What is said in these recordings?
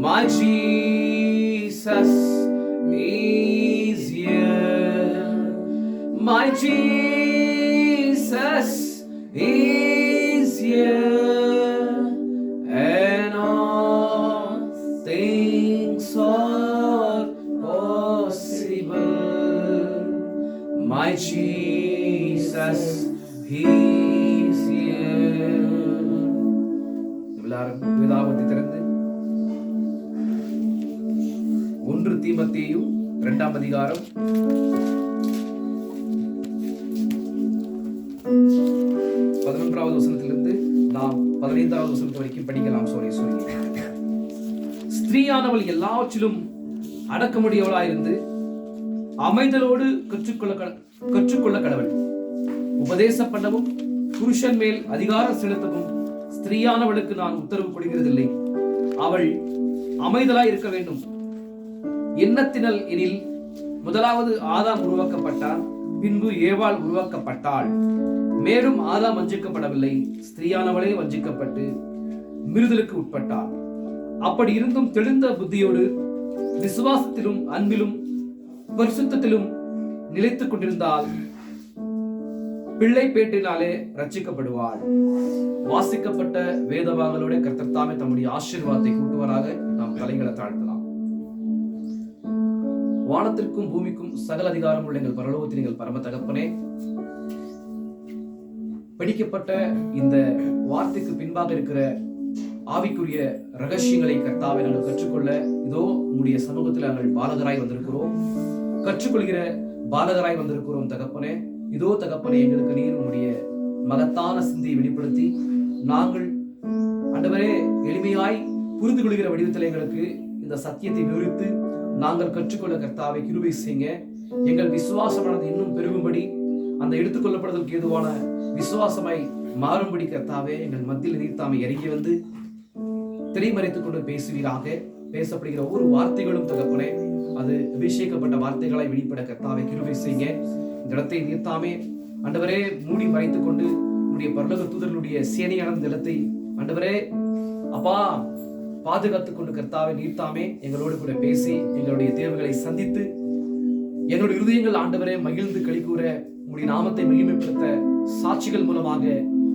My Jesus is here. My Jesus is here. And all things are possible. My Jesus is here. வேதாகமத்தை திறந்து 1 தீமோத்தேயு 2ஆம் அதிகாரம் 11வது வசனத்திலிருந்து நாம் 15வது வசனம் வரைக்கும் படிக்கலாம். ஸ்திரீயானவள் எல்லாவற்றிலும் அடக்கமுடையவளாயிருந்து அமைதலோடு கற்றுக்கொள்ள கடவுள். உபதேசம் பண்ணவும் புருஷன் மேல் அதிகாரம் செலுத்தவும் ஸ்திரீயானவளுக்கு நான் உத்தரவு கொடுக்கிறதில்லை. அவள் அமைதலாய் இருக்க வேண்டும். எண்ணத்தினல் எனில் முதலாவது ஆதாம் உருவாக்கப்பட்டான், பின்பு ஏவாள் உருவாக்கப்பட்டாள். மேலும் ஆதாம் வஞ்சிக்கப்படவில்லை, ஸ்திரீயானவளே வஞ்சிக்கப்பட்டு மிருதலுக்கு உட்பட்டாள். அப்படி இருந்தும் தெளிந்த புத்தியோடு விசுவாசத்திலும் அன்பிலும் பரிசுத்தத்திலும் நிலைத்துக் கொண்டிருந்தால் பிள்ளை பேற்றினாலே ரட்சிக்கப்படுவாள். வாசிக்கப்பட்ட வேதவாங்களோட கர்த்தர் தாமே தம்முடைய ஆசீர்வாதத்தை கூட்டுவராக. நாம் தலைகளை தாழ்த்தலாம். வானத்திற்கும் பூமிக்கும் சகல அதிகாரம் உள்ள எங்கள் பரலோகத்தில் எங்கள் பரம தகப்பனே, படிக்கப்பட்ட இந்த வார்த்தைக்கு பின்பாக இருக்கிற ஆவிக்குரிய ரகசியங்களை கர்த்தாவை நாங்கள் கற்றுக்கொள்ள இதோ உங்களுடைய சமூகத்தில் நாங்கள் பாலகராய் வந்திருக்கிறோம். கற்றுக்கொள்கிற பாலகராய் வந்திருக்கிறோம் தகப்பனே. இதோ தகப்பனே, எங்களுக்கு நீர் உங்களுடைய மகத்தான சிந்தையை வெளிப்படுத்தி நாங்கள் ஆண்டவரே எளிமையாய் புரிந்து கொள்கிற வடிவத்தில் எங்களுக்கு இந்த சத்தியத்தை விவரித்து நாங்கள் கற்றுக்கொள்ள கர்த்தாவை கிருபை செய்யுங்க. எங்கள் விசுவாசமானது இன்னும் பெருகும்படி அந்த எடுத்துக்கொள்ளப்படுவதற்கு ஏதுவான விசுவாசமாய் மாறும்படி கர்த்தாவே எங்கள் மத்தியில் நீர் தாமே இறங்கி வந்து திரைமறைத்துக் கொண்டு பேசுவீராக. பேசப்படுகிற ஒவ்வொரு வார்த்தைகளும் தகப்பனே அது அபிஷேகப்பட்ட வார்த்தைகளை வெளிப்பட கர்த்தாவை கிருபை செய்யுங்க. இந்த இடத்தை நீர்த்தாமே ஆண்டவரே மூடி மறைத்துக் கொண்டு உடைய பரலோக தூதர்களுடைய சேனையான இந்த இடத்தை ஆண்டவரே அப்பா பாதுகாத்துக் கொண்டு கர்த்தாவை நீர்த்தாமே எங்களோடு கூட பேசி எங்களுடைய தேவைகளை சந்தித்து எங்களுடைய இருதயங்கள் ஆண்டவரே மகிழ்ந்து களிக்கூற உங்களுடைய நாமத்தை மகிமைப்படுத்த சாட்சிகள் மூலமாக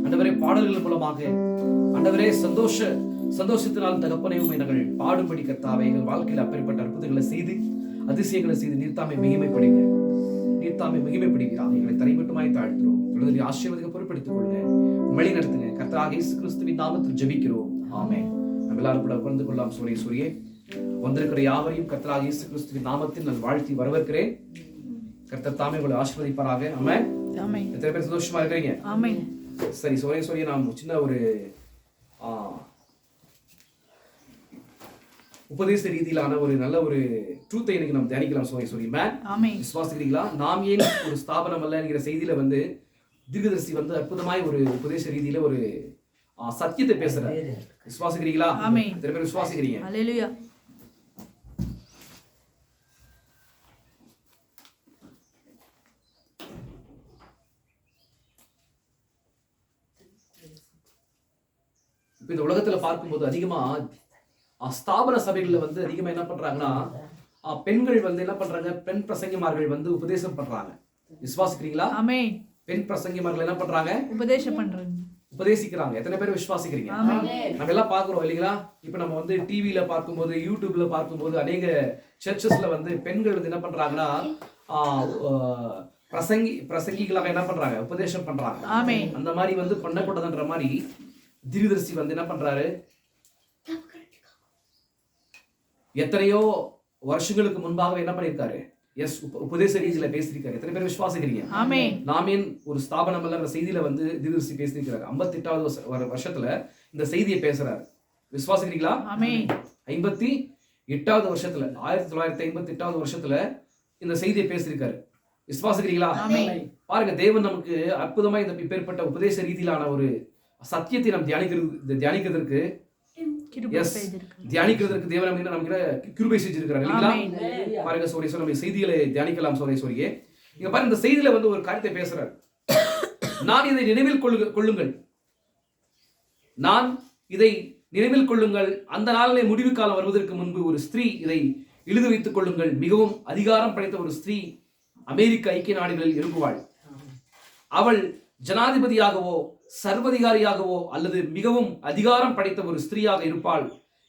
ஆண்டவரே பாடல்கள் மூலமாக ஆண்டவரே சந்தோஷத்தினால் தகப்பனை உண்மை நாங்கள் பாடும்படி கர்த்தாவை எங்கள் வாழ்க்கையில் அப்பேற்பட்ட அற்புதங்களை செய்து அதிசயங்களை செய்து நீர்த்தாமை மகிமைப்படுங்க. நீர்த்தாமை மகிமைப்படுகிறாங்க. எங்களை தரைமட்டுமாய் தாழ்த்துறோம். தொடர்ந்து ஆசீர்வாதத்தை பொறுப்படுத்திக் கொள்ளுங்க, வழி நடத்துங்க. கர்த்தராகிய இயேசு கிறிஸ்துவின் நாமத்தில் ஜெபிக்கிறோம், ஆமென். நம்ம எல்லாரும் கூட பகிர்ந்து கொள்ளலாம். சூரிய வந்திருக்கிற யாவரையும் கர்த்தராகிய இயேசு கிறிஸ்துவின் நாமத்தில் நான் வாழ்த்தி வரவேற்கிறேன். கர்த்தர் தாமே உங்களை ஆசீர்வதிப்பாராக. ஆமென். எத்தனை பேர் சந்தோஷமா இருக்கிறீங்க? ஆமென். சரி, சூரிய நாம் சின்ன ஒரு உபதேச ரீதியிலான ஒரு நல்ல ஒரு ட்ரூத்தை இன்னைக்கு நம்ம தியானிக்கலாம். விசுவாசிக்கிறீங்களா? நாம் ஏன் ஒரு ஸ்தாபனம் அல்ல என்கிற செய்தியில வந்து தீர்க்கதரிசி வந்து அற்புதமாய் ஒரு உபதேச ரீதியில ஒரு சத்தியத்தை பேசுறாரு. விசுவாசிக்கிறீங்களா? எத்தனை பேர் விசுவாசிக்கிறீங்க? அல்லேலூயா. இந்த உலகத்துல பார்க்கும்போது அதிகமா ஸ்தாபன சபைகள்ல வந்து அதிகமா என்ன பண்றாங்கன்னா பெண்கள் வந்து என்ன பண்றாங்க, பெண் பிரசங்கிமார்கள் வந்து உபதேசம் பண்றாங்க. விசுவாசிக்கிறீங்களா? பெண் பிரசங்கிமார்கள் என்ன பண்றாங்க? உபதேசிக்கிறாங்க. எத்தனை பேர் விசுவாசிக்கிறீங்க? நம்ம எல்லாம் பாக்குறோம் இல்லைங்களா? இப்ப நம்ம வந்து டிவில பார்க்கும்போது யூடியூப்ல பார்க்கும்போது அநேக சர்ச்சஸ்ல வந்து பெண்கள் வந்து என்ன பண்றாங்கன்னா பிரசங்கிகளாக என்ன பண்றாங்க, உபதேசம் பண்றாங்க. அந்த மாதிரி வந்து பண்ணக்கூடாதுன்ற மாதிரி தீர்க்கதரிசி வந்து என்ன பண்றாரு, எத்தனையோ வருஷங்களுக்கு முன்பாக என்ன பண்ணிருக்காரு, உபதேச ரீதியில பேசிருக்காரு. எத்தனை பேர் விசுவாசிக்கிறீங்க? நாமேன் ஒரு ஸ்தாபனம் அல்ல செய்தியில வந்து தீர்க்கதரிசி பேசிருக்கிறாரு. 58வது வருஷத்துல இந்த செய்தியை பேசுறாரு. விசுவாசிக்கிறீங்களா? 58வது வருஷத்துல 1958வது வருஷத்துல இந்த செய்தியை பேசிருக்காரு. விசுவாசிக்கிறீங்களா? பாருங்க, தேவன் நமக்கு அற்புதமா இந்த இப்பேற்பட்ட உபதேச ரீதியிலான ஒரு சத்தியத்தை நாம் தியானிக்கிறதுக்கு தேவன் நமக்கு கிருபை செஞ்சிருக்கிறாங்க இல்லைங்களா? பாருங்க சோரிய நம்ம செய்திகளை தியானிக்கலாம். சோரியே இங்க பாருங்க, இந்த செய்தியில வந்து ஒரு காரியத்தை பேசுறாரு. நான் இதை நினைவில் கொள்ளுங்கள், நான் இதை நினைவில் கொள்ளுங்கள், அந்த நாளிலே முடிவு காலம் வருவதற்கு முன்பு ஒரு ஸ்திரீ, இதை எழுதி வைத்துக் கொள்ளுங்கள், மிகவும் அதிகாரம் படைத்த ஒரு ஸ்திரீ அமெரிக்க ஐக்கிய நாடுகளில் எழுப்புவாள். அவள் ஜனாதிபதியாகவோ சர்வதிகாரியாகவோ அல்லது மிகவும் அதிகாரம் படைத்த ஒரு ஸ்திரீயாக இருப்பாள்.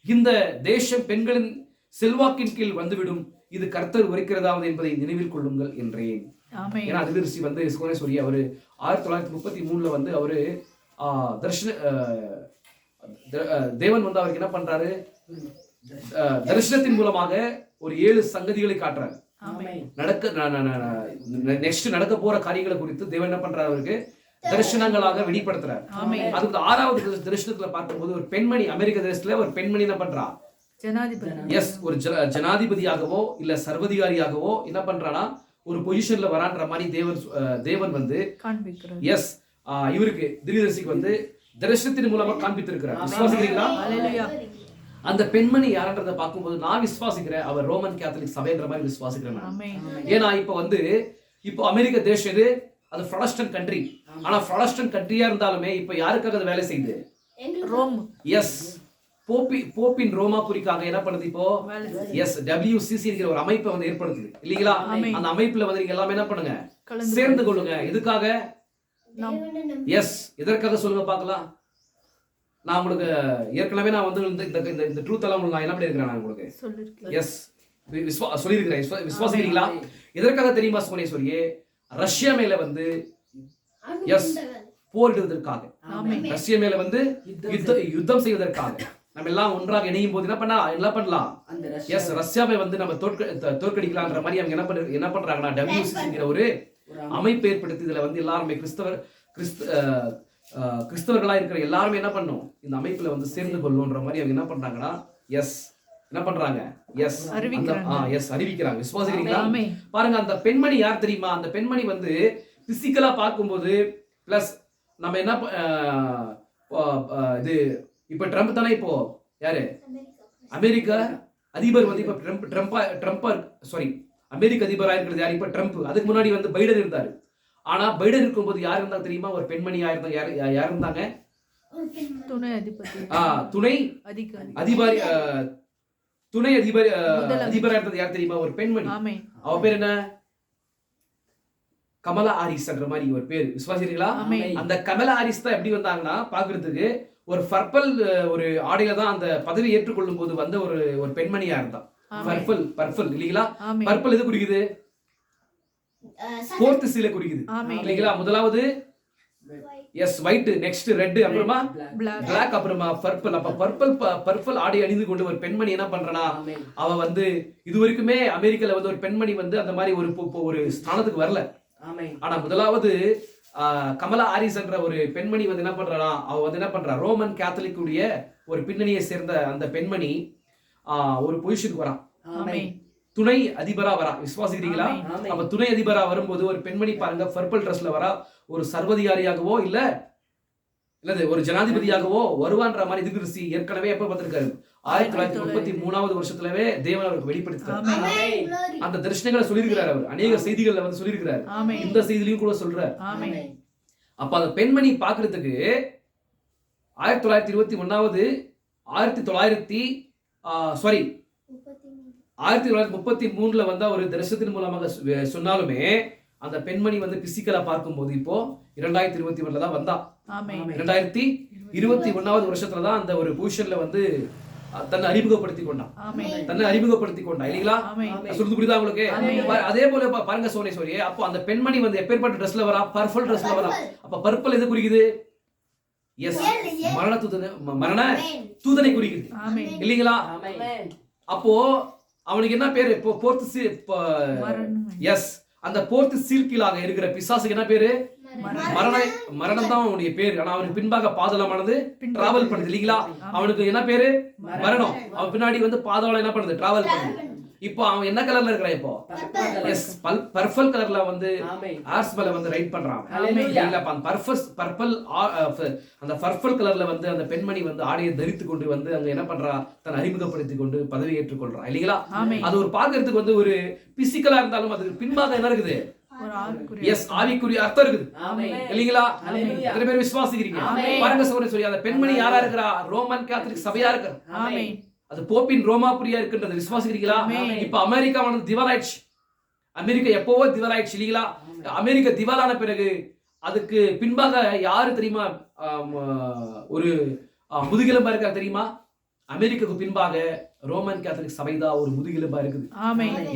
இந்த தேசம் பெண்களின் செல்வாக்கின் கீழ் வந்துவிடும். இது கர்த்தர் உரைக்கிறதாவது என்பதை நினைவில் கொள்ளுங்கள் என்றேன். ஏன்னா அதிர்ச்சி வந்து சோனேஸ்வரி அவரு 1933 வந்து அவரு தேவன் வந்து அவருக்கு என்ன பண்றாரு, தரிசனத்தின் மூலமாக ஒரு 7 சங்கதிகளை காட்டுறாரு. நெக்ஸ்ட் நடக்க போற காரியங்களை குறித்து தேவன் என்ன பண்றாரு, அவருக்கு தரிசனங்களாக வெளிப்படுத்துறாரு. அதுக்கு 6வது தரிசனத்துல பார்க்கும்போது ஒரு பெண்மணி, அமெரிக்க தேசத்துல ஒரு பெண்மணி என்ன பண்றா, ஒரு ஜனாதிபதியாகவோ இல்ல சர்வதிகாரியாகவோ என்ன பண்றானா ஒரு பொசிஷன்ல வரான்ற மாதிரி தேவன் வந்து இவருக்கு திலீதர்சிக்கு வந்து தரிசனத்தின் மூலமா காண்பித்திருக்கிறார். விசுவாசிக்கிறீங்களா? அந்த பெண்மணி யாருன்றத பார்க்கும்போது நான் விசுவாசிக்கிறேன், அவர் ரோமன் கேத்தலிக் சபைன்ற மாதிரி விசுவாசிக்கிறேன். ஏன்னா இப்போ அமெரிக்க தேசம் இது, அது ப்ரொடெஸ்டன்ட் கண்ட்ரி. ஆனா ப்ரொடெஸ்டன்ட் கண்ட்ரியா இருந்தாலுமே இப்ப யாருக்காக அது வேலை செய்யுது? எஸ், போப்பின் ரோமாபுரிக்காக என்ன பண்ணுது இப்போ? எஸ், WCC என்கிற ஒரு அமைப்பை வந்து ஏற்படுத்துது இல்லீங்களா? அந்த அமைப்புல வந்து நீங்க எல்லாமே என்ன பண்ணுங்க, சேர்ந்து கொள்ளுங்க. எதுக்காக? எஸ், எதற்காக சொல்லுங்க பார்க்கலாம். நான் உங்களுக்கு ஏற்கனவே நான் வந்து இந்த ட்ரூத் எல்லாம் நான் என்ன பண்ணிருக்கிறேன், நான் உங்களுக்கு எஸ் சொல்லியிருக்கிறேன். விசுவாசிக்கிறீங்களா? எதற்காக தெரியுமா சோனேஸ்வரியே? ரஷ்யா மேல வந்து எஸ் போரிடுவதற்காக, ரஷ்யா மேல வந்து யுத்தம் செய்வதற்காக நம்ம எல்லாம் ஒன்றாக இணையும் போது என்ன பண்ணலாம், எஸ் ரஷ்யாவை வந்து நம்ம தோற்கடிக்கலாம்ன்ற மாதிரி அவங்க என்ன பண்றாங்கன்னா WCCங்கிற ஒரு அமைப்பு ஏற்படுத்தி இதுல வந்து எல்லாருமே கிறிஸ்தவர்களா இருக்கிற எல்லாருமே என்ன பண்ணும், இந்த அமைப்புல வந்து சேர்ந்து கொள்ளணும்ன்ற மாதிரி அவங்க என்ன பண்றாங்கன்னா எஸ் என்ன பண்றாங்க, எஸ் அறிவிக்கிறாங்க. விசுவாசிக்கிறீங்களா? பாருங்க, அந்த பெண்மணி யார் தெரியுமா? அந்த பெண்மணி வந்து பிசிக்கலா பார்க்கும்போது பிளஸ் நம்ம என்ன இது இப்ப ட்ரம்ப் தானே இப்போ யாரு அமெரிக்க அதிபர் வந்து இப்ப அமெரிக்க அதிபரா இருக்கிறது யாரு? இப்ப ட்ரம்ப். அதுக்கு முன்னாடி வந்து பைடன் இருந்தாரு. ஆனா பைடன் இருக்கும்போது யார் இருந்தா தெரியுமா? ஒரு பெண்மணி யார் இருந்தாங்க? துணை அதிபரா இருந்தது யார் தெரியுமா? ஒரு பெண்மணி. அவ பேர் என்ன? கமலா ஹாரிஸ் என்ற மாதிரி ஒரு பேர். விசுவாசிக்கிறீங்களா? அந்த கமலா ஹாரிஸ் தான் எப்படி வந்தாங்கன்னா பாக்குறதுக்கு ஒரு பர்பிள் ஒரு ஆடையில தான் அந்த பதவி ஏற்றுக்கொள்ளும் போது வந்த ஒரு பெண்மணியா இருந்தா. பர்பிள் இல்லீங்களா? பர்பிள் எது குறிக்குது? ஃபோர்த் சீல குறிக்குது இல்லீங்களா? முதலாவது எஸ் ஒயிட், நெக்ஸ்ட் ரெட், அப்புறமா பிளாக், அப்புறமா பர்பிள். அப்ப பர்பிள் ஆடை அணிந்து கொண்டு ஒரு பெண்மணி என்ன பண்றனா, அவ வந்து இது வரைக்குமே அமெரிக்கால வந்து ஒரு பெண்மணி வந்து அந்த மாதிரி ஒரு ஸ்தானத்துக்கு வரல. ஆனா முதலாவது கமலா ஹாரிஸ் என்ற ஒரு பெண்மணி வந்து என்ன பண்றா, அவ வந்து என்ன பண்றா, ரோமன் கேத்தலிக் உடைய ஒரு பின்னணியை சேர்ந்த அந்த பெண்மணி ஒரு பொசிஷனுக்கு வரா, துணை அதிபரா வரா. விசுவாசிக்கிறீங்களா? அப்ப துணை அதிபரா வரும்போது ஒரு பெண்மணி பாருங்க பர்பிள் ட்ரெஸ்ல வரா. ஒரு சர்வதிகாரியாகவோ இல்ல ஒரு ஜனாதிபதியாகவோ வருவான்ற மாதிரி திகிர்சி ஏற்கனவே எப்ப பார்த்திருக்காரு? 1933 வருஷத்துலவே தேவன் அவருக்கு வெளிப்படுத்தினார். அந்த தரிசனங்களை சொல்லியிருக்கிறார். அவர் அநேக செய்திகள்ல வந்து சொல்லியிருக்கிறார். இந்த செய்திலையும் கூட சொல்றார். அப்ப அந்த பெண்மணி பாக்குறதுக்கு 1933 வந்து ஒரு தரிசனத்தின் மூலமாக சொன்னாலுமே அந்த பெண்மணி வந்து பிசிக்கலா பார்க்கும்போது இப்போ 2021 தான் வந்தா. 2021 வருஷத்துல தான் அந்த ஒரு பொசிஷன்ல வந்து தன்னை அறிமுகப்படுத்தி கொண்டா இல்லீங்களா? சொல்றது புரியுதா உங்களுக்கு? அதே போல பாருங்க சோனேஸ்வரி, அப்போ அந்த பெண்மணி வந்து எப்பேற்பட்ட ட்ரெஸ்ல வரா? பர்பிள் ட்ரெஸ்ல வரா. அப்ப பர்பிள் எது குறிக்குது? எஸ், மரண தூதனை குறிக்குது இல்லீங்களா? அப்போ அவனுக்கு என்ன பேரு? அந்த போர்த்து சீல்கீழாக இருக்கிற பிசாசுக்கு என்ன பேரு? மரணம் தான் அவனுடைய பேரு. ஆனா அவனுக்கு பின்பாக பாதாளமானது டிராவல் பண்ணுது இல்லீங்களா? அவனுக்கு என்ன பேரு? மரணம். அவன் பின்னாடி வந்து பாதாளம் என்ன பண்ணுது? டிராவல் பண்ணுது. இப்போ அவன் என்ன கலர்ல இருக்கிறான்? இப்போ எஸ் பர்பிள் கலர்ல வந்து ஆர்ஸ் மேல வந்து ரைட் பண்றான் இல்ல? அந்த பர்பிள் கலர்ல வந்து அந்த பெண்மணி வந்து ஆடையை தரித்து கொண்டு வந்து அங்க என்ன பண்றா? தன் அறிமுகப்படுத்தி கொண்டு பதவி ஏற்றுக்கொள்றான் இல்லீங்களா? அது ஒரு பாக்குறதுக்கு வந்து ஒரு பிசிக்கலா இருந்தாலும் அதுக்கு பின்பாக என்ன இருக்குது? எஸ், ஆவிக்குரிய அர்த்தம் இருக்குது இல்லீங்களா? எத்தனை பேர் விசுவாசிக்கிறீங்க? பாருங்க சகோதரன் சொல்லி அந்த பெண்மணி யாரா இருக்கிறா? ரோமன் கேத்தலிக் சபையா இருக்கிற, அது போப்பின் ரோமாபுரியா இருக்கின்றது. விசுவாசிக்கிறீங்களா? இப்ப அமெரிக்கா வந்து திவாலாயிடுச்சு. அமெரிக்கா எப்பவோ திவாலாயிடுச்சு இல்லீங்களா? அமெரிக்கா திவாலான பிறகு அதுக்கு பின்பாக யாரு தெரியுமா ஒரு முதுகெலும்பா இருக்கா தெரியுமா? அமெரிக்காவுக்கு பின்பாக ரோமன் கேத்தலிக் சபைதான் ஒரு முதுகெலும்பா இருக்குது.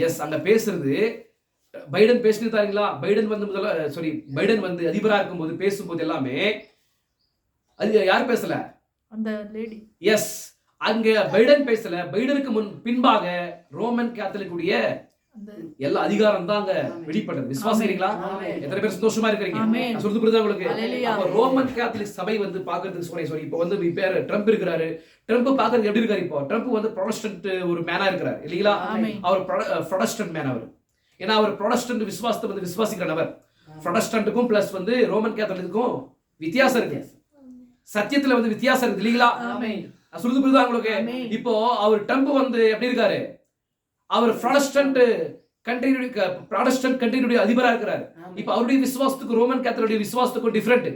எஸ், அங்க பேசுறது பைடன் பேசிட்டாருங்களா? பைடன் வந்து பைடன் வந்து அதிபரா இருக்கும்போது பேசும்போது எல்லாமே அது யார் பேசல? அந்த லேடி. எஸ், அங்க பைடன் பேசல. பைடனுக்கு பின்பாக ரோமன் கேத்தலிக் உடைய எல்லா அதிகாரம் தான் அங்க வெளிப்பட்டது. விசுவாசிக்கிறீங்களா? எத்தனை பேர் சந்தோஷமா இருக்கீங்க? சொல்றது புரியுதா உங்களுக்கு? அப்ப ரோமன் கேத்தலிக் சபை வந்து பாக்குறதுக்கு சொல்லி இப்போ வந்து பேர் ட்ரம்ப் இருக்கிறாரு. ட்ரம்ப் பாக்குறதுக்கு எப்படி இருக்காரு? இப்போ ட்ரம்ப் வந்து ப்ரொடெஸ்டன்ட் ஒரு மேனா இருக்கிறார் இல்லீங்களா? அவர் ப்ரொடெஸ்டன்ட் மேன். அவர் ஏன்னா அவர் ப்ரொடெஸ்டன்ட் விசுவாசத்தை வந்து விசுவாசிக்கிறவர். ப்ரொடெஸ்டன்ட்டுக்கும் பிளஸ் வந்து ரோமன் கேத்தலிக்கும் வித்தியாசம் இருக்கு. சத்தியத்துல வந்து வித்தியாசம் இருக்கு இல்லீங்களா? சொல்றது புரியுதா உங்களுக்கு? இப்போ அவர் ட்ரம்ப் வந்து எப்படி இருக்காரு? அவர் ப்ராடஸ்டன்ட் கண்ட்ரியுடைய அதிபரா இருக்கிறார். இப்ப அவருடைய விசுவாசத்துக்கு ரோமன் கேத்தலிக் விசுவாசத்துக்கும் டிஃபரெண்ட்.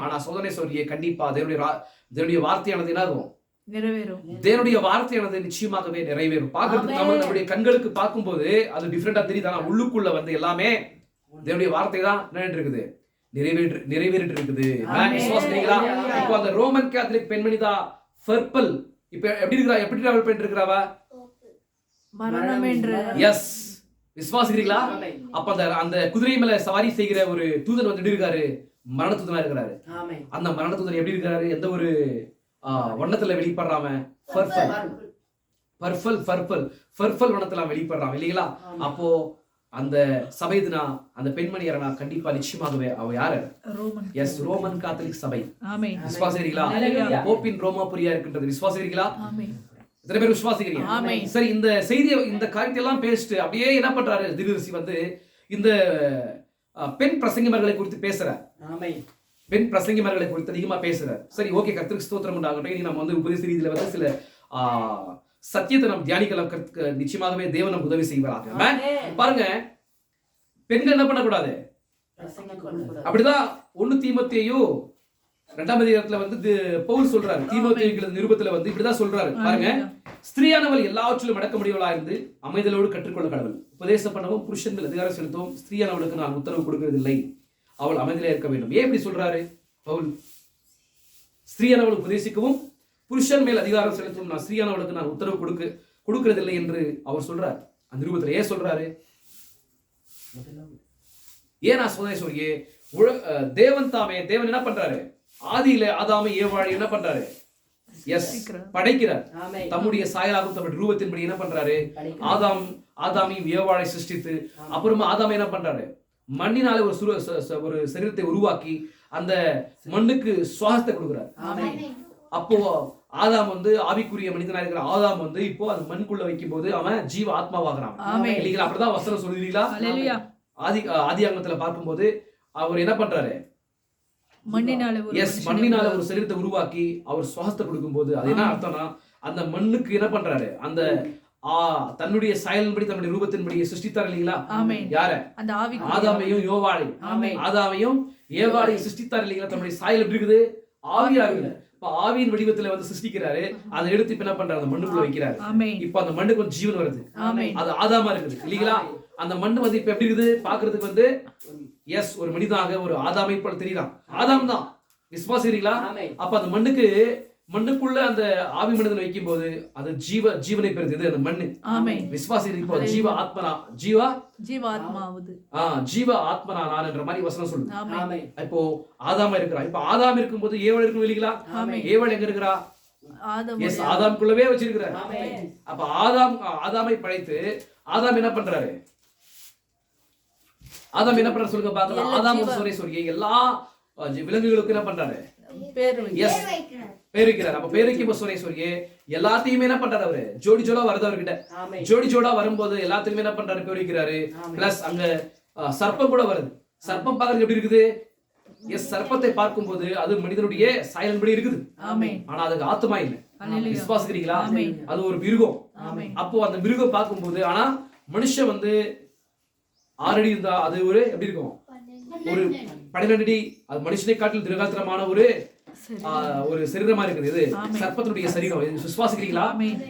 ஆனா சோதனை சொல்லியே கண்டிப்பா தேவனுடைய வார்த்தையானது என்னாகும்? நிறைவேறும். தேவனுடைய வார்த்தையானது நிச்சயமாகவே நிறைவேறும். பார்க்கிறதுக்கு நம்மளுடைய கண்களுக்கு பார்க்கும்போது அது டிஃபரெண்டா தெரியுது. ஆனா உள்ளுக்குள்ள வந்து எல்லாமே தேவனுடைய வார்த்தை தான் நினைட்டு இருக்குது, நிறைவேறிட்டு இருக்குது. விசுவாசிக்கிறீங்களா? இப்போ அந்த ரோமன் கேத்தலிக் பெண்மணி தான் பர்பிள். இப்ப எப்படி இருக்கிறா? எப்படி டிராவல் பண்ணிட்டு இருக்கிறாவா? மரணம் என்று. எஸ், விசுவாசிக்கிறீங்களா? அப்ப அந்த குதிரை மேல சவாரி செய்கிற ஒரு தூதன் வந்து இருக்காரு, மரண தூதனா இருக்கிறாரு. அந்த மரண தூதன் எப்படி இருக்கிறாரு? எந்த ஒரு வண்ணத்துல வெளிப்படுறாம? பர்பிள் வண்ணத்துல வெளிப்படுறான் இல்லீங்களா? அப்போ அந்த சபைதுனா அந்த பெண்மணி யாரா? கண்டிப்பா நிச்சயமாகவே அவ யாரு? எஸ், ரோமன் கேத்தலிக் சபை. விசுவாசிக்கிறீங்களா? போப்பின் ரோமாபுரியா இருக்கின்றது. விசுவாசிக்கிறீங்களா? எத்தனை பேர் விசுவாசிக்கிறீங்க? சரி, இந்த செய்தியை இந்த காரியத்தை எல்லாம் பேசிட்டு அப்படியே என்ன பண்றாரு தீர்க்கதரிசி வந்து இந்த பெண் பிரசங்கிமார்களை குறித்து பேசுறார். பெண் பிரசங்கிமார்களை குறித்து அதிகமா பேசுறார். சரி, ஓகே, கர்த்தருக்கு ஸ்தோத்திரம் உண்டாகட்டும். இனி நம்ம வந்து உபதேச ரீதியில வந்து சில சத்தியத்தை நம்ம தியானிக்கலாம். நிச்சயமாகவே தேவன் நமக்கு உதவி செய்வாராக. பாருங்க, பெண்கள் என்ன பண்ணக்கூடாது? அப்படிதான் 1 தீமோத்தேயு 2ஆம் அதிகாரத்துல வந்து பவுல் சொல்றாரு. தீமோத்தேயு நிருபத்துல வந்து இப்படிதான் சொல்றாரு. பாருங்க, ஸ்திரீயானவள் எல்லாவற்றிலும் அடக்க முடியவளா இருந்து அமைதலோடு கற்றுக்கொள்ள கடவுள். உபதேசம் பண்ணவும் புருஷன்கள் அதிகாரம் செலுத்தவும் ஸ்திரீயானவளுக்கு நான் உத்தரவு கொடுக்கறதில்லை, அவள் அமைதியில இருக்க வேண்டும். ஏன் இப்படி சொல்றாரு பவுல்? ஸ்திரீயானவள் உபதேசிக்கவும் புருஷன் மேல் அதிகாரம் செலுத்தவும் நான் ஸ்திரீயானவளுக்கு நான் உத்தரவு கொடுக்கறதில்லை என்று அவர் சொல்றார் அந்த நிருபத்துல. ஏன் சொல்றாரு? ஏன் நான் சொல்லியே தேவன் என்ன பண்றாரு? ஆதியில ஆதாமை ஏவாளை என்ன பண்றாரு? எஸ், படைக்கிறார். தம்முடைய சாயலாகவும் தம்முடைய ரூபத்தின்படி என்ன பண்றாரு? ஆதாமையும் ஏவாளை சிருஷ்டித்து அப்புறமா ஆதாமை என்ன பண்றாரு? மண்ணினால ஒரு சரீரத்தை உருவாக்கி அந்த மண்ணுக்கு சுவாசத்தை கொடுக்கிறார். அப்போ ஆதாம் வந்து ஆவிக்குரிய மனிதனா இருக்கிற ஆதாம் வந்து இப்போ அந்த மண்ணுக்குள்ள வைக்கும் போது அவன் ஜீவ ஆத்மாவாகிறான் இல்லீங்களா? அப்படிதான் வசனம் சொல்லுவீங்களா? ஆதியாகமத்துல பார்க்கும்போது அவர் என்ன பண்றாரு? மண்ணினால ஒரு சரீரத்தை உருவாக்கி அவர் சுவாசத்தை கொடுக்கும் போது அது என்ன அர்த்தம்னா அந்த மண்ணுக்கு என்ன பண்றாரு? அந்த தன்னுடைய சாயலின்படி தன்னுடைய ரூபத்தின்படி சிருஷ்டித்தார் இல்லீங்களா? யார? ஆதாமையும் ஆதாமையும் ஏவாளையும் சிருஷ்டித்தார் இல்லீங்களா? தன்னுடைய சாயல் எப்படி இருக்குது? ஆவியா இருக்குது. இப்ப ஆவியின் வடிவத்துல வந்து சிருஷ்டிக்கிறாரு. அதை எடுத்து இப்ப என்ன பண்றாரு? அந்த மண்ணுக்குள்ள வைக்கிறாரு. இப்ப அந்த மண்ணுக்கு வந்து ஜீவன் வருது. அது ஆதாமா இருக்குது இல்லீங்களா? அந்த மண்ணு வந்து இப்ப எப்படி இருக்குது பாக்குறதுக்கு வந்து? எஸ், ஒரு மனிதனாக ஒரு ஆதாமை போல தெரியலாம். ஆதாம் தான். விசுவாசிக்கிறீங்களா? அப்ப அந்த மண்ணுக்குள்ள அந்த ஆவி மனிதனை வைக்கும் போது அது ஜீவனை பெறுது அந்த மண்ணு. விசுவாசிக்கிறீங்க? ஜீவ ஆத்மனா நான் என்ற மாதிரி வசனம் சொல்லுது. இப்போ ஆதாமா இருக்கிறா. இப்ப ஆதாம் இருக்கும்போது ஏவாள் இருக்கும் இல்லீங்களா? ஏவாள் எங்க இருக்கிறா? எஸ், ஆதாம்குள்ளவே வச்சிருக்கிறார். அப்ப ஆதாமை படைத்து ஆதாம் என்ன பண்றாரு? ஆதாம் என்ன பண்றாரு சொல்லுங்க பார்க்கலாம். ஆதாம் சொல்லி எல்லா விலங்குகளுக்கு என்ன பண்றாரு? எஸ், பேர் வைக்கிறார். அப்ப பேர் வைக்கும் சொல்லி எல்லாத்தையுமே என்ன பண்றாரு? அவரு ஜோடி ஜோடா வருது அவர்கிட்ட. ஜோடி ஜோடா வரும்போது எல்லாத்துக்குமே என்ன பண்றாரு? பேர் வைக்கிறாரு. பிளஸ் அங்க சர்ப்பம் கூட வருது. சர்ப்பம் பார்க்கறது எப்படி இருக்குது? எஸ், சர்ப்பத்தை பார்க்கும்போது அது மனிதனுடைய சாயலின்படி இருக்குது. ஆனா அதுக்கு ஆத்மா இல்லை. விசுவாசிக்கிறீங்களா? அது ஒரு மிருகம். அப்போ அந்த மிருகம் பார்க்கும்போது ஆனா மனுஷன் வந்து 6 அடி இருந்தா அது ஒரு எப்படி இருக்கும்? ஒரு 12 அடி. அது மனுஷனை காட்டில் திரகாத்திரமான ஒரு சரீரமா இருக்குது. இது சர்ப்பத்தினுடைய சரீரம். இது விசுவாசிக்கிறீங்களா?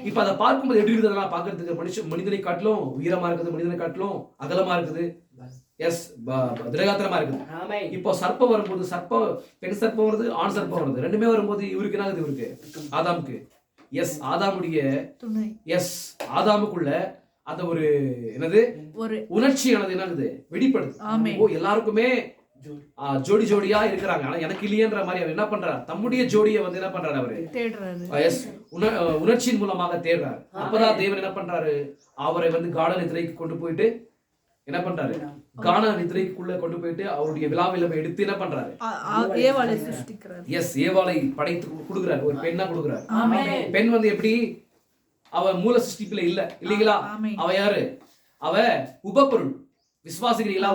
இப்ப அதை பார்க்கும்போது எப்படி இருக்குதுன்னா பார்க்கறதுக்கு மனிதனை காட்டிலும் உயரமா இருக்குது, மனிதனை காட்டிலும் அகலமா இருக்குது. எஸ், திரகாத்திரமா இருக்குது. இப்போ சர்ப்பம் வரும்போது பெண் சர்ப்பம் வருது, ஆண் சர்ப்பம் வருது. ரெண்டுமே வரும்போது இவருக்கு என்ன ஆகுது? இவருக்கு ஆதாமுக்கு ஆதாமுடைய ஆதாமுக்குள்ள அந்த ஒரு என்னது ஒரு உணர்ச்சியானது என்னது வெளிப்படுது. ஓ, எல்லாருக்குமே ஜோடியா இருக்கிறாங்க, ஆனா எனக்கு இல்லையன்ற மாதிரி அவர் என்ன பண்றாரு? தம்முடைய ஜோடியை வந்து என்ன பண்றாரு? அவரு தேடுறாரு. எஸ், உணர்ச்சியின் மூலமாக தேடுறாரு. அப்பதான் தேவன் என்ன பண்றாரு? அவரை வந்து காட நிதிரைக்கு கொண்டு போயிட்டு என்ன பண்றாரு? கான நிதிரைக்குள்ள கொண்டு போயிட்டு அவருடைய விழாவில எடுத்து என்ன பண்றாரு? ஏவாளை சிருஷ்டிக்கிறார். எஸ், ஏவாளை படைத்து கொடுக்குறாரு. ஒரு பெண்ணா கொடுக்குறாரு. பெண் வந்து எப்படி? அவ மூல சிருஷ்டிப்புல இல்லைங்களா? அவ யாரு? அவ உபப்பொருள். விசுவாசிக்கிறீங்களா?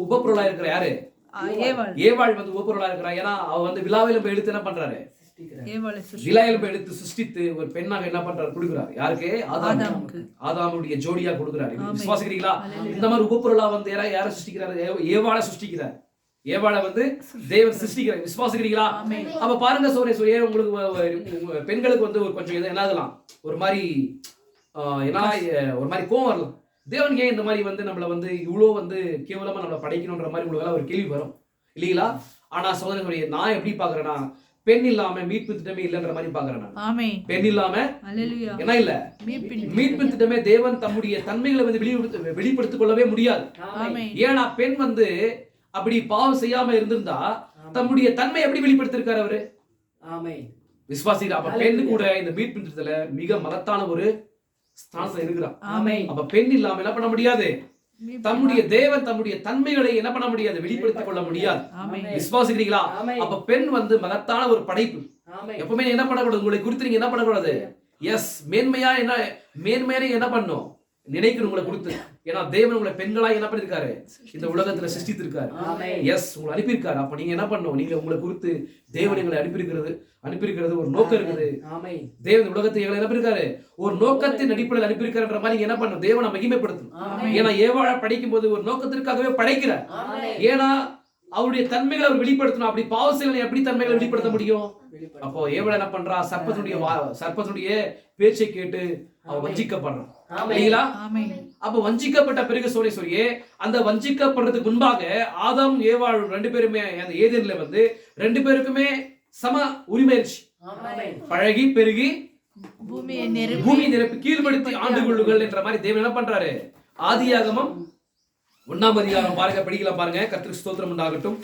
உபப்பொருளா இருக்கிற யாரு? ஏவாள் வந்து உபப்பொருளா இருக்கிறா. ஏன்னா அவ வந்து விழாவில எடுத்து என்ன பண்றாரு? விழாவில எடுத்து சிருஷ்டித்து ஒரு பெண்ணாக என்ன பண்றாரு? கொடுக்குறாரு. யாருக்கு? ஆதாமுடைய ஜோடியா கொடுக்குறாரு. விசுவாசிக்கிறீங்களா? இந்த மாதிரி உபப்பொருளா வந்து யார சிருஷ்டிக்கிறாரு? ஏவாளை சிருஷ்டிக்கிறார். ஏவாளை வந்து தேவன் சிருஷ்டிக்கிறார். விசுவாசிக்கிறீங்களா? அப்ப பாருங்க சோரே, உங்களுக்கு பெண்களுக்கு வந்து ஒரு கொஞ்சம் என்ன ஆகலாம்? ஒரு மாதிரி ஒரு மாதிரி கோவம் வரலாம். தேவன் ஏன் இந்த மாதிரி வந்து நம்மள வந்து இவ்வளவு வந்து கேவலமா நம்மளை படைக்கணும்ன்ற மாதிரி உங்களுக்கு ஒரு கேள்வி வரும் இல்லீங்களா? ஆனா சகோதரர்களே, நான் எப்படி பாக்குறேன்னா, பெண் இல்லாம மீட்பு திட்டமே இல்லைன்ற மாதிரி பாக்குறேன். பெண் இல்லாம என்ன இல்ல? மீட்பு திட்டமே. தேவன் தம்முடைய தன்மைகளை வந்து வெளிப்படுத்திக் கொள்ளவே முடியாது. ஏன்னா பெண் வந்து அப்படி பாவம் செய்யாம இருந்திருந்தா தம்முடைய தன்மை எப்படி வெளிப்படுத்திருக்காரு அவரு? விசுவாசிகள். அப்ப பெண் கூட இந்த மீட்பு திட்டத்துல மிக மகத்தான ஒரு ஸ்தானத்துல இருக்கிறான். அப்ப பெண் இல்லாம என்ன பண்ண முடியாது? தம்முடைய தேவன் தம்முடைய தன்மைகளை என்ன பண்ண முடியாது? வெளிப்படுத்திக் கொள்ள முடியாது. விசுவாசிக்கிறீங்களா? அப்ப பெண் வந்து மகத்தான ஒரு படைப்பு. எப்பவுமே என்ன பண்ணக்கூடாது? உங்களை குறித்து நீங்க என்ன பண்ணக்கூடாது? எஸ், மேன்மையான என்ன பண்ணும்? நினைக்கணும் உங்களை கொடுத்து. ஏன்னா தேவன் உங்களை பெண்களாய் என்ன பண்ணிருக்காரு? இந்த உலகத்துல சிருஷ்டித்திருக்காரு. எஸ், உங்களை அனுப்பியிருக்காரு. அப்ப நீங்க என்ன பண்ணணும்? நீங்க உங்களை குறித்து தேவன் எங்களை அனுப்பியிருக்கிறது ஒரு நோக்கம் இருக்குது. தேவன் உலகத்தை எங்களை அனுப்பியிருக்காரு ஒரு நோக்கத்தின் அடிப்படையில் அனுப்பியிருக்காருன்ற மாதிரி என்ன பண்ணணும்? தேவனை மகிமைப்படுத்தணும். ஏன்னா ஏவாளை படைக்கும் போது ஒரு நோக்கத்திற்காகவே படைக்கிறார். ஏன்னா அவருடைய தன்மைகளை அவர் வெளிப்படுத்தணும். அப்படி பாவ செயல்களை எப்படி தன்மைகளை வெளிப்படுத்த முடியும்? அப்போ ஏவாளை என்ன பண்றா? சர்ப்பத்துடைய பேச்சை கேட்டு அவன் வஞ்சிக்கப்படுறான். அப்ப வஞ்சிக்கப்பட்ட பிறகு சோரே அந்த வஞ்சிக்கப்படுறதுக்கு முன்பாக ஆதாம் ஏவாள் ரெண்டு பேருமே அந்த ஏதேன்ல வந்து ரெண்டு பேருக்குமே சம உரிமை இருந்துச்சு. பழகி பெருகி பூமியை நிரப்பி கீழ்படுத்தி ஆண்டு கொள்ளுங்கள் என்ற மாதிரி தேவன் என்ன பண்றாரு? ஆதியாகமம் 1ஆம் அதிகாரம் பாருங்க, படிக்கலாம் பாருங்க. கர்த்தருக்கு ஸ்தோத்திரம் உண்டாகட்டும்.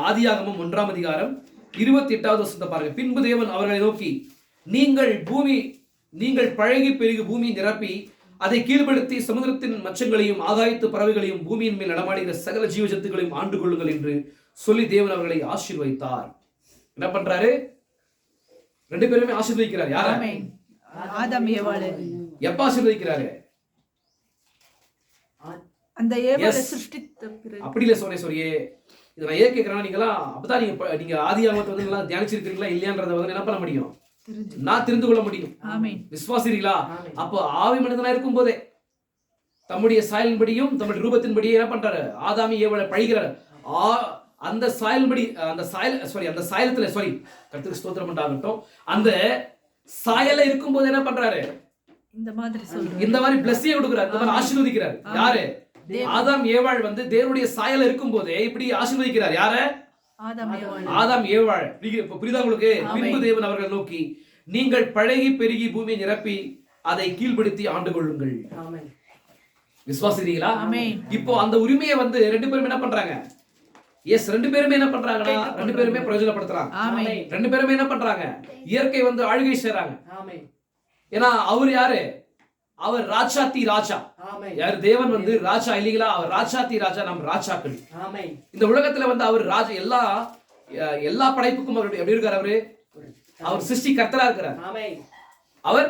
ஆதியாகமம் 1ஆம் அதிகாரம் 28வது வசனத்தை பாருங்க. பின்பு தேவன் அவர்களை நோக்கி, நீங்கள் பழகி பெருகி பூமியை நிரப்பி அதை கீழ்படுத்தி சமுத்திரத்தின் மச்சங்களையும் ஆகாயத்து பறவைகளையும் பூமியின் மேல் நடமாடுகிற சகல ஜீவ ஜந்துக்களையும் ஆண்டு கொள்ளுங்கள் என்று சொல்லி தேவன் அவர்களை ஆசீர்வதித்தார். என்ன பண்றாரு? ரெண்டு பேருமே ஆசீர்வதிக்கிறார். யார? ஆதாம் ஏவாளை. எப்ப ஆசீர்வதிக்கிறாரு? அந்த ஏவாளை சிருஷ்டித்த பிறகு. அப்படி இல்ல சோரே, இதை நான் ஏன் கேட்கிறேன்னா, அப்பதான் நீங்க ஆதியாகமத்தை வந்து நல்லா தியானிச்சிருக்கீங்களா இல்லையான்றதை வந்து என்ன பண்ண முடியும்? நான் தெரிந்து கொள்ள முடியும். விசுவாசிக்கிறீங்களா? அப்போ ஆவி மனிதனா இருக்கும் போதே தம்முடைய சாயலின்படியும் தம்முடைய ரூபத்தின்படியே என்ன பண்றாரு? ஆதாமி ஏவாளை பழிக்கிறாரு. அந்த சாயலின்படி அந்த சாயலத்துல கர்த்தருக்கு ஸ்தோத்திரம் உண்டாகட்டும். அந்த சாயல இருக்கும் போது என்ன பண்றாரு? இந்த மாதிரி பிளஸ்ஸியை கொடுக்கிறார், இந்த மாதிரி ஆசீர்வதிக்கிறார். யாரு? ஆதாம் ஏவாள் வந்து தேவனுடைய சாயல இருக்கும் போதே இப்படி ஆசீர்வதிக்கிறார். யார? ஆதாம் ஏவாள். புரியுதா உங்களுக்கு? பின்பு தேவன் அவர்கள் நோக்கி, நீங்கள் பழகி பெருகி பூமியை நிரப்பி அதை கீழ்படுத்தி ஆண்டு கொள்ளுங்கள். விசுவாசிக்கிறீங்களா? இப்போ அந்த உரிமையை வந்து ரெண்டு பேரும் என்ன பண்றாங்க? எஸ், ரெண்டு பேருமே என்ன பண்றாங்கன்னா ரெண்டு பேருமே பிரயோஜனப்படுத்துறாங்க. ரெண்டு பேருமே என்ன பண்றாங்க? இயற்கை வந்து ஆளுகை செய்றாங்க. ஏன்னா அவர் யாரு? அவர் ராஜாத்தி ராஜா. யார்? தேவன் வந்து ராஜா இல்லீங்களா? அவர் ராஜாத்தி ராஜா, நம்ம ராஜாக்கள். இந்த உலகத்துல வந்து அவர் ராஜா. எல்லா படைப்புக்கும் அவர் எப்படி இருக்காரு? அவர் சிருஷ்டி கர்த்தரா இருக்கிறார். அவர்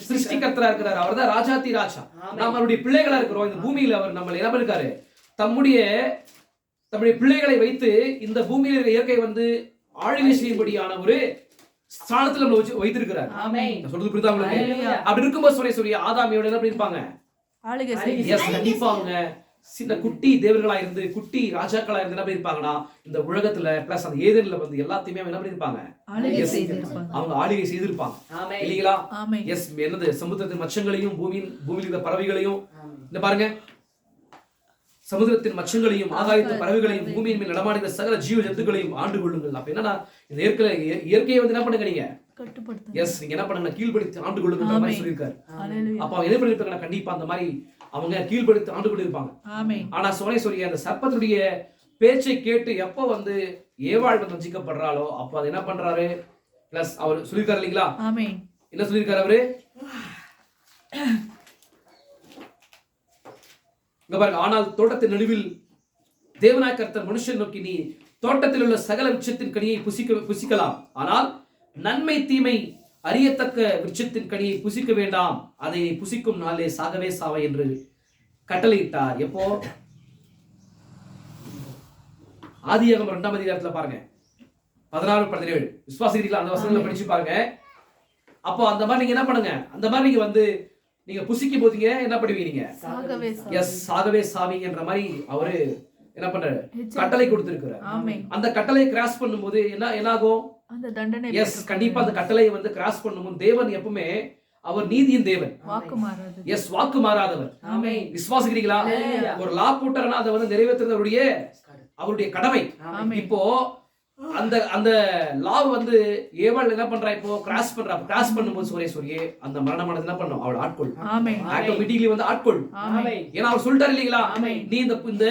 சிருஷ்டி கர்த்தரா இருக்கிறார். அவர் தான் ராஜாத்தி ராஜா. நாம் அவருடைய பிள்ளைகளா இருக்கிறோம். இந்த பூமியில அவர் நம்மளை என்ன பண்ணிருக்காரு? தம்முடைய பிள்ளைகளை வைத்து இந்த பூமியில இருக்கிற இயற்கை வந்து ஆளுகை செய்யும்படியான ஒரு ஸ்தானத்துல நம்மள வைத்திருக்கிறார். நான் சொல்றது புரியுதா உங்களுக்கு? அப்படி இருக்கும்போது சொல்லி ஆதாமியோட என்ன பண்ணிருப்பாங்க? எஸ், கண்டிப்பா அவங்க சின்ன குட்டி தேவர்களா இருந்து குட்டி ராஜாக்களா இருந்து என்ன பண்ணிருப்பாங்கன்னா இந்த உலகத்துல பிளஸ் அந்த ஏதேன்ல வந்து எல்லாத்தையுமே என்ன பண்ணிருப்பாங்க? அவங்க ஆளுகை செய்திருப்பாங்க இல்லீங்களா? எஸ், என்னது சமுத்திரத்தின் மச்சங்களையும் பூமியில் இருக்கிற பறவைகளையும் இந்த பாருங்க, சமுத்திரத்தின் மச்சங்களையும் ஆகாயத்தின் பறவைகளையும் பூமியின் மேல் நடமாடுகிற சகல ஜீவ ஜந்துக்களையும் ஆண்டு கொள்ளுங்கள். அப்ப என்னன்னா இந்த இயற்கையை வந்து என்ன பண்ணுங்க நீங்க? எஸ், நீங்க என்ன பண்ணுங்க? கீழ்படுத்தி ஆண்டு கொள்ளுங்கன்ற மாதிரி சொல்லியிருக்காரு. அப்ப அவங்க என்ன பண்ணிருப்பாங்க? கண்டிப்பா அந்த மாதிரி அவங்க கீழ்படுத்தி ஆண்டு கொண்டிருப்பாங்க. ஆனா சொல்லி அந்த சர்ப்பத்துடைய பேச்சை கேட்டு எப்ப வந்து ஏவாள் வந்து வஞ்சிக்கப்படுறாளோ அப்ப அது என்ன பண்றாரு? பிளஸ் அவர் சொல்லியிருக்காரு இல்லீங்களா? என்ன சொல்லியிருக்காரு அவரு? இங்க பாருங்க, ஆனால் தோட்டத்தின் நடுவில் தேவனாய் கர்த்தர் மனுஷன் நோக்கி, நீ தோட்டத்தில் உள்ள சகல விருட்சத்தின் கனியை புசிக்கலாம், ஆனால் நன்மை தீமை அறியத்தக்க விருட்சத்தின் கனியை புசிக்க வேண்டாம், அதை புசிக்கும் நாளே சாகவே சாவை என்று கட்டளையிட்டார். எப்போ? ஆதியாகமம் 2ஆம் அதிகாரத்துல பாருங்க 16-17 விசுவாசிக்கிறீங்களா? அந்த வசனங்களை படிச்சு பாருங்க. அப்போ அந்த மாதிரி நீங்க என்ன பண்ணுங்க? அந்த மாதிரி நீங்க வந்து நீங்க புசிக்கும் போதீங்க என்ன பண்ணுவீங்க? நீங்க எஸ், சாகவே சாவீங்கன்ற மாதிரி அவரு என்ன பண்றாரு? கட்டளை கொடுத்திருக்கிறார். அந்த கட்டளையை கிராஸ் பண்ணும்போது என்ன ஆகும்? எஸ், கண்டிப்பா அந்த கட்டளையை வந்து கிராஸ் பண்ணும்போது தேவன் எப்பவுமே அவர் நீதியின் தேவன். எஸ், வாக்கு மாறாதவர். விசுவாசிக்கிறீங்களா? ஒரு லா போட்டாருன்னா அதை வந்து நிறைவேற்றுறது அவருடைய கடமை. இப்போ அந்த அந்த லா வந்து ஏவாள் என்ன பண்றா? இப்போ கிராஸ் பண்ணும்போது சொல்லி அந்த மரணமானது என்ன பண்ணும்? அவள் ஆட்டோமேட்டிக்கலி வந்து ஆட்கொள்ளும். ஏன்னா அவர் சொல்லிட்டாரு இல்லீங்களா? நீ இந்த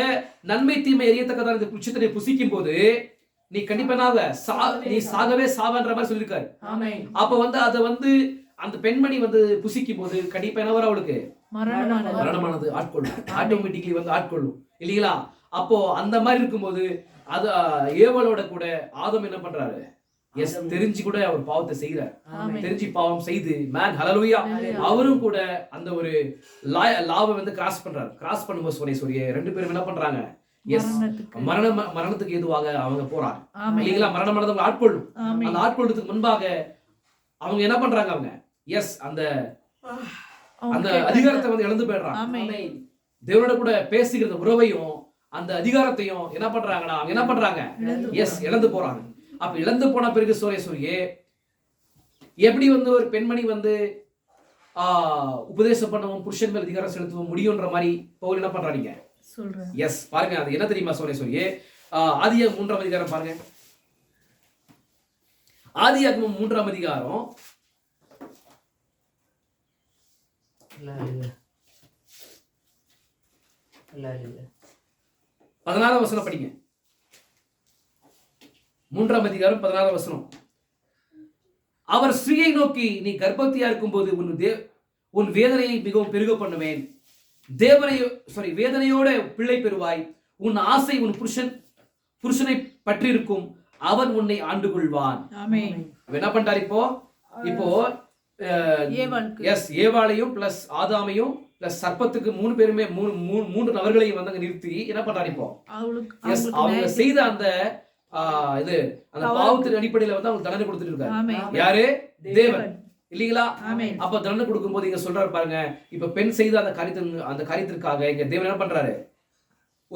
நன்மை தீமை எரியத்தக்கதான இந்த புட்சத்தை புசிக்கும் போது நீ கண்டிப்பா நீ சாகவே சாவன்ற மாதிரி சொல்லியிருக்காரு. அப்ப வந்து அதை வந்து அந்த பெண்மணி வந்து புசிக்கும் போது கண்டிப்பா என்ன வரும்? அவளுக்கு மரணமானது ஆட்கொள்ளும். ஆட்டோமேட்டிக்கலி வந்து ஆட்கொள்ளும் இல்லீங்களா? அப்போ அந்த மாதிரி இருக்கும்போது அது ஏவலோட கூட ஆதம் என்ன பண்றாரு? எஸ், தெரிஞ்சு கூட அவர் பாவத்தை செய்யறார். தெரிஞ்சு பாவம் செய்து மேன் ஹல்லேலூயா அவரும் கூட அந்த ஒரு லாவை வந்து கிராஸ் பண்றாரு. கிராஸ் பண்ணும்போது சொல்லி ரெண்டு பேரும் என்ன பண்றாங்க? எஸ், மரணத்துக்கு ஏதுவாக அவங்க போறாங்க இல்லீங்களா? மரணமானது ஆட்கொள்ளும். அந்த ஆட்கொள்றதுக்கு முன்பாக அவங்க என்ன பண்றாங்க? அவங்க எஸ், அந்த அதிகாரத்தை வந்து இழந்து போயிடுறாங்க. தேவனோட கூட பேசுகிற உறவையும் அந்த அதிகாரத்தையும் என்ன பண்றாங்கன்னா அவங்க என்ன பண்றாங்க? எஸ், இழந்து போறாங்க. அப்ப இழந்து போன பிறகு சூரிய எப்படி வந்து ஒரு பெண்மணி வந்து உபதேசம் பண்ணவும் புருஷன் மேல் அதிகாரம் செலுத்தவும் முடியும்ன்ற மாதிரி பவுல் என்ன பண்றாங்க? எஸ், பாருங்க, அது என்ன தெரியுமா? சூரிய ஆதியாகமம் 3ஆம் அதிகாரம் பாருங்க. ஆதியாகமம் 3ஆம் அதிகாரம் 14ஆம் வசனம் படிங்க. 3ஆம் அதிகாரம் 14ஆம் வசனம். அவர் ஸ்திரீயை நோக்கி, நீ கர்ப்பவதியா இருக்கும்போது உன் வேதனையை மிகவும் பெருக பண்ணுவேன், வேதனையோட பிள்ளை பெறுவாய், உன் ஆசை உன் புருஷனை பற்றி இருக்கும், அவன் உன்னை ஆண்டு கொள்வான். என்ன பண்றாரு? இப்போ எஸ், ஏவாளையும் பிளஸ் ஆதாமையும் பிளஸ் சர்ப்பத்துக்கு 3 பேருமே 3 நபர்களையும் வந்து நிறுத்தி என்ன பண்றாரு? இப்போ எஸ், அவங்க செய்த அந்த இது அந்த பாவத்தின் அடிப்படையில வந்து அவங்க தண்டனை கொடுத்துட்டு இருக்காரு. யாரு? தேவன் இல்லீங்களா? அப்ப தண்டனை கொடுக்கும் போது இங்க சொல்றாரு பாருங்க, இப்ப பெண் செய்த அந்த காரியத்திற்காக இங்க தேவன் என்ன பண்றாரு?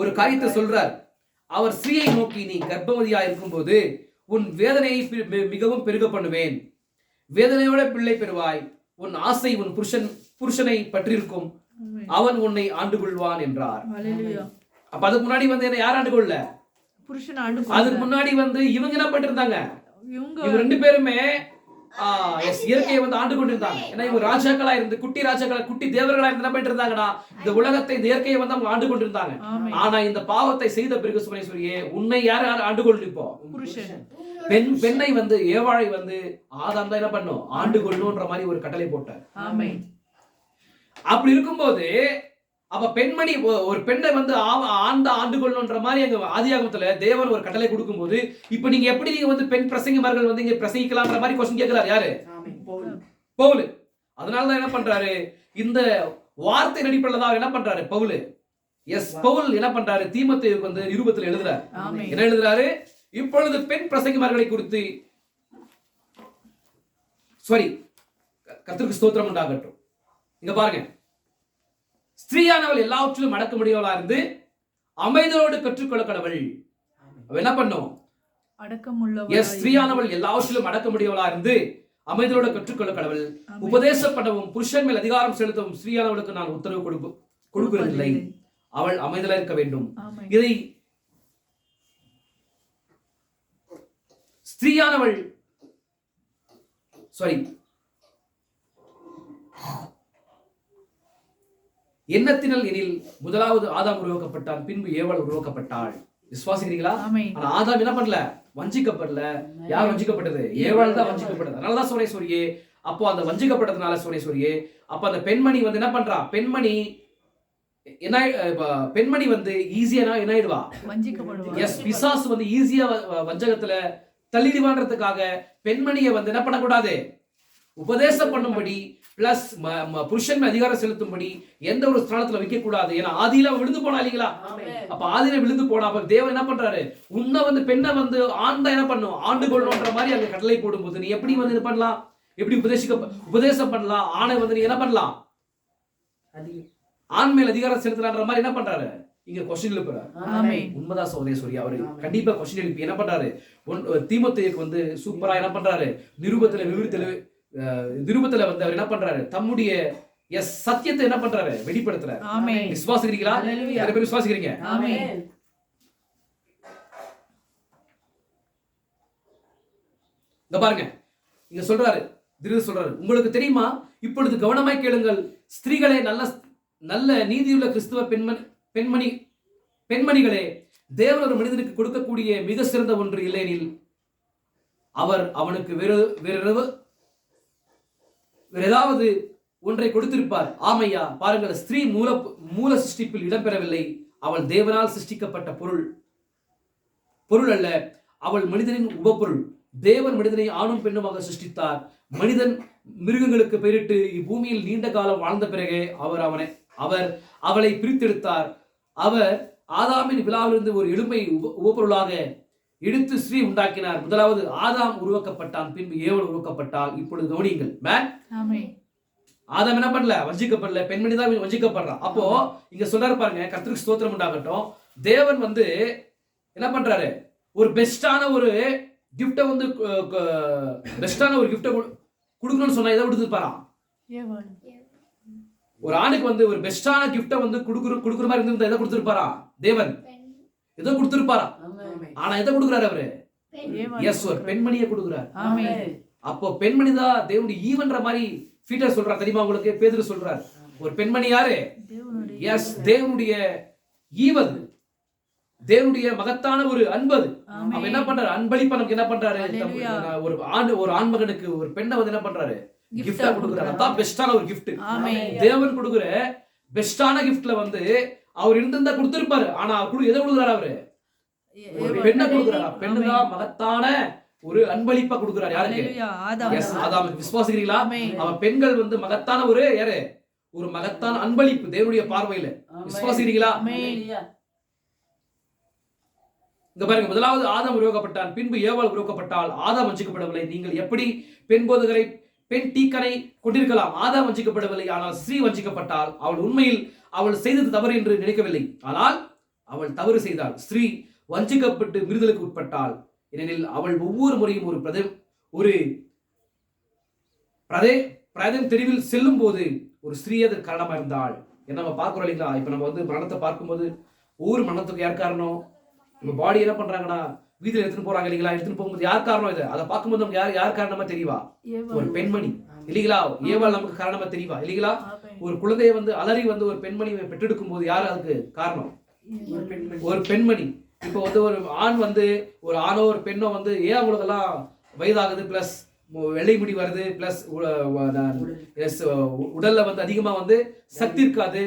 ஒரு காரியத்தை சொல்றார். அவர் ஸ்திரீயை நோக்கி, நீ கர்ப்பவதியா இருக்கும்போது உன் வேதனையை மிகவும் பெருக பண்ணுவேன், வேதனையோட பிள்ளை பெறுவாய், உன் ஆசை உன் புருஷனை பற்றிருக்கும், அவன் உன்னை ஆண்டு கொள்வான் என்றார். அப்ப அதுக்கு முன்னாடி வந்து என்ன யார் ஆண்டு கொள்ள? அதுக்கு முன்னாடி வந்து இவங்க என்ன பண்ணிட்டு இருந்தாங்க? இவங்க 2 பேருமே இயற்கையை வந்து ஆண்டு கொண்டிருந்தாங்க. ஏன்னா இவங்க ராஜாக்களா இருந்து குட்டி தேவர்களா இருந்து என்ன பண்ணிட்டு இருந்தாங்கன்னா இந்த உலகத்தை இந்த இயற்கையை வந்து அவங்க ஆண்டு கொண்டிருந்தாங்க. ஆனா இந்த பாவத்தை செய்த பிறகு சொல்லி உன்னை யார் ஆண்டு கொள்ளு? இப்போ பெண்ணை வந்து ஏவாளை வந்து ஆதாம் தான் என்ன பண்ணும்? ஆண்டு கொள்ளுன்ற மாதிரி ஒரு கட்டளை போட்டார். அப்படி இருக்கும்போது அப்ப பெண்மணி ஒரு பெண்ணை வந்து ஆண்டு கொள்ளணுன்ற மாதிரி எங்க ஆதியாகமத்துல தேவன் ஒரு கட்டளை கொடுக்கும் போது இப்ப நீங்க எப்படி நீங்க வந்து பெண் பிரசங்கிமார்கள் வந்து இங்க பிரசங்கிக்கலாம்ன்ற மாதிரி கொஸ்டின் கேட்கிறார். யாரு? பவுல். அதனாலதான் என்ன பண்றாரு? இந்த வார்த்தை அடிப்படையில் தான் என்ன பண்றாரு பவுல்? எஸ், பவுல் என்ன பண்றாரு? தீமோத்தேயுவுக்கு வந்து நிருபத்தில் எழுதுறாரு. என்ன எழுதுறாரு? இப்பொழுது பெண் பிரசங்கிமார்களை குறித்து சாரி, கர்த்தருக்கு ஸ்தோத்திரம் உண்டாகட்டும். இங்க பாருங்க, ஸ்திரீயானவள் எல்லாவற்றிலும் அடக்க முடியவளா இருந்து அமைதலோடு கற்றுக்கொள்ள கடவுள். அவ என்ன பண்ணும்? ஸ்திரீயானவள் எல்லாவற்றிலும் அடக்க முடியவளா இருந்து அமைதலோடு கற்றுக்கொள்ள கடவுள். உபதேசப்படவும் புருஷன் மேல் அதிகாரம் செலுத்தவும் ஸ்திரீயானவளுக்கு நான் உத்தரவு கொடுக்கிறதில்லை. அவள் அமைதலா இருக்க வேண்டும். இதை ஸ்திரீயானவள் எண்ணத்தினல் எனில் முதலாவது ஆதாம் உருவாக்கப்பட்டான், பின்பு ஏவாள் உருவாக்கப்பட்டாள். விசுவாசிக்கிறீங்களா? ஆனா ஆதாம் என்ன பண்ணல? வஞ்சிக்கப்படல. யார் வஞ்சிக்கப்பட்டது? ஏவாள் தான் வஞ்சிக்கப்பட்டது. அதனாலதான் சோரேஸ்வரியே, அப்போ அந்த வஞ்சிக்கப்பட்டதுனால சோரேஸ்வரியே, அப்ப அந்த பெண்மணி வந்து என்ன பண்றா? பெண்மணி வந்து ஈஸியா என்ன ஆயிடுவா? எஸ், பிசாசு வந்து ஈஸியா வஞ்சகத்துல தள்ளிடுவான்றதுக்காக பெண்மணியை வந்து என்ன பண்ணக்கூடாது? உபதேசம் பண்ணும்படி பிளஸ் புருஷன் அதிகாரம் செலுத்தும்படி எந்த ஒரு ஸ்தானத்துல வைக்க கூடாது. ஏன்னா ஆதியில விழுந்து போனா இல்லீங்களா? அப்ப ஆதியில விழுந்து போனா அப்ப தேவன் என்ன பண்றாரு? உன்னை வந்து பெண்ணை வந்து ஆண் தான் என்ன பண்ணும்? ஆண்டு கொள்ளணும்ன்ற மாதிரி அங்க கடலை போடும்போது நீ எப்படி வந்து இது பண்ணலாம்? எப்படி உபதேசம் பண்ணலாம்? ஆணை வந்து நீ என்ன பண்ணலாம்? ஆண் மேல் அதிகாரம் செலுத்தலான்ற மாதிரி என்ன பண்றாரு? இங்க கொஸ்டின் எழுப்புறாரு. உண்மைதான் சகோதரி, அவரு கண்டிப்பா கொஸ்டின் எழுப்பி என்ன பண்றாரு? தீமோத்தேயுக்கு வந்து சூப்பரா என்ன பண்றாரு? நிருபத்துல வந்து அவர் என்ன பண்றாரு? தம்முடைய சத்தியத்தை என்ன பண்றாரு? வெளிப்படுத்துறாரு. விசுவாசிக்கிறீங்களா? நிறைய பேர் விசுவாசிக்கிறீங்க? இங்க பாருங்க, இங்க சொல்றாரு, உங்களுக்கு தெரியுமா? இப்பொழுது கவனமாய் கேளுங்கள், ஸ்திரீகளே, நல்ல நீதியுள்ள கிறிஸ்துவ பெண்மணிகளே, தேவன் ஒரு மனிதனுக்கு கொடுக்கக்கூடிய மிக சிறந்த ஒன்று இல்லையெனில் அவர் அவனுக்கு வேற ஏதாவது ஒன்றை கொடுத்திருப்பார். ஆமையா, பாருங்கள், ஸ்திரீ மூல சிருஷ்டிப்பில் இடம்பெறவில்லை. அவள் தேவனால் சிருஷ்டிக்கப்பட்ட பொருள் அல்ல. அவள் மனிதனின் உபப்பொருள். தேவன் மனிதனை ஆணும் பெண்ணுமாக சிருஷ்டித்தார். மனிதன் மிருகங்களுக்கு பெயரிட்டு இப்பூமியில் நீண்ட காலம் வாழ்ந்த பிறகு அவர் அவளை பிரித்தெடுத்தார். அவர் ஆதாமின் விழாவிலிருந்து ஒரு எலும்பை உபப்பொருளாக எடுத்து ஸ்ரீ உண்டாக்கினார். முதலாவது ஆதாம் உருவாக்கப்பட்டான், பின்பு ஏவல் உருவாக்கப்பட்டால். இப்பொழுது கவனியுங்கள், ஆதாம் என்ன பண்ணல? வஞ்சிக்கப்படல. பெண்மணி தான் வஞ்சிக்கப்படுறான். அப்போ இங்க சொல்றாரு பாருங்க, கர்த்தருக்கு ஸ்தோத்திரம் உண்டாகட்டும். தேவன் வந்து என்ன பண்றாரு? ஒரு பெஸ்டான ஒரு கிஃப்ட வந்து கொடுக்கணும்னு சொன்னா எதை கொடுத்துருப்பாரா? ஒரு ஆணுக்கு வந்து ஒரு பெஸ்டான கிஃப்ட வந்து கொடுக்குற மாதிரி இருந்து எதை கொடுத்திருப்பாரா? தேவன் ஏதோ கொடுத்திருப்பாரா? ஆனா எதை கொடுக்குறாரு அவரு? எஸ், ஒரு பெண்மணியை கொடுக்குறாரு. அப்போ பெண்மணி தான் தேவனுடைய ஈவன்ற மாதிரி பீட்டர் சொல்றார். தெரியுமா உங்களுக்கு? பேதுரு சொல்றார், ஒரு பெண்மணி யாரு? எஸ், தேவனுடைய ஈவது, தேவனுடைய மகத்தான ஒரு அன்பது. அப்ப என்ன பண்றாரு? அன்பளிப்பா நமக்கு என்ன பண்றாரு? ஒரு ஆண்மகனுக்கு ஒரு பெண்ணை வந்து என்ன பண்றாரு? கிஃப்டா கொடுக்குறாரு. அதான் பெஸ்டான ஒரு கிஃப்ட். தேவன் கொடுக்குற பெஸ்டான கிஃப்ட்ல வந்து அவர் இருந்திருந்தா கொடுத்திருப்பாரு. ஆனா எதை கொடுக்குறாரு? அவரு ஒரு பெண்ணை கொடுக்குறாரு. பெண்ணுதான் மகத்தான ஒரு அன்பளிப்பா கொடுக்குறாரு. யாருக்கு? எஸ், ஆதாமுக்கு. விசுவாசிக்கிறீங்களா? அவன் பெண்கள் வந்து மகத்தான ஒரு மகத்தான அன்பளிப்பு தேவனுடைய பார்வையில. விசுவாசிக்கிறீங்களா? இங்க பாருங்க, முதலாவது ஆதாம் உருவாக்கப்பட்டான், பின்பு ஏவாள் உருவாக்கப்பட்டால். ஆதாம் வஞ்சிக்கப்படவில்லை. நீங்கள் எப்படி பெண் டீக்கனை கொண்டிருக்கலாம்? ஆதாம் வஞ்சிக்கப்படவில்லை, ஆனால் ஸ்ரீ வஞ்சிக்கப்பட்டால். அவள் உண்மையில் அவள் செய்தது தவறு என்று நினைக்கவில்லை, ஆனால் அவள் தவறு செய்தாள். ஸ்ரீ வஞ்சிக்கப்பட்டு மிருதலுக்கு உட்பட்டாள். ஏனெனில் அவள் ஒவ்வொரு முறையும் ஒரு தெருவில் செல்லும் போது ஒரு ஸ்ரீ அதற்கு காரணமா இருந்தாள். என்ன நம்ம பார்க்கிறோம் இல்லைங்களா? இப்ப நம்ம வந்து மரணத்தை பார்க்கும்போது ஒவ்வொரு மரணத்துக்கு யார் காரணம்? நம்ம பாடி என்ன பண்றாங்கன்னா வீட்டுல எடுத்துன்னு போறாங்க இல்லைங்களா? எடுத்துன்னு போகும்போது யார் காரணம்? இது அதை பார்க்கும்போது நமக்கு யார் காரணமா தெரியவா? ஒரு பெண்மணி இல்லைங்களா? ஏவாள் நமக்கு காரணமா தெரியவா இல்லைங்களா? ஒரு குழந்தையை வந்து அலறி வந்து ஒரு பெண்மணி பெற்றெடுக்கும் போது யார் அதுக்கு காரணம்? ஒரு பெண்மணி. இப்போ வந்து ஒரு ஆண் வந்து ஒரு ஆணோ ஒரு பெண்ணோ வந்து ஏன் அவங்களுக்கெல்லாம் வயதாகுது, பிளஸ் வெள்ளை முடி வருது, பிளஸ் உடல்ல வந்து அதிகமா வந்து சக்தி இருக்காது,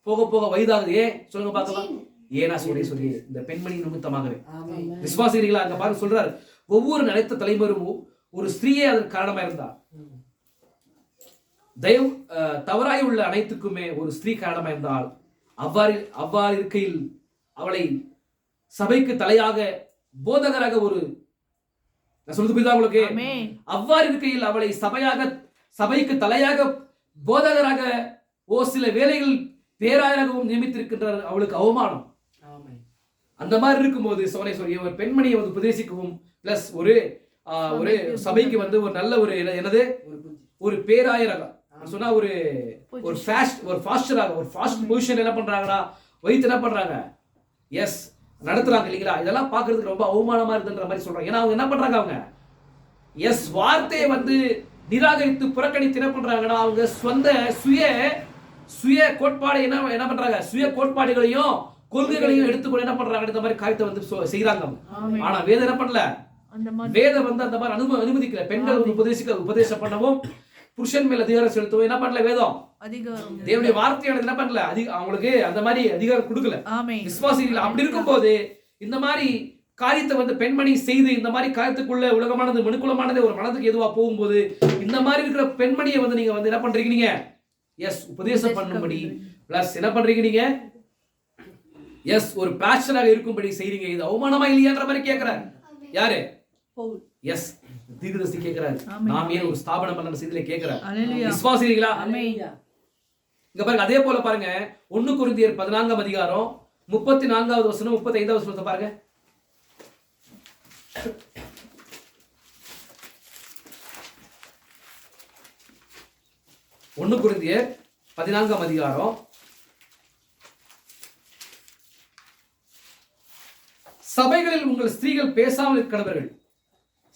போக போக வயதாகுது. ஏன் சொல்லுங்க பார்க்கலாம்? ஏனா சொல்லி இந்த பெண்மணி நிமித்தமாகவே. விசுவாசிக்கிறீங்களா? அங்க பாருங்க சொல்றாரு, ஒவ்வொரு நினைத்த தலைவரும் ஒரு ஸ்திரீயே அதற்கு காரணமா இருந்தா. தவறாய் உள்ள அனைத்துக்குமே ஒரு ஸ்திரீ காரணமா இருந்தால், அவ்வாறு இருக்கையில் அவளை சபைக்கு தலையாக போதகராக நான் சொல்றது புரியுதா உங்களுக்கு? ஆமென். அவ்வாறு இருக்கையில் அவளை சபைக்கு தலையாக போதகராக சில வேளைகள் பேராயராகவும் நியமித்திருக்கின்றார். அவளுக்கு அவமானம். அந்த மாதிரி இருக்கும்போது சோனேஸ்வரி ஒரு பெண்மணியை வந்து உபதேசிக்கவும் பிளஸ் ஒரு சபைக்கு வந்து ஒரு நல்ல ஒரு என்னது ஒரு பேராயராக சொன்னா ஒரு ஃபாஸ்ட் பொசிஷன் என்ன பண்றாங்கன்னா வைத்து என்ன பண்றாங்க எஸ் நடத்துறாங்க இல்லைங்களா? இதெல்லாம் பார்க்கிறதுக்கு ரொம்ப அவமானமா இருக்குன்ற மாதிரி சொல்றாங்க. ஏன்னா அவங்க என்ன பண்றாங்க, அவங்க எஸ் வார்த்தையை வந்து நிராகரித்து புறக்கணித்து என்ன பண்றாங்கன்னா அவங்க சொந்த சுய கோட்பாடு என்ன பண்றாங்க, சுய கோட்பாடுகளையும் கொள்கைகளையும் எடுத்துக்கொண்டு என்ன பண்றாங்க இந்த மாதிரி காரியத்தை வந்து செய்யறாங்க. ஆனா வேதம் என்ன பண்ணல, வேதம் வந்து அந்த மாதிரி அனுமதிக்கல. பெண்கள் வந்து உபதேசம் பண்ணவும் புருஷன் மேல அதிகாரம் செலுத்தவும் என்ன பண்ணல வேதம், தேவனுடைய வார்த்தையானது என்ன பண்ணல, அவங்களுக்கு அந்த மாதிரி அதிகாரம் கொடுக்கல விசுவாசிகள். அப்படி இருக்கும்போது இந்த மாதிரி காரியத்தை வந்து பெண்மணி செய்து இந்த மாதிரி காரியத்துக்குள்ள உலகமானது மனுக்குலமானது ஒரு மனதுக்கு எதுவா போகும்போது இந்த மாதிரி இருக்கிற பெண்மணியை வந்து நீங்க வந்து என்ன பண்றீங்க, நீங்க எஸ் உபதேசம் பண்ணும்படி பிளஸ் என்ன பண்றீங்க, நீங்க எஸ் ஒரு பேஷனாக இருக்கும்படி செய்றீங்க. இது அவமானமா இல்லையான்ற மாதிரி கேட்கிறார். யாரு? எஸ் தீர்க்கதரிசி கேட்கிறார். நாம் ஏன் ஒரு ஸ்தாபனம் பண்ண செய்தியில கேட்கிறார். விசுவாசிகளா? இங்க பாருங்க, அதே போல பாருங்க 1 கொரிந்தியர் 14 அதிகாரம் 34வது வசனம் 35வது வசனத்தை பாருங்க. ஒன்னு கொரிந்தியர் 14 அதிகாரம் சபைகளில் உங்கள் ஸ்திரீகள் பேசாமல் இருக்கிறவர்கள்,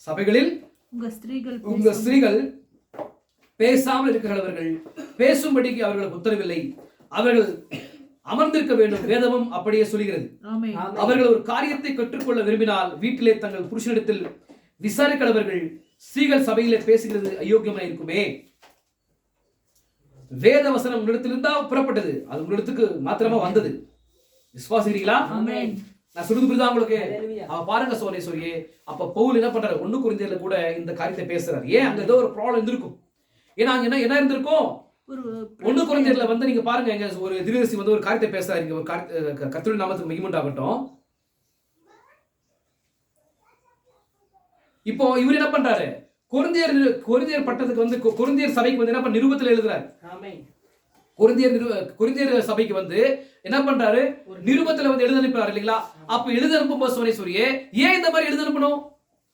சபைகளில் உங்கள் ஸ்திரீகள் பேசாமல் இருக்கிறவர்கள் பேசும்படிக்கு அவர்களுக்கு உத்தரவில்லை, அவர்கள் அமர்ந்திருக்க வேண்டும். வேதமும் அப்படியே சொல்கிறது. அவர்கள் ஒரு காரியத்தை கற்றுக்கொள்ள விரும்பினால் வீட்டிலே தங்கள் புருஷனிடத்தில் விசாரிக்கிறவர்கள் ஸ்திரீகள் சபையிலே பேசுகிறது அயோக்கியமாக இருக்குமே. வேத வசனம் உங்களிடத்திலிருந்தா புறப்பட்டது, அது உங்களிடத்துக்கு மாத்திரமா வந்தது. விசுவாசிக்கிறீங்களா? நான் சொல்றது புரியுதா உங்களுக்கு? அவ பாருங்க சோனேஸ்வரியே, அப்ப பவுல் என்ன பண்றாரு, 1 கொரிந்தியர்ல கூட இந்த காரியத்தை பேசுறாரு. ஏன் அங்க ஏதோ ஒரு ப்ராப்ளம் இருந்திருக்கும். ஏன்னா அங்க என்ன இருந்திருக்கும், 1 கொரிந்தியர்ல வந்து நீங்க பாருங்க, எங்க ஒரு தீர்க்கதரிசி வந்து ஒரு காரியத்தை பேசுறாரு. இங்க ஒரு கர்த்தருடைய நாமத்துக்கு மகிமை உண்டாகட்டும். இப்போ இவர் என்ன பண்றாரு, கொரிந்தியர் பட்டத்துக்கு வந்து கொரிந்தியர் சபைக்கு வந்து என்ன நிருபத்தில் எழுதுறாரு. கொரிந்தியர் சபைக்கு வந்து என்ன பண்றாரு, நிருபத்துல வந்து எழுத அனுப்புறாரு இல்லைங்களா? அப்ப எழுத அனுப்பும்போது சோனேஸ்வரியே ஏன் இந்த மாதிரி எழுத அனுப்பணும்?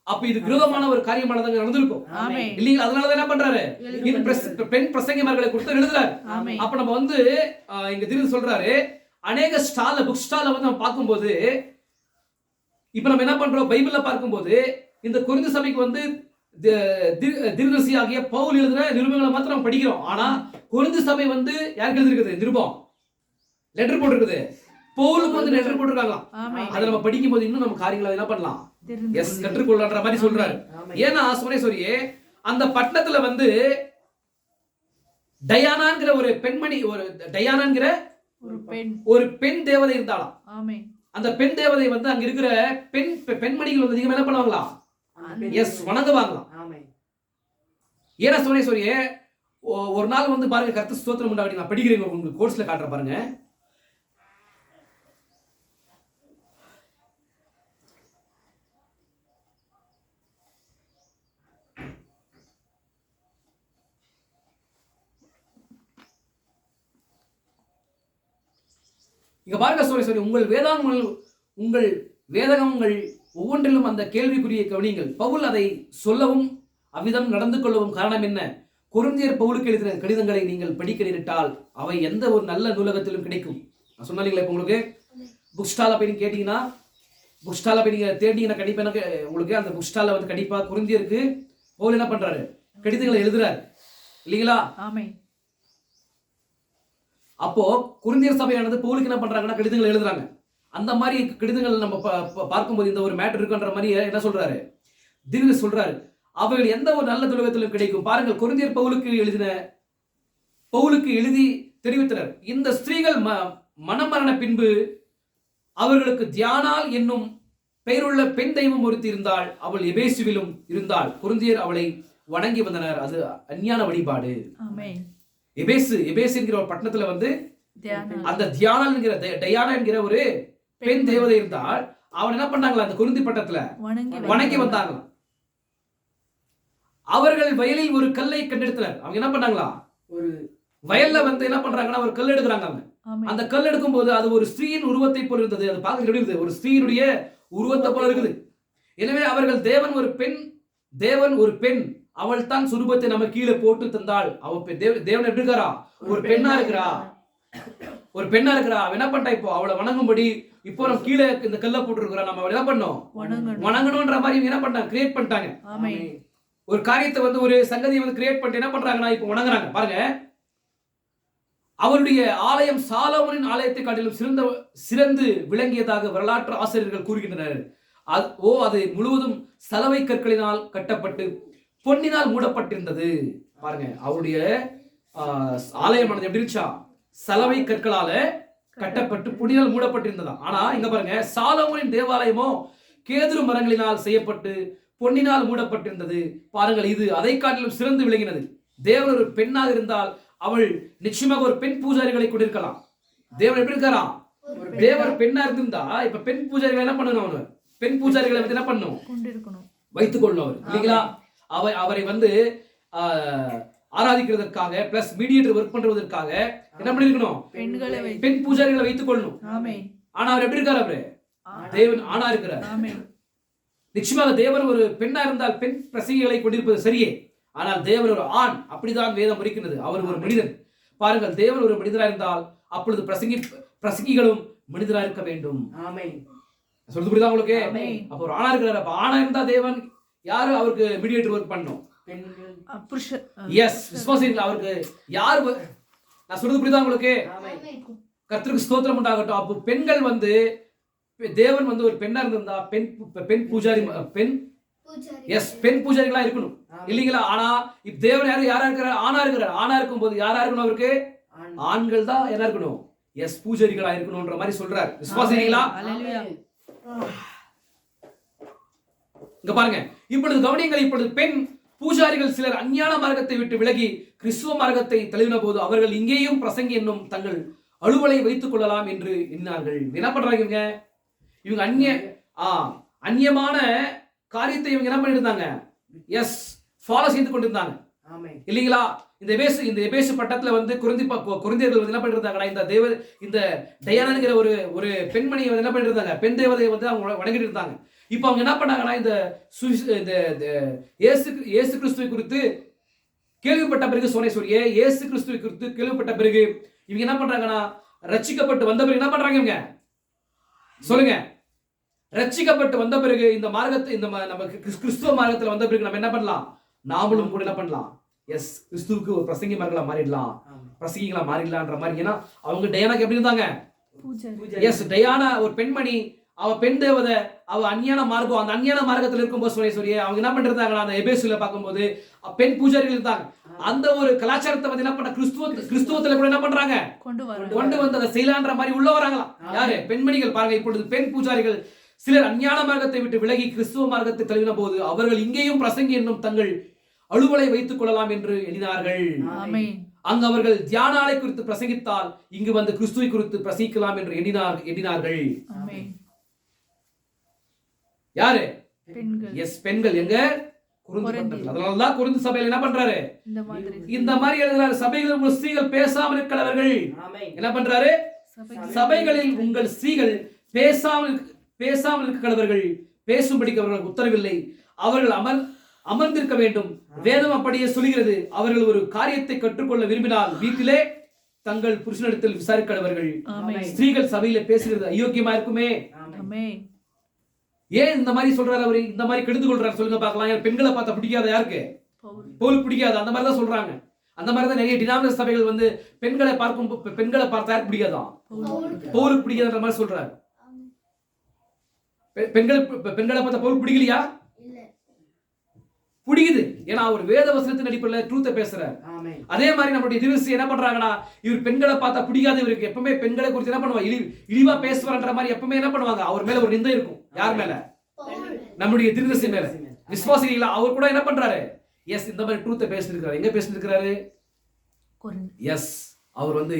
அப்ப இது விரோதமான ஒரு காரியமானது நடந்திருக்கும் இல்லீங்களா? அதனாலதான் என்ன பண்றாரு, பெண் பிரசங்கிமார்களை கொடுத்து எழுதுறாரு. அப்ப நம்ம வந்து இங்க திரு சொல்றாரு, அநேக புக் ஸ்டால்ல வந்து நம்ம பார்க்கும்போது இப்ப நம்ம என்ன பண்றோம், பைபிள்ல பார்க்கும்போது இந்த கொரிந்து சபைக்கு வந்து தீர்க்கதரிசி ஆகிய பவுல் எழுதுற நிருபங்களை மாத்திரம் நம்ம படிக்கிறோம். ஆனா கொரிந்து சபை வந்து யாருக்கு எழுதிருக்குது, நிருபம் லெட்டர் போட்டிருக்குது, பவுலுக்கு வந்து லெட்டர் போட்டிருக்காங்களாம். அதை நம்ம படிக்கும் போது இன்னும் நம்ம காரியங்களை என்ன பண்ணலாம், எஸ் கற்றுக்கொள்ளன்ற மாதிரி சொல்றாரு. ஏன்னா சோனேஸ்வரியே அந்த பட்டணத்துல வந்து டயானாங்கிற ஒரு பெண்மணி, டயானாங்கிற ஒரு பெண் தேவதை இருந்தாலாம். அந்த பெண் தேவதை வந்து அங்க இருக்கிற பெண்மணிகள் வந்து நீங்க என்ன பண்ணுவாங்களா, எஸ் வணங்குவாங்களாம். ஏன்னா சோனேஸ்வரியே ஒரு நாள் வந்து பாருங்க, கர்த்தர் ஸ்தோத்திரம் உண்டாகட்டும், நான் படிக்கிறேன் உங்களுக்கு கோர்ஸ்ல காட்டுற பாருங்க. இங்க பாருங்க சோனேஸ்வரி, உங்கள் வேதகங்கள் ஒவ்வொன்றிலும் அந்த கேள்விக்குரிய கவனியுங்கள். பவுல் அதை சொல்லவும் அவ்விதம் நடந்து கொள்ளவும் காரணம் என்ன? கொரிந்தியர் பவுலுக்கு எழுதின கடிதங்களை நீங்கள் படிக்க நேரிட்டால் அவை எந்த ஒரு நல்ல நூலகத்திலும் கிடைக்கும். நான் சொன்னீங்களா, இப்போ உங்களுக்கு புக் ஸ்டால போய் நீங்க கேட்டீங்கன்னா, புக் ஸ்டால போய் நீங்க தேடிங்கன்னா கண்டிப்பா எனக்கு உங்களுக்கு அந்த புக் ஸ்டால வந்து கண்டிப்பா கொரிந்தியருக்கு பவுல் என்ன பண்றாரு, கடிதங்களை எழுதுறாரு இல்லீங்களா? அப்போ கொரிந்தியர் சபையானது பவுலுக்கு என்ன பண்றாங்கன்னா கடிதங்கள் எழுதுறாங்க. அந்த மாதிரி கடிதங்கள் நம்ம பார்க்கும்போது இந்த ஒரு மேட்டர் இருக்குன்ற மாதிரி என்ன சொல்றாரு, தீர்க்கதரிசி சொல்றாரு, அவைகள் எந்த ஒரு நல்ல நூலகத்திலும் கிடைக்கும். பாருங்கள், கொரிந்தியர் பவுலுக்கு எழுதி தெரிவித்தனர், இந்த ஸ்திரீகள் மனமரண பின்பு அவர்களுக்கு தியானால் என்னும் பெயருள்ள பெண் தெய்வம் ஒருத்தி இருந்தாள், அவள் எபேசுவிலும் இருந்தாள், கொரிந்தியர் அவளை வணங்கி வந்தனர், அது அஞ்ஞான வழிபாடு. எபேசு என்கிற ஒரு பட்டணத்துல வந்து அந்த தியானால் என்கிற டயானா என்கிற ஒரு பெண் தேவதை இருந்தால் அவன் என்ன பண்ணாங்களா, அந்த கொரிந்தி பட்டணத்துல வணங்கி வந்தாங்களாம். அவர்கள் வயலில் ஒரு கல்லை கண்டெடுத்தனர். அவங்க என்ன பண்ணாங்களா, ஒரு வயல்ல வந்து என்ன பண்றாங்கன்னா ஒரு கல் எடுக்கிறாங்க. அவங்க அந்த கல் எடுக்கும் போது அது ஒரு ஸ்திரீயின் உருவத்தை போல இருந்தது. அது பார்க்க எப்படி இருந்தது, ஒரு ஸ்திரீயினுடைய உருவத்தை போல இருக்குது. எனவே அவர்கள் தேவன் ஒரு பெண் அவள் தான் சுரூபத்தை நம்ம கீழே போட்டு தந்தாள். தேவன் எப்படி இருக்கிறா, ஒரு பெண்ணா இருக்கிறா. அவ என்ன பண்ணிட்டா, இப்போ அவளை வணங்கும்படி இப்போ நம்ம கீழே இந்த கல்லை போட்டு இருக்கிறோம், நம்ம அவளை என்ன பண்ணோம், வணங்கணும்ன்ற மாதிரி என்ன பண்ணாங்க, கிரியேட் பண்ணிட்டாங்க. ஒரு காரியத்தை வந்து ஒரு சங்கதியை வந்து கிரியேட் பண்ணிட்டு என்ன பண்றாங்கன்னா இப்போ வணங்குறாங்க. பாருங்க, அவருடைய ஆலயம் சாலோமோனின் ஆலயத்தை காட்டிலும் சிறந்து விளங்கியதாக வரலாற்று ஆசிரியர்கள் கூறுகின்றனர். அது முழுவதும் சலவை கற்களினால் கட்டப்பட்டு பொன்னினால் மூடப்பட்டிருந்தது. பாருங்க, அவருடைய ஆலயமானது எப்படி இருந்துச்சா, சலவை கற்களால கட்டப்பட்டு பொன்னினால் மூடப்பட்டிருந்ததா. ஆனா இங்க பாருங்க, சாலோமோனின் தேவாலயமோ கேதுரு மரங்களினால் செய்யப்பட்டு பொன்னினால் மூடப்பட்டிருந்தது. பாருங்கள், இது அதை காட்டிலும் சிறந்து விளங்கினது. தேவன் ஒரு பெண்ணாக இருந்தால் அவள் நிச்சயமாக ஒரு பெண் பூஜாரிகளை கொண்டிருக்கலாம். தேவன் எப்படி இருக்காராம், தேவர் பெண்ணா இருந்திருந்தா இப்ப பெண் பூஜாரிகளை என்ன பண்ணணும், அவனு பெண் பூஜாரிகளை வந்து என்ன பண்ணணும், வைத்துக் கொள்ளணும் அவர் இல்லைங்களா. அவரை வந்து ஆராதிக்கிறதற்காக பிளஸ் மீடியேட்டர் ஒர்க் பண்றதற்காக என்ன பண்ணிருக்கணும், பெண் பூஜாரிகளை வைத்துக் கொள்ளணும். ஆனா அவர் எப்படி இருக்காரு, அவரு தேவன் ஆணா இருக்கிறார். நிச்சயமாக தேவன் ஒரு பெண்ணா இருந்தால் பெண் பிரசங்கிகளை கொண்டிருப்பது சரியே. ஆனால் தேவன் ஒரு ஆண், அப்படிதான் வேதம் குறிக்கிறது. அவர் ஒரு மனிதன். பாருங்கள், தேவன் ஒரு மனிதராக இருந்தால் அப்பொழுது பிரசங்கிகளும் மனிதராக இருக்க வேண்டும். சொல்றது புரியுதா உங்களுக்கு? அப்ப ஒரு ஆணா இருக்கிறார். அப்ப ஆணா இருந்தா தேவன் யாரு அவருக்கு மீடியேட்டர் ஒர்க் பண்ணணும்? எஸ், விசுவாசிகள் அவருக்கு யாரு? நான் சொல்றது புரியுதா உங்களுக்கு? கர்த்தருக்கு ஸ்தோத்திரம் உண்டாகட்டும். அப்போ பெண்கள் வந்து தேவன் வந்து ஒரு பெண்ணா இருந்தா பெண் பூஜாரி பெண் பூஜாரிகளா இருக்கணும் இல்லீங்களா. ஆனா இப்ப தேவன் யாரா இருக்கிறார், ஆணா இருக்கிறார். ஆணா இருக்கும் போது யாரா இருக்கணும், அவருக்கு ஆண்கள் தான் என்ன இருக்கணும், எஸ் பூஜாரிகளா இருக்கணும்ன்ற மாதிரி சொல்றார். விசுவாசிங்களா? இங்க பாருங்க, இப்பொழுது கவனியங்கள். இப்பொழுது பெண் பூஜாரிகள் சிலர் அஞ்ஞான மார்க்கத்தை விட்டு விலகி கிறிஸ்துவ மார்க்கத்தை தழுவின போது அவர்கள் இங்கேயும் பிரசங்கி என்னும் தங்கள் அலுவலை வைத்துக் கொள்ளலாம் என்று எண்ணினார்கள். என்ன பண்றாங்க இவங்க அந்நியமான காரியத்தை இவங்க என்ன பண்ணிருந்தாங்க, எஸ் ஃபாலோ செய்து கொண்டிருந்தாங்க இல்லீங்களா. இந்த எபேசு பட்டத்துல வந்து குருந்தியர்கள் வந்து என்ன பண்ணிருந்தாங்க, இந்த டயானாங்கிற ஒரு பெண்மணியை வந்து என்ன பண்ணிருந்தாங்க, பெண் தேவதையை வந்து அவங்க வணங்கிட்டு இருந்தாங்க. இப்போ அவங்க என்ன பண்ணாங்கன்னா, இந்த இயேசு கிறிஸ்துவை குறித்து கேள்விப்பட்ட பிறகு சோனேஸ்வரியே இயேசு கிறிஸ்துவை குறித்து கேள்விப்பட்ட பிறகு இவங்க என்ன பண்றாங்கன்னா, ரட்சிக்கப்பட்டு வந்த பிறகு என்ன பண்றாங்க இவங்க சொல்லுங்க, ரட்சிக்கப்பட்டு வந்த பிறகு இந்த மார்க்கத்தை நம்ம கிறிஸ்துவ மார்க்கத்தில் வந்த பிறகு நம்ம என்ன பண்ணலாம், நாமளும் கூட என்ன பண்ணலாம், எஸ் கிறிஸ்துவுக்கு ஒரு பிரசங்கிமார்களா மாறிடலாம், பிரசங்கிகளா மாறிடலான்ற மாதிரி. ஏன்னா அவங்க டயானாக்கு எப்படி இருந்தாங்க, எஸ் டயானா ஒரு பெண்மணி, அவ பெண் தேவதை, அவ அந்நியான மார்க்கம், அந்த அந்நியான மார்க்கத்தில் இருக்கும்போது சோனேஸ்வரியே அவங்க என்ன பண்ணிருந்தாங்க, அந்த எபேசுல பார்க்கும்போது பெண் பூஜாரிகள் இருந்தாங்க. அந்த ஒரு கலாச்சாரத்தை வந்து என்ன பண்ண கிறிஸ்துவத்துல கூட என்ன பண்றாங்க, கொண்டு வந்து அதை செய்யலான்ற மாதிரி உள்ள வராங்களா யாரு, பெண்மணிகள். பாருங்க, இப்பொழுது பெண் பூஜாரிகள் சிலர் அஞ்ஞான மார்க்கத்தை விட்டு விலகி கிறிஸ்துவ மார்க்கத்தை தழுவின போது அவர்கள் இங்கேயும் பிரசங்கி என்னும் தங்கள் அலுவலை வைத்துக் கொள்ளலாம் என்று எண்ணினார்கள். அங்கு அவர்கள் தியானாலை குறித்து பிரசங்கித்தால் இங்கு வந்து கிறிஸ்துவை குறித்து பிரசங்கிக்கலாம் என்று எண்ணினார்கள். யாரு? எஸ் பெண்கள். எங்க? அதனாலதான் கொரிந்து சபையில் என்ன பண்றாரு, இந்த மாதிரி எழுதுறாரு, சபைகளில் உங்கள் ஸ்திரீகள் பேசாமல் இருக்கிறவர்கள் என்ன பண்றாரு, சபைகளில் உங்கள் ஸ்திரீகள் பேசாமல் இருக்கிறவர்கள் பேசும்படிக்கு அவர்கள் உத்தரவில்லை, அவர்கள் அமர்ந்திருக்க வேண்டும். வேதம் அப்படியே சொல்கிறது. அவர்கள் ஒரு காரியத்தை கற்றுக்கொள்ள விரும்பினால் வீட்டிலே தங்கள் புருஷனிடத்தில் விசாரிக்கிறவர்கள். ஸ்திரீகள் சபையில பேசுகிறது அயோக்கியமா இருக்குமே. ஏன் இந்த மாதிரி சொல்றாரு அவரு, இந்த மாதிரி கெடுத்து கொள்றாரு சொல்லுங்க பார்க்கலாம். பெண்களை பார்த்தா பிடிக்காத யாருக்கு, பவுலுக்கு பிடிக்காது. அந்த மாதிரி தான் சொல்றாங்க. அந்த மாதிரி தான் நிறைய டினாமினேஷன் சபைகள் வந்து பெண்களை பார்த்தா யாருக்கு பிடிக்காதான், பவுலுக்கு பிடிக்காதுன்ற மாதிரி சொல்றாரு. பெண்களை பார்த்தா பவுலுக்கு பிடிக்கலையா, பிடிக்குது. ஏன்னா அவர் வேத வசனத்தின் அடிப்படையில் ட்ரூத்தை பேசுறாரு. அதே மாதிரி நம்மளுடைய திருவிசி என்ன பண்றாங்கன்னா, இவர் பெண்களை பார்த்தா பிடிக்காது, இவருக்கு எப்பவுமே பெண்களை குறித்து என்ன பண்ணுவாங்க, இழிவா பேசுவார்ன்ற மாதிரி எப்பவுமே என்ன பண்ணுவாங்க, அவர் மேல ஒரு நிந்தை இருக்கும். யார் மேல? நம்முடைய திருவிசி மேல. விசுவாசிகளா அவர் கூட என்ன பண்றாரு, எஸ் இந்த மாதிரி ட்ரூத்தை பேசிருக்கிறாரு. எங்க பேசிருக்கிறாரு, எஸ் அவர் வந்து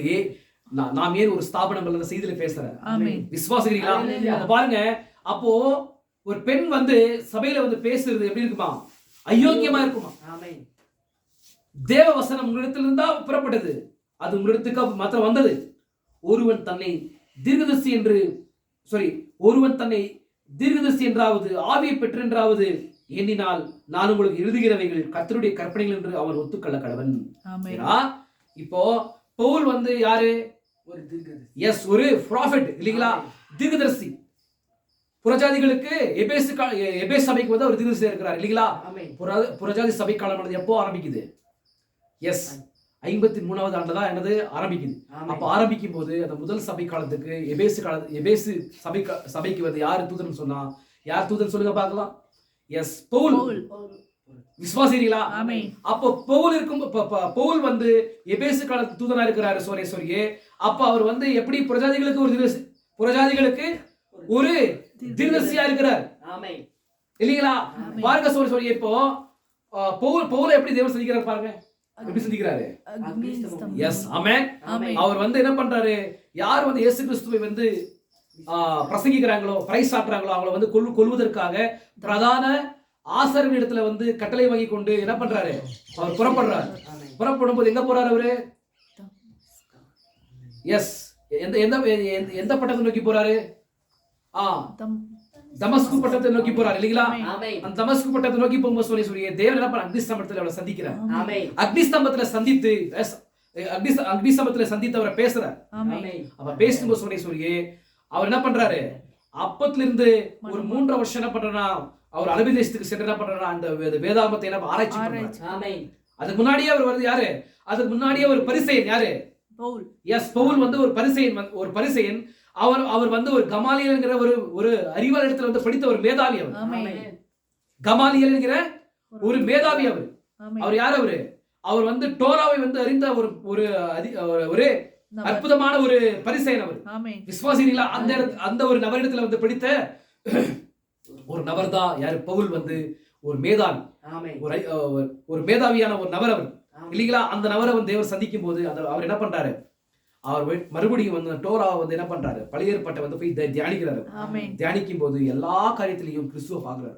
நாம் ஏன் ஒரு ஸ்தாபனம் செய்தியில பேசுறாரு. விசுவாசிகளா பாருங்க. அப்போ ஒரு பெண் வந்து சபையில வந்து பேசுறது எப்படி இருக்குமா, அயோக்கியமா இருக்குமா. தேவ வசனம் உங்களிடத்திலிருந்தா புறப்பட்டது, அது உங்களிடத்துக்கு மாத்திரம் வந்தது. ஒருவன் தன்னை தீர்க்கதரிசி என்றாவது ஆவியை பெற்றென்றாவது எண்ணினால் நான் உங்களுக்கு எழுதுகிறவைகள் கர்த்தருடைய கற்பனைகள் என்று அவர் ஒத்துக்கொள்ள கடவன். இப்போ பவுல் வந்து யாரு? ஒரு ப்ராஃபெட் இல்லீங்களா, தீர்க்கதரிசி. புறஜாதிகளுக்கு எபேஸ் சபைக்கு வந்து அவர் தீர்க்கதரிசி இருக்கிறார் இல்லீங்களா. புறஜாதி சபை காலம் எப்போ ஆரம்பிக்குது? 53வது ஆண்டுல தான் என்னது ஆரம்பிக்குது. அப்ப ஆரம்பிக்கும் போது அந்த முதல் சபை காலத்துக்கு எபேசு சபைக்கு வந்து யார் தூதன் சொன்னா? யார் தூதன் சொல்லுங்க பார்க்கலாம். பவுல். விசுவாசிகளா? அப்போ பவுல் வந்து எபேசு காலத்து தூதனா இருக்கிறாரு. சோரேஸ்வரியே, அப்ப அவர் வந்து எப்படி புறஜாதிகளுக்கு ஒரு தீர்க்கதரிசியா இருக்கிறார் இல்லீங்களா. பாருங்க சோரேஸ்வரியே, இப்போ பவுல எப்படி தேவன் சந்திக்கிறார் பாருங்க. எப்படி சந்திக்கிறாரு? ஆமென். அவர் வந்து என்ன பண்றாரு? யார் வந்து இயேசு கிறிஸ்துவை வந்து பிரசங்கிக்கிறாங்களோ, பிரைஸ் சாட்டுறாங்களோ, அவங்கள வந்து கொல்வதற்காக பிரதான ஆசாரியர் இடத்துல வந்து கட்டளை வாங்கி கொண்டு என்ன பண்றாரு? அவர் புறப்படுறாரு. புறப்படும் போது எங்க போறாரு அவரு? எந்த பட்டத்தை நோக்கி போறாரு? தமஸ்கு பட்டத்தை நோக்கி போறாரு இல்லீங்களா. அந்த தமஸ்கு பட்டத்தை நோக்கி போகும்போது சொல்லி தேவன் என்ன பண்ண? அக்னிஸ்தம்பத்துல அவரை சந்திக்கிறார். அக்னிஸ்தம்பத்துல சந்தித்து அவரை பேசுறார். அப்ப பேசும்போது சொல்லி அவர் என்ன பண்றாரு? அப்பத்திலிருந்து ஒரு 3 வருஷம் என்ன பண்றா, அவர் அரபி தேசத்துக்கு சென்று என்ன பண்றா, அந்த வேதாகமத்தை என்ன ஆராய்ச்சி பண்றாரு. அதுக்கு முன்னாடியே அவர் வருது யாரு? அதுக்கு முன்னாடியே ஒரு பரிசேயன். யாரு? பவுல் வந்து ஒரு பரிசேயன். அவர் வந்து ஒரு கமாலியல் என்கிற ஒரு அறிவாளர் இடத்துல வந்து படித்த ஒரு மேதாவி. அவர் கமாலியல் என்கிற ஒரு மேதாவி. அவர் யார்? அவர் வந்து டோராவை வந்து அறிந்த ஒரு அற்புதமான ஒரு பரிசேயன். அவர் விசுவாசிகளா? அந்த ஒரு நபரிடத்துல வந்து படித்த ஒரு நபர் தான் யாரு? பவுல் வந்து ஒரு மேதாவி, ஒரு மேதாவியான ஒரு நபர் அவர் இல்லீங்களா. அந்த நபரை வந்து தேவர் சந்திக்கும் போது அவர் என்ன பண்றாரு? அவர் மறுபடியும் வந்து டோராவை வந்து என்ன பண்றாரு? பழைய ஏற்பாட்டை வந்து போய் தியானிக்கிறாரு. தியானிக்கும் போது எல்லா காரியத்திலையும் கிறிஸ்துவ பாக்குறாரு.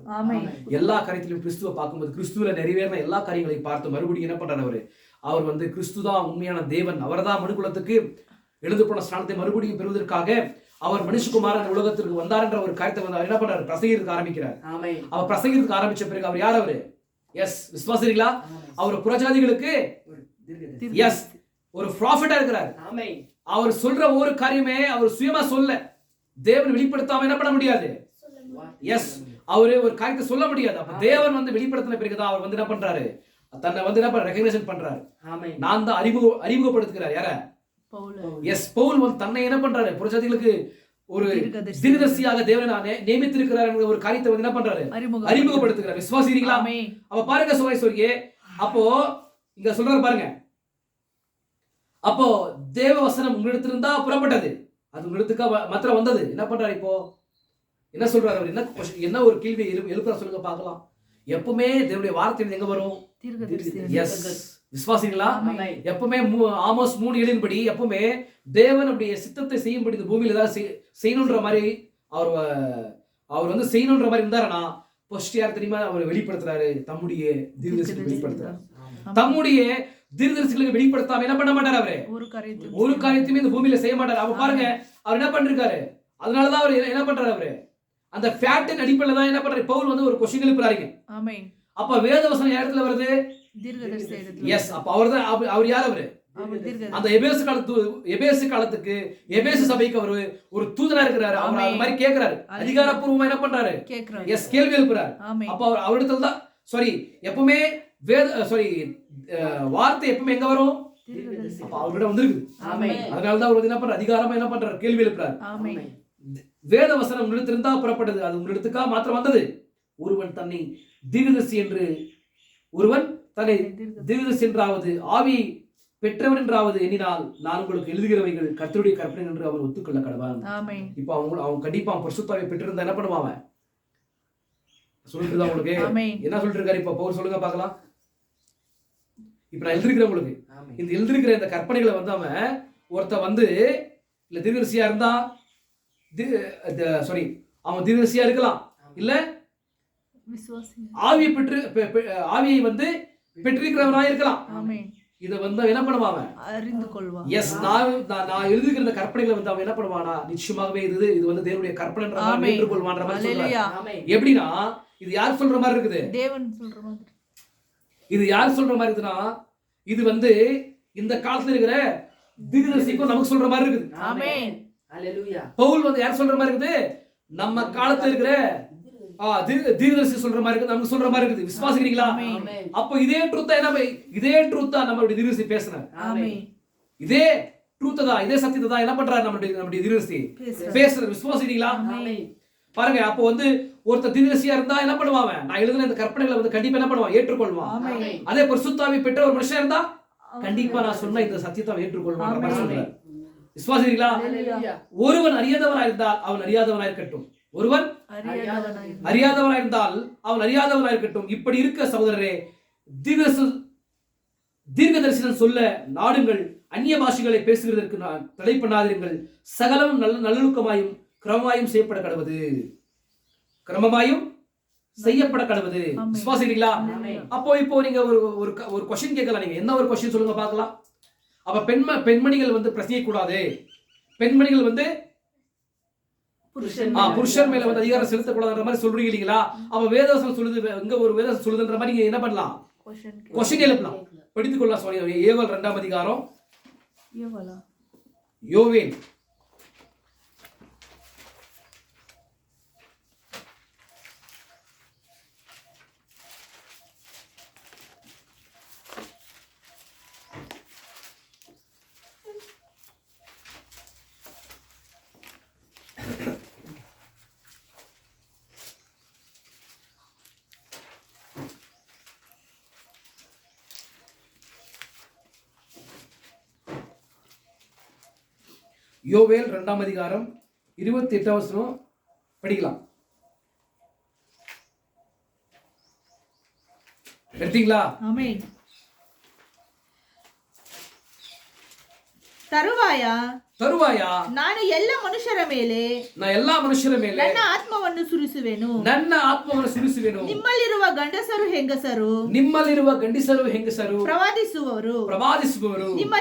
எல்லா காரியத்திலையும் கிறிஸ்துவ பார்க்கும்போது கிறிஸ்துவ நிறைவேறின எல்லா காரியங்களையும் பார்த்து மறுபடியும் என்ன பண்றாரு? அவர் வந்து கிறிஸ்துதான் உண்மையான தேவன், அவர்தான் மனுக்குலத்துக்கு எழுந்து போன ஸ்தானத்தை மறுபடியும் பெறுவதற்காக அவர் மனுஷகுமாரன் உலகத்திற்கு வந்தார் என்ற ஒரு காரியத்தை வந்து அவர் என்ன பண்றாரு? பிரசங்கிக்க ஆரம்பிக்கிறார். அவர் பிரசங்கிக்க ஆரம்பிச்ச பிறகு அவர் யார்? விசுவாசிகளா? அவர் புறஜாதிகளுக்கு ஒரு ப்ராஃபிட்டா இருக்கிறார். அவர் சொல்ற ஒரு காரியமே அவர் சுயமா சொல்ல, தேவன் வெளிப்படுத்தாம என்ன பண்ண முடியாது. அவரு ஒரு காரியத்தை சொல்ல முடியாது. அப்ப தேவன் வந்து வெளிப்படுத்தின பிறகுதான் அவர் வந்து என்ன பண்றாரு? தன்னை வந்து என்ன ரெகக்னைசேஷன் பண்றாரு. நான் தான் அறிமுகப்படுத்துகிறார். யார? பவுல் வந்து தன்னை என்ன பண்றாரு? புறஜாதிகளுக்கு ஒரு தீர்க்கதரிசியாக தேவன் நியமித்திருக்கிறார் என்ற ஒரு காரியத்தை வந்து என்ன பண்றாரு? அறிமுகப்படுத்துகிறார். விசுவாசிகளா? அப்ப பாருங்க சோரேஸ்வரியே, அப்போ இங்க சொல்றாரு பாருங்க. அப்போ தேவ வசனம் உங்களிடத்திலிருந்தா புறப்பட்டது, அது உங்களிடத்துக்கு மாத்திரம் வந்தது. என்ன பண்றாரு? இப்போ என்ன சொல்றாரு? அவர் என்ன ஒரு கேள்வி எழுப்புற சொல்லுங்க பார்க்கலாம். எப்பவுமே தேவனுடைய வார்த்தை எங்க வரும்? விசுவாசிகளா? எப்பவுமே ஆமோஸ் 3:7 படி எப்பவுமே தேவனுடைய சித்தத்தை செய்யும்படி இந்த பூமியில ஏதாவது செய்யணுன்ற மாதிரி அவர் வந்து செய்யணுன்ற மாதிரி இருந்தாருன்னா ஃபர்ஸ்ட் யார் தெரியுமா? அவர் வெளிப்படுத்துறாரு, தம்முடைய தீர்க்கதரிசிகளை வெளிப்படுத்துறாரு. தம்முடைய தீர்க்கதரிசிகளுக்கு வெளிப்படுத்தாம என்ன பண்ண மாட்டார்? அவரு ஒரு காரியத்தையுமே இந்த பூமியில செய்ய மாட்டார். அப்ப பாருங்க அவர் என்ன பண்ணிருக்காரு. அதனாலதான் அவர் என்ன பண்றாரு? அவரு அந்த ஃபேக்டின் அடிப்படையில தான் என்ன பண்றாரு? பவுல் வந்து ஒரு கொஸ்டின் எழுப்புறாருங்க. அப்ப வேதவசனம் இடத்துல வருது அப்ப அவர் யார்? அவரு அந்த எபேசு காலத்துக்கு எபேசு சபைக்கு அவர் ஒரு தூதனா இருக்கிறாரு. அவர் அந்த மாதிரி கேட்கிறாரு, அதிகாரப்பூர்வமா என்ன பண்றாரு? கேள்வி எழுப்புறாரு. அப்ப அவரிடத்துல தான் எப்பவுமே வார்த்தை எப்பவுமே எங்க வரும்? அப்ப அவர்கிட்ட வந்திருக்கு. அதனாலதான் அவர் என்ன பண்றாரு? அதிகாரமா என்ன பண்றாரு? கேள்வி எழுப்புறாரு. வேத வசனம் உங்களிடத்திலிருந்தா புறப்பட்டது, அது உங்களிடத்துக்கா மாத்திரம் வந்தது. ஒருவன் தன்னை தீர்க்கதரிசி என்றாவது ஆவி பெற்றவன் என்றாவது எண்ணினால் நான் உங்களுக்கு எழுதுகிறவைகள் கர்த்தருடைய கற்பனை என்று அவன் ஒத்துக்கொள்ள கடவான். இப்ப அவங்க கண்டிப்பா பரிசுத்தாவை பெற்றிருந்தா என்ன பண்ணுவாங்க? சொல்லிட்டு தான் உங்களுக்கு என்ன சொல்லிட்டு இருக்காரு? இப்ப பவுல் சொல்லுங்க பார்க்கலாம். இப்ப நான் எழுதிருக்கிறேன் உங்களுக்கு இந்த எழுதிருக்கிற இந்த கற்பனைகளை வந்து அவன் ஒருத்த வந்து இல்ல தீர்க்கதரிசியா இருந்தா அவன் தீர்க்கதரிசியா இருக்கலாம், இல்ல ஆவியை ஆவியை வந்து பெற்றிருக்கிறவனாக இருக்கலாம். இதை வந்து அவன் என்ன பண்ணுவாங்க அறிந்து கொள்வான். எஸ் நான் எழுதுகிற இந்த கற்பனைகளை வந்து அவன் என்ன பண்ணுவானா நிச்சயமாகவே இது வந்து தேவனுடைய கற்பனைன்ற மாதிரி ஏற்றுக்கொள்வான்ற மாதிரி சொல்றாரு. எப்படின்னா இது யார் சொல்ற மாதிரி இருக்குது? தேவன் சொல்ற மாதிரி. இது யார் சொல்ற மாதிரி இருக்குன்னா இது வந்து இந்த காலத்துல இருக்கிற தீர்க்கதரிசிக்கும் நமக்கு சொல்ற மாதிரி இருக்குது. ஆமென். ஹalleluya. பவுல் வந்து யார் சொல்ற மாதிரி இருக்குது? நம்ம காலத்துல இருக்கிற தீர்க்கதரிசி சொல்ற மாதிரி இருக்குது, நமக்கு சொல்ற மாதிரி இருக்குது. விசுவாசிக்கிறீங்களா? அப்போ இதே ட்ரூத்தா நம்மளுடைய தீர்க்கதரிசி பேசுறாரு. ஆமென். இதே ட்ரூத் தான், இதே சத்தியத்தை தான் என்ன பண்றாரு நம்மளுடைய தீர்க்கதரிசி பேசுறாரு. விசுவாசிக்கிறீங்களா? பாருங்க, அப்போ வந்து ஒருத்தர் தீர்க்கதரிசியா இருந்தா என்ன பண்ணுவாங்க? நான் எழுதுன இந்த கற்பனைகளை வந்து கண்டிப்பா என்ன பண்ணுவான்? ஏற்றுக்கொள்வான். அதே பரிசுத்தாவி பெற்ற ஒரு மனுஷன் இருந்தா கண்டிப்பா நான் சொன்ன இந்த சத்தியத்தை ஏற்றுக்கொள்வான் மாதிரி சொல்றாரு. விசுவாசிக்கிறீங்களா? ஒருவன் அறியாதவனாய் இருந்தால் அவன் அறியாதவனாய் இருக்கட்டும். ஒருவன் அறியாதவனாய் இருந்தால் அவன் அறியாதவனாய் இருக்கட்டும். இப்படி இருக்க சகோதரரே, தீர்க்கதரிசனம் சொல்ல நாடுங்கள், அந்நிய பாஷைகளை பேசுகிறதற்கு தடை பண்ணாதீர்கள். சகலமும் நல்லொழுக்கமாயும் கிரமமாயும் செய்யப்பட கடவுது. கிரமமாயும் செய்யப்பட கடவுது. விசுவாசிக்கிறீங்களா? அப்போ இப்போ நீங்க ஒரு क्वेश्चन கேட்கலாம். நீங்க என்ன ஒரு क्वेश्चन சொல்லுங்க பார்க்கலாம். அப்ப பெண்மணிகள் வந்து பிரசங்கிக்க கூடாது, பெண்மணிகள் வந்து புருஷன் மேல வந்து அதிகாரம் செலுத்தக்கூடாதுன்ற மாதிரி சொல்றீங்க இல்லீங்களா? அப்ப வேதவசனம் சொல்லுது, இங்க ஒரு வேதவசனம் சொல்லுதுன்ற மாதிரி நீங்க என்ன பண்ணலாம்? क्वेश्चन எழுப்பலாம், படித்துக் கொள்ளலாம். சொல்லி ஏவல் 2ஆம் அதிகாரம், யோவேல் யோவேல் 2ஆம் அதிகாரம் 28ஆம் வசனம் படிக்கலாம். எடுத்தீங்களா? ஆமென். ತರುವಾಯ ನಾನು ಎಲ್ಲ ಮನುಷ್ಯರ ಮೇಲೆ ನನ್ನ ಆತ್ಮವನ್ನು ಸುರಿಸುವೆನು. ನಿಮ್ಮಲ್ಲಿರುವ ಗಂಡಸರು ಹೆಂಗಸರು ಪ್ರವಾದಿಸುವರು. ನಿಮ್ಮ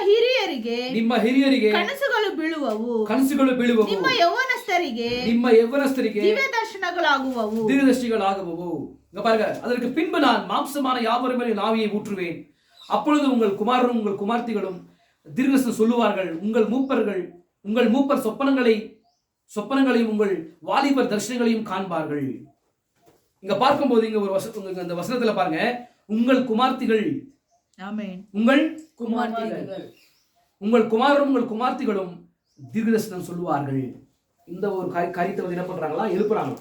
ಹಿರಿಯರಿಗೆ ಕನಸುಗಳು ಬೀಳುವವು. ನಿಮ್ಮ ಯೌವನಸ್ಥರಿಗೆ ದಿವ್ಯ ದರ್ಶನಗಳಾಗುವವು. இங்க பாருங்க, அதற்கு பின்பு நான் மாம்சமான யாவரும் மேல் என் ஆவியை ஊற்றுவேன். அப்பொழுது உங்கள் குமாரரும் உங்கள் குமார்த்திகளும் தீர்க்கதரிசனம் சொல்லுவார்கள். உங்கள் மூப்பர் சொப்பனங்களையும் உங்கள் வாலிபர் தரிசனங்களையும் காண்பார்கள். இங்க பார்க்கும்போது இங்க ஒரு அந்த வசனத்துல பாருங்க, உங்கள் குமார்த்திகள், உங்கள் குமாரரும் உங்கள் குமார்த்திகளும் தீர்க்கதரிசனம் சொல்லுவார்கள். இந்த ஒரு காரியத்தை வந்து என்ன பண்றாங்களா? எழுப்புறாங்க.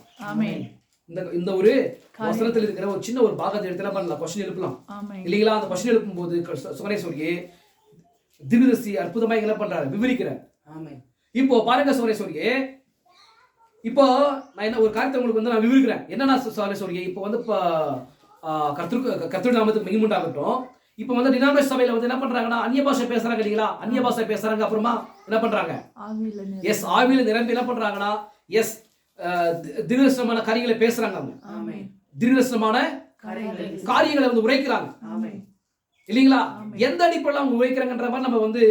இந்த ஒரு வசனத்தில் இருக்கிற ஒரு சின்ன ஒரு பாகத்தை எடுத்து என்ன பண்ணலாம்? क्वेश्चन எழுப்பலாம் இல்லீங்களா? அந்த क्वेश्चन எழுப்பும் போது சுவனேஸ்வரியே தீர்க்கதரிசி அற்புதமா என்ன பண்றாரு? விவரிக்கிறார். இப்போ பாருங்க சுவனேஸ்வரியே, இப்போ நான் என்ன ஒரு காரியத்தை உங்களுக்கு வந்து நான் விவரிக்கிறேன். என்னன்னா சுவனேஸ்வரியே, இப்போ வந்து கர்த்தருடைய நாமத்துக்கு மகிமையுண்டாகட்டும். இப்போ வந்து டினாமினேஷன் சபையில வந்து என்ன பண்றாங்கன்னா அந்நிய பாஷை பேசுறாங்க இல்லீங்களா? அந்நிய பாஷை பேசுறாங்க. அப்புறமா என்ன பண்றாங்க? எஸ், ஆவியில நிரம்பி என்ன பண்றாங்கன்னா எஸ் தீர்க்கதரிசனமான காரியங்களை பேசுறாங்க. அவங்க தீர்க்கதரிசனமான காரியங்களை வந்து உரைக்கிறாங்க இல்லீங்களா? எந்த அடிப்படையில் அவங்க உரைக்கிறாங்கன்ற மாதிரி நம்ம வந்து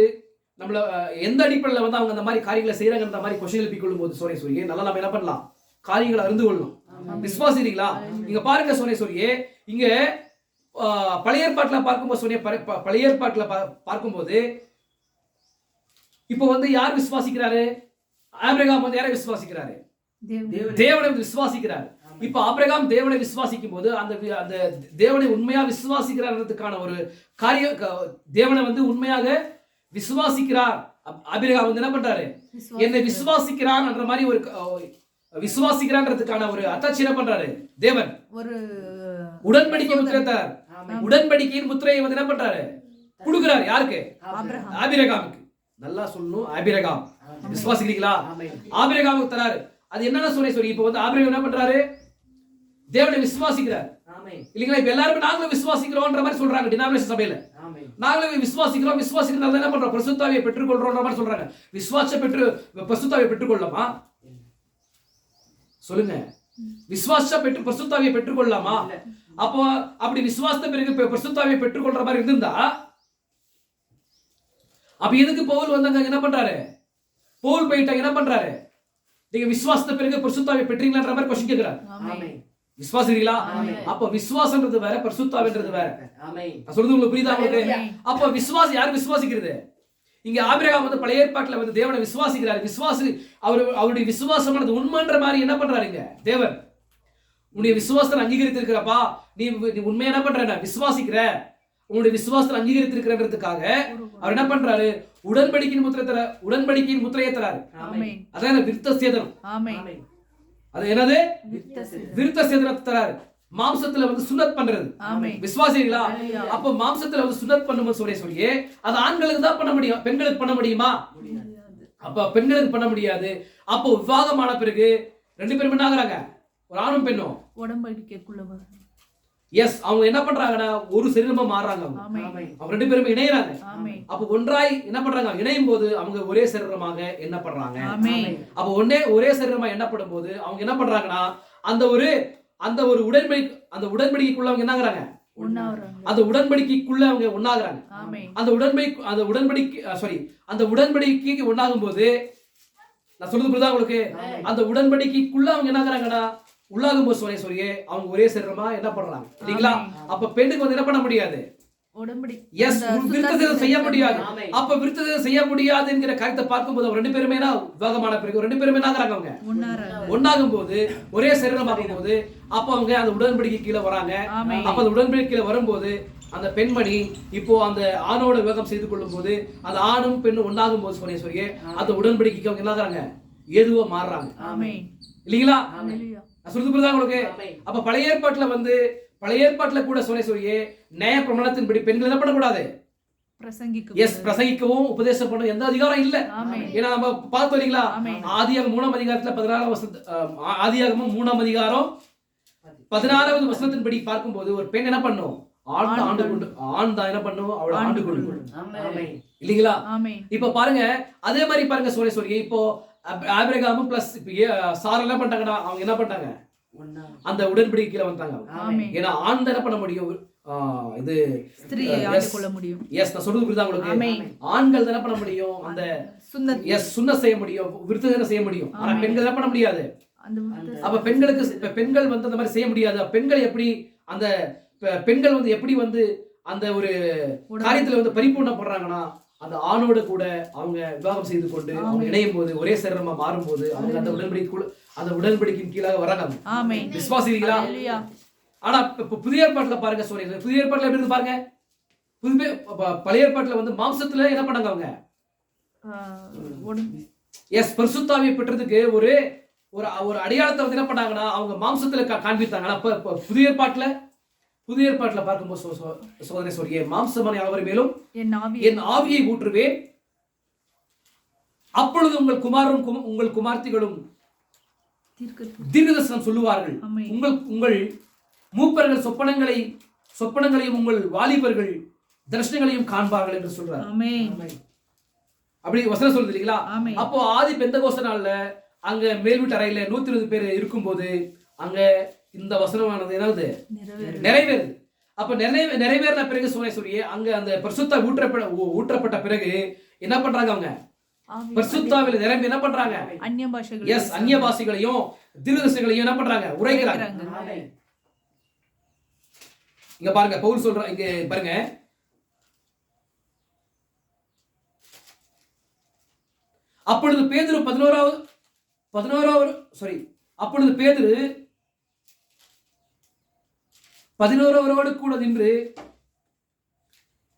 நம்மள எந்த அடிப்படையில் வந்து அவங்க அந்த மாதிரி காரியங்களை செய்யறாங்கன்ற மாதிரி क्वेश्चन எழுப்பி கொள்ளும் போது சோனேஸ்வரியே நல்லா நம்ம என்ன பண்ணலாம்? காரியங்களை அறிந்து கொள்ளலாம். விசுவாசிக்கிறீங்களா? இங்க பாருங்க சோனேஸ்வரியே, இங்க பழைய ஏற்பாட்டுல பார்க்கும்போது பழைய ஏற்பாட்டுல பார்க்கும்போது இப்போ வந்து யார் விசுவாசிக்கிறாரு? ஆபிரகாம் வந்து யாரை விசுவாசிக்கிறாரு? தேவனை விசுவாசிக்கிறார். இப்ப ஆபிரகாம் தேவனை விசுவாசிக்கும் போது அந்த தேவனை உண்மையா விசுவாசிக்கிறார்ன்றதுக்கான ஒரு காரிய தேவனை வந்து உண்மையாக விசுவாசிக்கிறார். ஆபிரகாம் வந்து என்ன பண்றாரு? என்னை விசுவாசிக்கிறான் என்ற மாதிரி ஒரு விசுவாசிக்கிறான்றதுக்கான ஒரு அத்தாட்சி என்ன பண்றாரு? தேவன் ஒரு உடன்படிக்கை முத்திரைத்தார். உடன்படிக்கையின் முத்திரையை வந்து என்ன பண்றாரு? கொடுக்கிறார். யாருக்கு? ஆபிரகாமுக்கு. நல்லா சொல்லணும், ஆபிரகாம். விசுவாசிக்கிறீங்களா? ஆபிரகாமுக்கு தராரு. அது என்னன்னா சோனேஸ்வரி, இப்போ வந்து ஆபிரகாம் என்ன பண்றாரு? தேவனை விசுவாசிக்கிறார் இல்லீங்களா? இப்ப எல்லாரும் நாங்களும் விசுவாசிக்கிறோம்ன்ற மாதிரி சொல்றாங்க டினாமினேஷன் சபையில. நாங்களும் விசுவாசிக்கிறதால என்ன பண்றோம்? பரிசுத்தாவியை பெற்றுக்கொள்றோம்ன்ற மாதிரி சொல்றாங்க. பரிசுத்தாவியை பெற்றுக்கொள்ளலாமா? சொல்லுங்க. விசுவாச பெற்று பரிசுத்தாவியை பெற்றுக்கொள்ளலாமா? அப்போ அப்படி விசுவாசத்த பிறகு பரிசுத்தாவியை பெற்றுக்கொள்ற மாதிரி இருந்தா அப்ப எதுக்கு பவுல் வந்தாங்க? என்ன பண்றாரு? பவுல் போயிட்டாங்க, என்ன பண்றாரு? நீங்க விசுவாசத்த பிறகு பரிசுத்தாவியை பெற்றீங்களான்ற மாதிரி கொஸ்டின் கேக்குறாரு. விசுவாசிக்கிறீங்களா? அப்ப விசுவாசம்ன்றது வேற, பரிசுத்தாவின்றது வேற. நான் சொல்றது உங்களுக்கு புரியுதா உங்களுக்கு? அப்ப விசுவாசி யார் விசுவாசிக்கிறது? இங்க ஆபிரகாம் வந்து பழைய ஏற்பாட்டுல வந்து தேவனை விசுவாசிக்கிறாரு. அவருடைய விசுவாசமானது உண்மைன்ற மாதிரி என்ன பண்றாருங்க தேவன்? உன்னுடைய விசுவாசத்தை அங்கீகரித்திருக்கிறப்பா, நீ உண்மையா என்ன பண்ற? விசுவாசிக்கிற, உன்னுடைய விசுவாசத்தை அங்கீகரித்திருக்கிறதுக்காக அவர் என்ன பண்றாரு? உடன்படிக்கையின் முத்திரையை தராரு. அதான் விருத்த சேதனம். அது என்னது? விருத்த சேதனத்தை தராரு. மாம்சத்துல வந்து சுன்னத் பண்றது. விசுவாசிகளா? அப்ப மாம்சத்துல வந்து சுன்னத் பண்ணும்போது சொல்லியே அது ஆண்களுக்கு தான் பண்ண முடியும், பெண்களுக்கு பண்ண முடியுமா? அப்ப பெண்களுக்கு பண்ண முடியாது. அப்போ விவாகமான பிறகு ரெண்டு பேரும் என்ன ஆகுறாங்க? ஒரு ஆணும் பெண்ணும் உடன்படிக்கைக்குள்ள எஸ் அவங்க என்ன பண்றாங்கன்னா ஒரு சரீரமா மாறுறாங்க. அவங்க ரெண்டு பேரும் இணையறாங்க. அப்ப ஒன்றாய் என்ன பண்றாங்க? இணையும் போது அவங்க ஒரே சரீரமாக என்ன பண்றாங்க? அப்ப ஒரே சரீரமா எண்ணப்படும் போது அவங்க என்ன பண்றாங்கன்னா அந்த ஒரு உடன்படிக்கைக்குள்ள அவங்க என்ன ஆகுறாங்க? அந்த உடன்படிக்கைக்குள்ள அவங்க ஒண்ணாகுறாங்க. அந்த உடன்படிக்கைக்கு ஒண்ணாகும் போது நான் சொல்றது புரியுதா உங்களுக்கு? அந்த உடன்படிக்கைக்குள்ள அவங்க என்ன ஆகுறாங்கன்னா உள்ளாகும் போது சொல்லியே அவங்க ஒரே சரீரமா என்ன பண்றாங்க இல்லீங்களா? அப்ப பெண்ணுக்கு வந்து என்ன பண்ண முடியாது? எஸ் விருத்தசேதனம் செய்ய முடியாது. அப்ப விருத்தசேதனம் செய்ய முடியாது என்கிற கருத்தை பார்க்கும்போது அவங்க ரெண்டு பேருமே விவாகமான பிறகு ரெண்டு பேருமே என்ன ஆகுறாங்க? அவங்க ஒண்ணாகும் போது ஒரே சரீரமாகும் போது அப்ப அவங்க அந்த உடன்படிக்கை கீழே வராங்க. அப்ப அந்த உடன்படிக்கை கீழே வரும்போது அந்த பெண்மணி இப்போ அந்த ஆணோட விவாகம் செய்து கொள்ளும் போது அந்த ஆணும் பெண்ணும் ஒண்ணாகும் போது சொல்லியே அந்த உடன்படிக்கைக்கு அவங்க என்ன ஆகுறாங்க? ஏதுவா மாறுறாங்க இல்லீங்களா? சொல்றது புரியுதா உங்களுக்கு? அப்ப பழைய ஏற்பாட்டுல கூட சொல்லியே நியாய பிரமாணத்தின்படி பெண்கள் என்ன பண்ணக்கூடாது? பிரசங்கிக்கவும் உபதேசம் பண்ண எந்த அதிகாரம் இல்ல. ஏன்னா நம்ம பார்த்து வரீங்களா? ஆதியாகமம் 3ஆம் அதிகாரத்துல 16ஆம் 3ஆம் அதிகாரம் 16வது வசனத்தின்படி பார்க்கும்போது ஒரு பெண் என்ன பண்ணும்? ஆண் தான் என்ன பண்ணும்? அவளை ஆண்டு கொண்டு இல்லீங்களா? இப்ப பாருங்க, அதே மாதிரி பாருங்க சொல்லியே இப்போ ஆபிரகாமும் பிளஸ் சாரா என்ன பண்ணிட்டாங்கன்னா அவங்க என்ன பண்ணிட்டாங்க? அந்த உடன்படிக்கையில வந்தாங்க. ஏன்னா ஆண் என்ன பண்ண முடியும்? இது எஸ் நான் சொல்றது புரியுதா உங்களுக்கு? ஆண்கள் என்ன பண்ண முடியும்? அந்த சுன்னத் செய்ய முடியும், விருத்தசேதனம் செய்ய முடியும். ஆனா பெண்கள் என்ன பண்ண முடியாது. அப்ப பெண்கள் வந்து அந்த மாதிரி செய்ய முடியாது. பெண்கள் எப்படி அந்த பெண்கள் வந்து எப்படி வந்து அந்த ஒரு காரியத்துல வந்து பரிபூர்ணப்படுறாங்கன்னா அந்த ஆணோட கூட அவங்க விவாகம் செய்து கொண்டு அவங்க இணையும் போது ஒரே சரீரமா மாறும் போது அவங்க அந்த உடன்படிக்கையின் கீழாக வராங்க. விசுவாசிக்கிறீங்களா? ஆனா இப்ப புதிய ஏற்பாட்டுல பாருங்க சொல்றீங்க. புதிய ஏற்பாட்டுல எப்படி இருந்து பாருங்க. பழைய ஏற்பாட்டுல வந்து மாம்சத்துல என்ன பண்ணாங்க அவங்க? எஸ் பரிசுத்தாவியை பெற்றதுக்கு ஒரு அடையாளத்தை வந்து என்ன பண்ணாங்கன்னா அவங்க மாம்சத்துல காண்பித்தாங்க. அப்ப புதிய ஏற்பாட்டுல பார்க்கும்போது சோதனை சொல்லியே மாம்சமான யாவர் மேலும் என் ஆவியை ஊற்றுவேன், அப்பொழுது உங்கள் குமாரரும் உங்கள் குமார்த்திகளும் தீர்க்கதரிசனம் சொல்லுவார்கள், உங்கள் மூப்பர்கள் சொப்பனங்களையும் உங்கள் வாலிபர்கள் தரிசனங்களையும் காண்பார்கள் என்று சொல்றார். அப்படி வசனம் சொல்லுது இல்லீங்களா? அப்போ ஆதி பெந்தகோஸ்து நாள்ல அங்க மேல்வீட்டு அறையில 120 பேர் இருக்கும்போது அங்க இந்த வசனமானது என்னது? நிறைவேறுது. அப்ப நிறைவேறின பிறகு சொல்லியே அங்க அந்த பரிசுத்த ஊற்றப்பட்ட பிறகு என்ன பண்றாங்க? அவங்க பரிசுத்தாவில நிரம்பி என்ன பண்றாங்க? அந்நிய பாஷைகளையும் தீர்க்கதரிசனங்களையும் என்ன பண்றாங்க? உரைக்கிறாங்க. இங்க பாருங்க பவுல் சொல்ற, இங்க பாருங்க, அப்பொழுது பேதுரு 11 கூட நின்று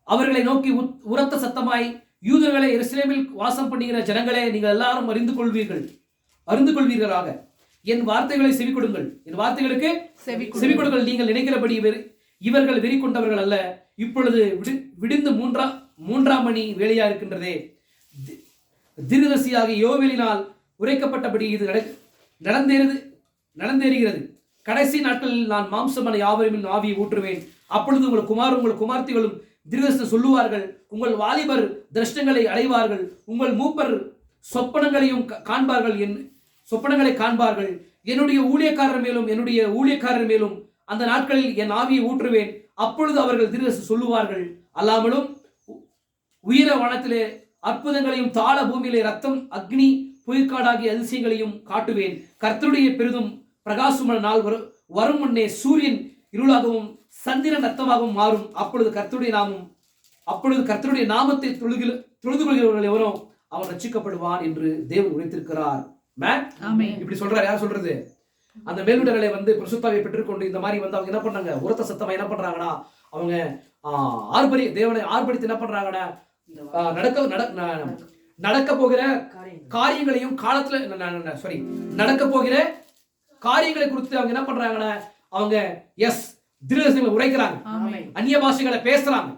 அவர்களை நோக்கி உரத்த சத்தமாய், யூதர்களை எருசலேமில் வாசம் பண்ணுகிற ஜனங்களே, நீங்கள் எல்லாரும் அறிந்து கொள்வீர்களாக என் வார்த்தைகளை செவி கொடுங்கள். என் வார்த்தைகளுக்கு செவி கொடுங்கள். நீங்கள் நினைக்கிறபடி இவர்கள் வெறி கொண்டவர்கள் அல்ல. இப்பொழுது விடிந்து மூன்றாம் மணி வேலையா இருக்கின்றதே. தீர்க்கதரிசியாகிய யோவேலினால் உரைக்கப்பட்டபடி இது நடந்தேறுகிறது. கடைசி நாட்களில் நான் மாம்சமான யாவரின் ஆவியை ஊற்றுவேன். அப்பொழுது உங்கள் குமார்த்திகளும் தீர்க்கதரிசனம் சொல்லுவார்கள், உங்கள் வாலிபர் தரிசனங்களை அடைவார்கள், உங்கள் மூப்பர் சொப்பனங்களை காண்பார்கள். என்னுடைய ஊழியக்காரர் மேலும் அந்த நாட்களில் என் ஆவியை ஊற்றுவேன். அப்பொழுது அவர்கள் தீர்க்கதரிசனம் சொல்லுவார்கள். அல்லாமலும் உயிர வானத்திலே அற்புதங்களையும் தாள பூமியிலே ரத்தம் அக்னி புயற்காடாகிய அதிசயங்களையும் காட்டுவேன். கர்த்தருடைய பெரிதும் பிரகாசமான நாள் வரும் முன்னே சூரியன் இருளாகவும் சந்திரன் ரத்தமாகவும் மாறும். அப்பொழுது கர்த்தருடைய நாமத்தை தொழுது கொள்கிறவர்கள் எவனோ அவன் ரட்சிக்கப்படுவான் என்று தேவன் உரைத்திருக்கிறார். இப்படி சொல்றாரு. யார் சொல்றது? அந்த மேல்விடர்களை வந்து பரிசுத்தாவியை பெற்றுக்கொண்டு இந்த மாதிரி வந்து அவங்க என்ன பண்றாங்க, உரத்த சத்தமா என்ன பண்றாங்கன்னா அவங்க தேவனை ஆர்ப்பரித்து என்ன பண்றாங்கன்னா நடக்க போகிற காரியங்களையும் நடக்க போகிற காரியங்களை குறித்து அவங்க என்ன பண்றாங்கன்னா அவங்க தீர்க்கதரிசனங்களை உரைக்கிறாங்க, அந்நிய பாஷைகளை பேசுறாங்க.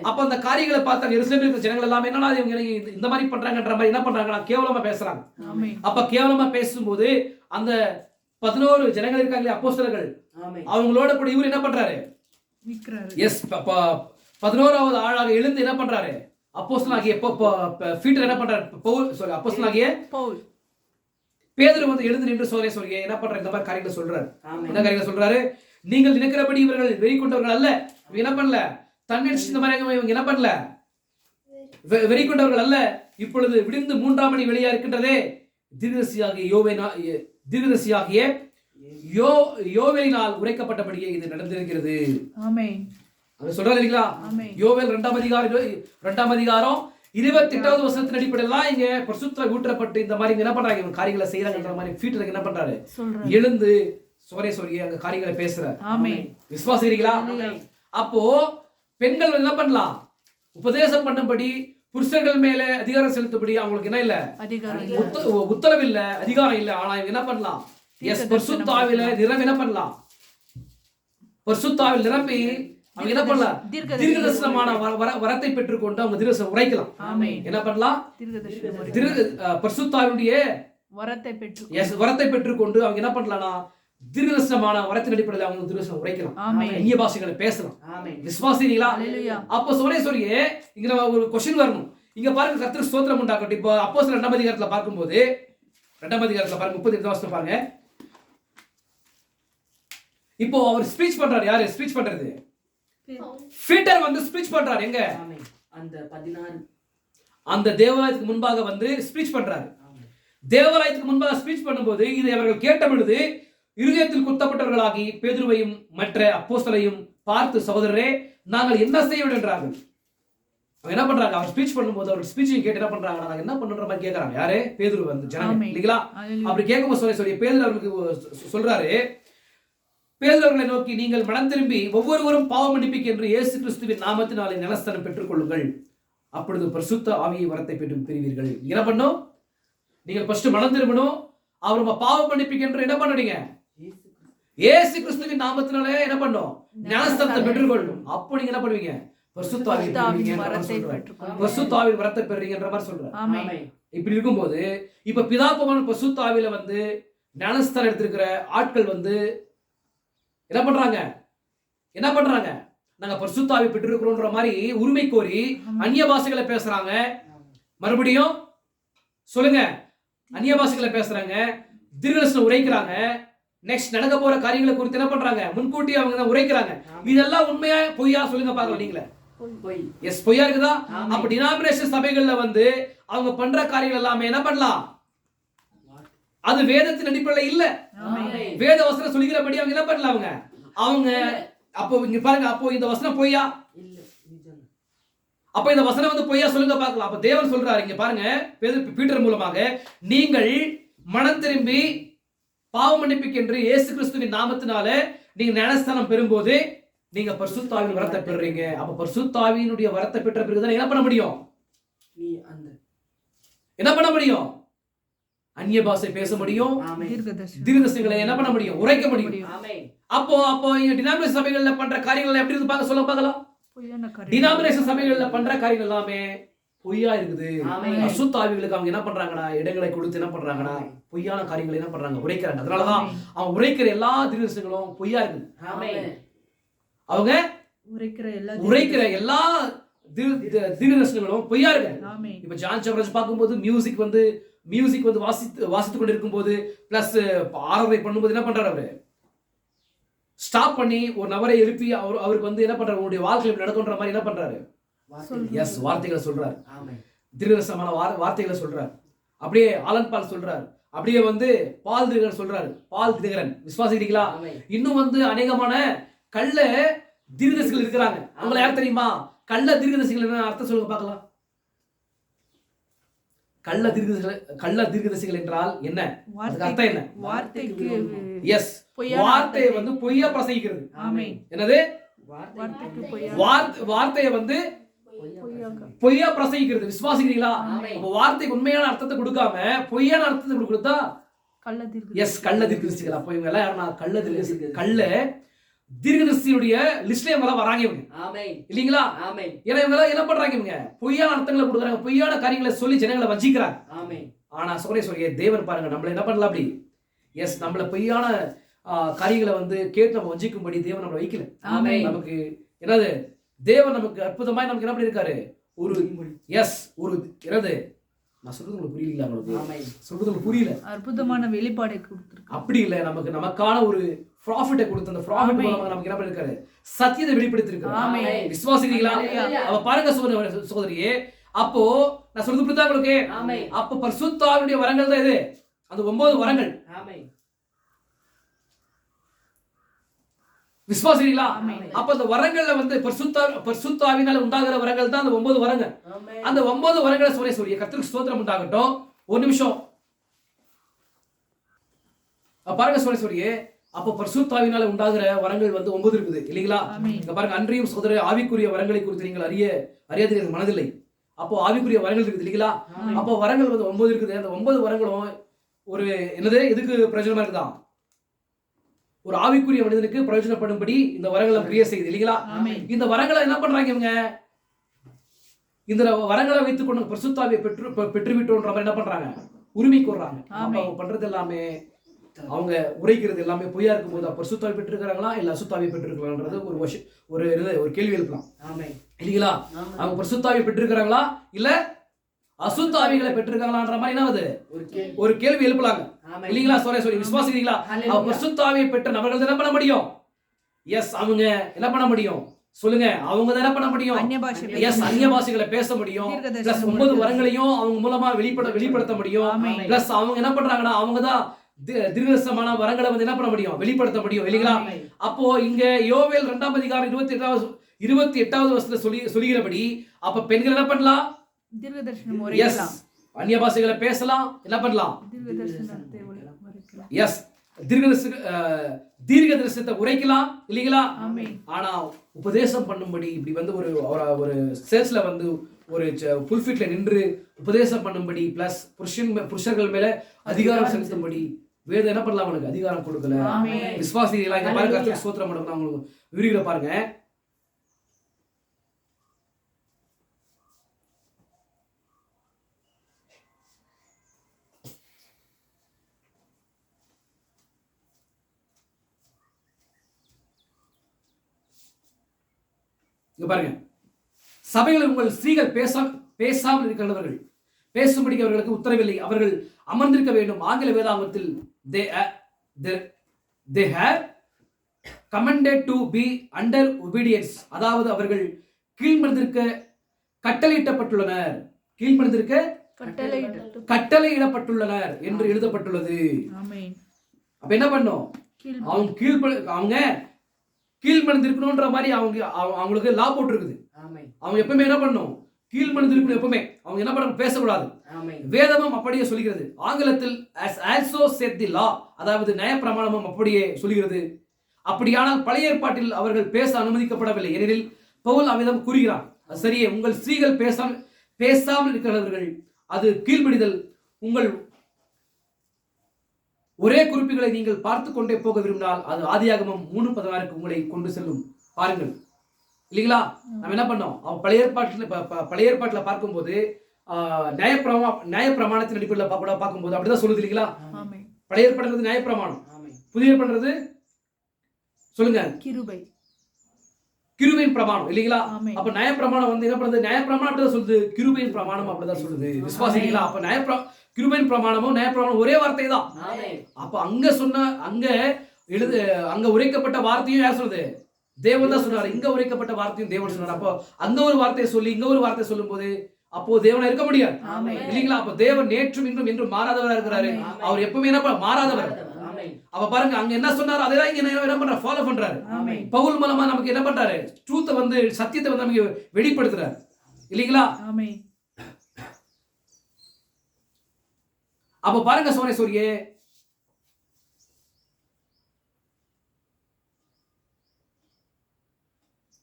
அப்ப அந்த காரியங்களை பார்த்தாங்க எருசலேமில் இருக்கிற ஜனங்கள் எல்லாமே என்னன்னா இவங்க இந்த மாதிரி பண்றாங்கன்ற மாதிரி என்ன பண்றாங்கன்னா கேவலமா பேசுறாங்க. அப்ப கேவலமா பேசும்போது அந்த 11 ஜனங்கள் இருக்காங்களே அப்போஸ்தலர்கள், அவங்களோட கூட இவர் என்ன பண்றாரு? 11வது ஆளாக எழுந்து என்ன பண்றாரு? அப்போஸ்தலனாகிய பீட்டர் என்ன பண்றாரு? அப்போஸ்தலனாகிய பேதுரு வந்து எழுந்து நின்று சொல்லியே என்ன பண்றாரு? இந்த மாதிரி காரியங்களை சொல்றாரு. என்ன காரியங்களை சொல்றாரு? நீங்கள் நினைக்கிறபடி இவர்கள் வெறி கொண்டவர்கள் அல்ல. இவங்க என்ன பண்ணல? தன்னெழுச்சி இந்த மாதிரி இவங்க என்ன பண்ணல? வெறி கொண்டவர்கள் அல்ல. இப்பொழுது விடிந்து 3ஆம் மணி வெளியா இருக்கின்றதே, தீர்க்கதரிசியாகிய யோவேலினால் உரைக்கப்பட்டபடியே இது நடந்திருக்கிறது. அது சொல்றாரு இல்லைங்களா? யோவேல் 2ஆம் அதிகாரம் 28வது வசனத்தின் அடிப்படையில் இங்க பரிசுத்த ஊற்றப்பட்டு இந்த மாதிரி என்ன பண்றாங்க, இவங்க காரியங்களை செய்யறாங்கன்ற மாதிரி பீட்டர் என்ன பண்றாரு? எழுந்து அங்க காரியங்களை பேசுறாரு. விசுவாசிக்கிறீங்களா? அப்போ பெண்கள் என்ன பண்ணலாம்? உபதேசம் பண்ணும்படி புருஷர்கள் மேல அதிகாரம் செலுத்தபடி அவங்களுக்கு என்ன இல்ல, உத்தரவு இல்ல, அதிகாரம் இல்ல. ஆனா இவங்க என்ன பண்ணலாம்? பரிசுத்தாவில என்ன பண்ணலாம்? பரிசுத்தாவில் நிரம்பி அவங்க என்ன பண்ணலாம்? தீர்க்கதரிசனமான வரத்தை பெற்றுக்கொண்டு அவங்க தீர்க்கதரிசனம் உரைக்கலாம். என்ன பண்ணலாம்? பரிசுத்தாவினுடைய வரத்தை பெற்றுக்கொண்டு அவங்க என்ன பண்ணலாம்னா தீர்க்கதரிசனமான வரத்தின் அடிப்படையில் அவங்க தீர்க்கதரிசனம் உரைக்கலாம், அந்நிய பாஷைகளை பேசலாம். விசுவாசிங்களா? அப்போ சொல்லியே இங்க ஒரு கொஸ்டின் வரணும். இங்க பாருங்க, கர்த்தருக்கு ஸ்தோத்திரம் உண்டாகட்டும். இப்போ அப்போஸ்தலர் 2ஆம் அதிகாரத்துல பார்க்கும்போது 2ஆம் அதிகாரத்துல பாருங்க 32 வசனம் பாருங்க. இப்போ அவர் ஸ்பீச் பண்றாரு. யாரு ஸ்பீச் பண்றது? பீட்டர் வந்து ஸ்பீச் பண்றாரு. எங்க? அந்த தேவாலயத்துக்கு முன்பாக வந்து ஸ்பீச் பண்றாரு. தேவாலயத்துக்கு முன்பாக ஸ்பீச் பண்ணும்போது இதை அவர்கள் கேட்ட பொழுது இருதயத்தில் குத்தப்பட்டவர்களாகி பேதுருவையும் மற்ற அப்போஸ்தலரையும் பார்த்து, சகோதரரே நாங்கள் என்ன செய்ய வேண்டும் என்றார்கள். அவங்க என்ன பண்றாங்க? அவர் ஸ்பீச் பண்ணும்போது அவர் ஸ்பீச்சையும் கேட்டு என்ன பண்றாங்க? நாங்க என்ன பண்ற மாதிரி கேட்கறாங்க. யாரு? பேதுரு வந்து ஜனங்க இல்லைங்களா? அப்படி கேட்கும்போது சொல்லி பேதுரு அவர்களுக்கு சொல்றாரு. பேதுரு அவர்களை நோக்கி, நீங்கள் மனம் திரும்பி ஒவ்வொருவரும் பாவ மன்னிப்புக்கு என்று இயேசு கிறிஸ்துவின் நாமத்தினாலே ஞானஸ்தானம் பெற்றுக் கொள்ளுங்கள். அப்பொழுது பரிசுத்த ஆவியை வரத்தை பெறுவீர்கள். என்ன பண்ணும்? நீங்கள் ஃபர்ஸ்ட் மனம் திரும்பணும். அவர் பாவ மன்னிப்புக்கு என்று என்ன பண்ணுவீங்க? இயேசு கிறிஸ்துவின் நாமத்தினாலே என்ன பண்ணும்? ஞானஸ்தானத்தை பெற்றுக்கொள்ளும். அப்போ நீங்க என்ன பண்ணுவீங்க? பரிசுத்த ஆவியின் வரத்தை பெறுவீங்கன்ற மாதிரி சொல்றாரு. இப்படி இருக்கும்போது இப்ப பிதாக்குமாரன் பரிசுத்த ஆவியில வந்து ஞானஸ்தானம் எடுத்திருக்கிற ஆட்கள் வந்து என்ன பண்றாங்க? நாங்க பரிசுத்த ஆவி பெற்றிருக்கிறோம்ன்ற மாதிரி உரிமை கோரி அந்நிய பாஷைகளை பேசுறாங்க. மறுபடியும் சொல்லுங்க, அந்நிய பாஷைகளை பேசுறாங்க, தீர்க்கதரிசனம் உரைக்கிறாங்க. நெக்ஸ்ட் நடக்க போற காரியங்களை குறித்து என்ன பண்றாங்க? முன்கூட்டி அவங்க உரைக்கிறாங்க. இதெல்லாம் உண்மையா பொய்யா? சொல்லுங்க பாக்கலாம். நீங்களே பொய்யா இருக்குதா? அப்ப டினாமினேஷன் சபைகள்ல வந்து அவங்க பண்ற காரியங்கள் எல்லாமே என்ன பண்ணலாம்? அது வேதத்தின் அடிப்படையில் இல்ல. வேத வசனம் சொல்லுகிறபடி அவங்க என்ன பண்ணல? அவங்க அப்போ இங்க பாருங்க, அப்போ இந்த வசனம் பொய்யா? அப்ப இந்த வசனம் வந்து பொய்யா? சொல்லுங்க பார்க்கலாம். அப்ப தேவன் சொல்றாரு இங்க பாருங்க, பீட்டர் மூலமாக, நீங்கள் மனம் திரும்பி பாவ மன்னிப்புக்கு என்று இயேசு கிறிஸ்துவின் நாமத்தினால நீங்க ஞானஸ்தானம் பெறும்போது நீங்க பரிசுத்த ஆவியின் வரத்தை பெறுறீங்க. அப்ப பரிசுத்த ஆவியினுடைய வரத்தை பெற்ற பிறகுதான் என்ன பண்ண முடியும்? அந்நிய பாஷை பேச முடியும், தீர்க்கதரிசனங்களை என்ன பண்ண முடியும்? உரைக்க முடியும். அப்போ டினாமினேஷன் சபைகள்ல பண்ற காரியங்கள் எப்படி இருக்கு பார்க்க சொல்ல பார்க்கலாம். டினாமினேஷன் சபைகள்ல பண்ற காரியங்கள் எல்லாமே பொய்யா இருக்குது. அசுத்த ஆவிகளுக்கு அவங்க என்ன பண்றாங்கன்னா இடங்களை கொடுத்து என்ன பண்றாங்கன்னா பொய்யான காரியங்களை என்ன பண்றாங்க? உரைக்கிறாங்க. அதனாலதான் அவங்க உரைக்கிற எல்லா தீர்க்கதரிசனங்களும் பொய்யா இருக்குது. அவங்க உரைக்கிற எல்லா தீர்க்கதரிசனங்களும் பொய்யா இருக்கு. இப்ப ஜான் சப்ரஸ் பார்க்கும்போது மியூசிக் வந்து மியூசிக் வந்து வாசித்து கொண்டு இருக்கும்போது பிளஸ் ஆராதனை பண்ணும்போது என்ன பண்றாரு அவரு ஸ்டாப் பண்ணி ஒரு நபரை எழுப்பி அவருக்கு வந்து என்ன பண்றாரு உங்களுடைய வாழ்க்கையில் நடக்குன்ற மாதிரி என்ன பண்றாரு எஸ் வார்த்தைகளை சொல்றாரு தீர்க்கதரிசனமான வார்த்தைகளை சொல்றாரு அப்படியே ஆலன் பால் சொல்றாரு அப்படியே வந்து பால் தினகரன் சொல்றாரு பால் தினகரன் விசுவாசிக்கிறீங்களா இன்னும் வந்து அநேகமான கள்ள தீர்க்கதரிசிகள் இருக்கிறாங்க அவங்கள யார் தெரியுமா கள்ள தீர்க்கதரிசிகள் என்ன அர்த்தம் சொல்லுங்க பார்க்கலாம் கள்ள தீர்க்கதரிசிகள் என்றால் என்ன அதுக்கு அர்த்தம் என்ன வார்த்தைக்கு எஸ் வார்த்தையை வந்து பொய்யா பிரசங்கிக்கிறது என்னது வார்த்தையை வந்து பொய்யா பிரசங்கிக்கிறது விசுவாசிக்கிறீங்களா வார்த்தைக்கு உண்மையான அர்த்தத்தை கொடுக்காம பொய்யான அர்த்தத்தை கொடுத்தா எஸ் கள்ள தீர்க்கதரிசிகள் அப்ப இவங்க எல்லாம் யாருன்னா கள்ள தீர்க்கதரிசியுடைய லிஸ்ட்ல இவங்க எல்லாம் வராங்க இவங்க இல்லீங்களா ஏன்னா இவங்க எல்லாம் என்ன பண்றாங்க இவங்க பொய்யான அர்த்தங்களை கொடுக்குறாங்க பொய்யான காரியங்களை சொல்லி ஜனங்களை வஞ்சிக்கிறாங்க ஆனா சோரேஸ்வரியே தேவன் பாருங்க நம்மள என்ன பண்ணலாம் அப்படி எஸ் நம்மள பொய்யான காரியங்களை வந்து கேட்டு நம்ம வஞ்சிக்கும்படி தேவன் நம்மளை வைக்கல நமக்கு என்னது தேவன் நமக்கு அற்புதமாய் நமக்கு என்ன பண்ணிருக்காரு ஒரு எஸ் ஒரு என்னது நான் சொல்றது உங்களுக்கு புரியல உங்களுக்கு சொல்றது உங்களுக்கு புரியல அற்புதமான வெளிப்பாடை கொடுத்திருக்காரு அப்படி இல்ல நமக்கான ஒரு ப்ராஃபிட்டை கொடுத்து அந்த ப்ராஃபிட் மூலமா நமக்கு என்ன பண்ணிருக்காரு சத்தியத்தை வெளிப்படுத்திருக்காரு விசுவாசிக்கிறீங்களா அவ பாருங்க சகோதரியே அப்போ நான் சொல்றது புரியுதா உங்களுக்கு அப்போ பரிசுத்த ஆவியுடைய வரங்கள் தான் இது அந்த 9 வரங்கள் விசுவாசிக்கிறீங்களா அப்ப அந்த வரங்கள்ல வந்து பரிசுத்த ஆவியினால உண்டாகிற வரங்கள் தான் அந்த 9 வரங்கள் அந்த 9 வரங்களை சோரேஸ்வரியே கர்த்தருக்கு ஸ்தோத்திரம் உண்டாகட்டும் ஒரு நிமிஷம் பாருங்க சோரேஸ்வரியே அப்ப பரிசுத்த ஆவியினால உண்டாகிற வரங்கள் வந்து 9 இருக்குது இல்லீங்களா இங்க பாருங்க அன்றையும் சகோதர ஆவிக்குரிய வரங்களை குறித்து நீங்கள் அறியாதீர்கள் மனதில்லை அப்போ ஆவிக்குரிய வரங்கள் இருக்குது இல்லீங்களா அப்போ வரங்கள் வந்து 9 இருக்குது அந்த 9 வரங்களும் ஒரு என்னது எதுக்கு பிரயோஜனமா இருக்குதா ஒரு ஆவிக்குரிய மனிதனுக்கு பிரயோஜனப்படும்படி இந்த வரங்களை கிரியை செய்யுது இல்லீங்களா இந்த வரங்களை என்ன பண்றாங்க இவங்க இந்த வரங்களை வைத்துக் கொண்டு பரிசுத்தாவியை பெற்றுவிட்டோன்ற மாதிரி என்ன பண்றாங்க உரிமை கோர்றாங்க அவங்க பண்றது எல்லாமே அவங்க உரைக்கிறது எல்லாமே பொய்யா இருக்கும்போது பரிசுத்தாவி பெற்றிருக்கிறாங்களா இல்ல அசுத்தாவியை பெற்றிருக்கிறாங்கன்றது ஒரு கேள்வி எழுப்பலாம் இல்லீங்களா அவங்க பரிசுத்தாவியை பெற்றிருக்கிறாங்களா இல்ல அசுத்தாவிகளை பெற்றிருக்காங்களான்ற மாதிரி என்ன ஒரு கேள்வி எழுப்பலாங்க இல்லீங்களா சொல்லி விசுவாசிக்கிறீங்களா அவங்க பரிசுத்தாவியை பெற்ற நபர்கள் என்ன பண்ண முடியும் எஸ் அவங்க என்ன பண்ண முடியும் சொல்லுங்க அவங்க என்ன பண்ண முடியும் எஸ் அந்நிய பாஷைகளை பேச முடியும் பிளஸ் 9 வரங்களையும் அவங்க மூலமா வெளிப்படுத்த முடியும் பிளஸ் அவங்க என்ன பண்றாங்கன்னா அவங்கதான் தீர்க்கதரிசனமான வரங்களை வந்து என்ன பண்ண முடியும் வெளிப்படுத்த முடியும் இல்லீங்களா அப்போ இங்க யோவேல் 2ஆம் அதிகாரம் 28வது வசனத்துல சொல்லுகிறபடி அப்ப பெண்கள் என்ன பண்ணலாம் அந்நிய பாஷைகளை பேசலாம் என்ன பண்ணலாம் எஸ் தீர்க்க தரிசனத்தை உரைக்கலாம் இல்லீங்களா ஆனா உபதேசம் பண்ணும்படி இப்படி வந்து ஒரு சேர்ச்ல வந்து ஒரு புல்ஃபிட்ல நின்று உபதேசம் பண்ணும்படி பிளஸ் புருஷர்கள் மேல அதிகாரம் செலுத்தும்படி வேதம் என்ன பண்ணலாம் அவனுக்கு அதிகாரம் கொடுக்கல விசுவாசிகளா இங்க பாருங்க ஸ்தோத்திரம் பண்ணுங்க உங்களுக்கு விரிவுல பாருங்க இங்க பாருங்க சபைகளில் உங்கள் ஸ்திரீகள் பேசாமல் இருக்கிறவர்கள் பேசும்படி அவர்களுக்கு உத்தரவில்லை அவர்கள் அமர்ந்திருக்க வேண்டும் ஆங்கில வேதாகமத்தில் they have commanded to be under obedience அதாவது அவர்கள் கீழ்ப்படிந்திருக்க கட்டளையிடப்பட்டுள்ளனர் கட்டளையிடப்பட்டுள்ளனர் என்று எழுதப்பட்டுள்ளது அப்ப என்ன பண்ணும் அவங்க கீழ்ப்படிந்திருக்கணும்ன்ற மாதிரி அவங்களுக்கு லா போட்டிருக்குது அவங்க எப்பவுமே என்ன பண்ணும் கீழ்ப்படிந்திருக்கணும் எப்பவுமே அவங்க என்ன பண்ண பேசக்கூடாது வேதமும் அப்படியே சொல்கிறது ஆங்கிலத்தில் as also said the law அதாவது நியாயப்பிரமாணமும் அப்படியே சொல்கிறது அப்படியானால் பழைய ஏற்பாட்டில் அவர்கள் பேச அனுமதிக்கப்படவில்லை ஏனெனில் பவுல் அவ்விதம் கூறுகிறார் சரியே உங்கள் ஸ்திரீகள் பேசாமல் இருக்கிறவர்கள் அது கீழ்ப்படிதல் உங்கள் ஒரே குறிப்புகளை நீங்கள் பார்த்து கொண்டே போக விரும்பினால் அது ஆதியாகமம் 3:16 உங்களை கொண்டு செல்லும் பாருங்கள் இல்லீங்களா நம்ம என்ன பண்ணோம் பழைய ஏற்பாட்டுல பார்க்கும்போது நியாயப்பிரமாணத்தின் அடிப்படையில் பார்க்கும்போது அப்படிதான் சொல்லுது இல்லீங்களா பழைய ஏற்பாடுறது நியாயப்பிரமாணம் புதிய ஏற்பாடுறது சொல்லுங்க கிருபையின் பிரமாணம் இல்லைங்களா? ஆமென். அப்ப நியாயப்பிரமாணம் வந்து என்ன பண்ணுது? நியாயப்பிரமாணம் அப்படிதான் சொல்லுது, கிருபையின் பிரமாணம் அப்படிதான் சொல்லுது. விசுவாசிங்களா? அப்ப கிருபையின் பிரமாணமும் நியாயப்பிரமாணம் ஒரே வார்த்தை தான். அப்ப அங்க உரைக்கப்பட்ட வார்த்தையும் யார் சொல்லுது? தேவன் தான் சொன்னார். இங்க உரைக்கப்பட்ட வார்த்தையும் தேவன் சொன்னார். அப்போ அங்க ஒரு வார்த்தையை சொல்லி இங்க ஒரு வார்த்தை சொல்லும் போது அப்போ தேவனா இருக்க முடியாது இல்லைங்களா? அப்ப தேவன் நேற்றும் இன்றும் என்றும் மாறாதவரா இருக்கிறாரு. அவர் எப்பவுமே என்ன மாறாதவர். அப்ப பாருங்க, அங்க என்ன சொன்னாரோ அதெல்லாம் இங்க என்ன பண்றாரு? ஃபாலோ பண்றாரு. பவுல் மூலமா நமக்கு என்ன பண்றாரு? ட்ரூத்தை வந்து சத்தியத்தை வந்து நமக்கு வெளிப்படுத்துறாரு இல்லைங்களா? அப்ப பாருங்க சோனேஸ்வரியே,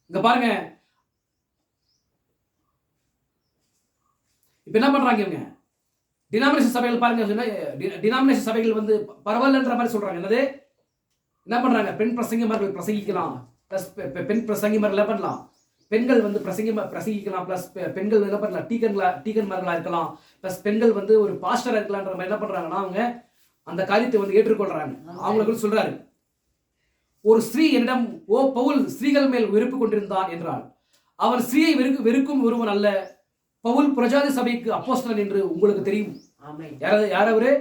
இங்க பாருங்க, இப்ப என்ன பண்றாங்க இவங்க? டினாமினேஷன் சபைகள் பாருங்க, டினாமினேஷன் சபைகள் வந்து பரவாயில்லன்ற மாதிரி சொல்றாங்க. என்னது? என்ன பண்றாங்க? பெண் பிரசங்கிமார்கள் பிரசங்கிக்கலாம், பிளஸ் பெண் பிரசங்கிமார்கள் என்ன பண்ணலாம்? பெண்கள் வந்து பிரசங்கிக்கலாம், பிளஸ் பெண்கள் என்ன பண்ணலாம்? டீக்கன்மார்களா இருக்கலாம், பிளஸ் பெண்கள் வந்து ஒரு பாஸ்டரா இருக்கலாம்ன்ற மாதிரி என்ன பண்றாங்கன்னா அவங்க அந்த காரியத்தை வந்து ஏற்றுக்கொள்றாங்க. அவங்களுக்கு சொல்றாரு, ஒரு ஸ்திரீ என்னிடம், ஓ பவுல் ஸ்திரீகள் மேல் வெறுப்பு கொண்டிருந்தான் என்றால் அவன் ஸ்திரீயை வெறுக்கும் ஒருவன் அல்ல, பவுல் பிரஜாதி சபைக்கு அப்போஸ்தலன் என்று உங்களுக்கு தெரியும். யாரவரு?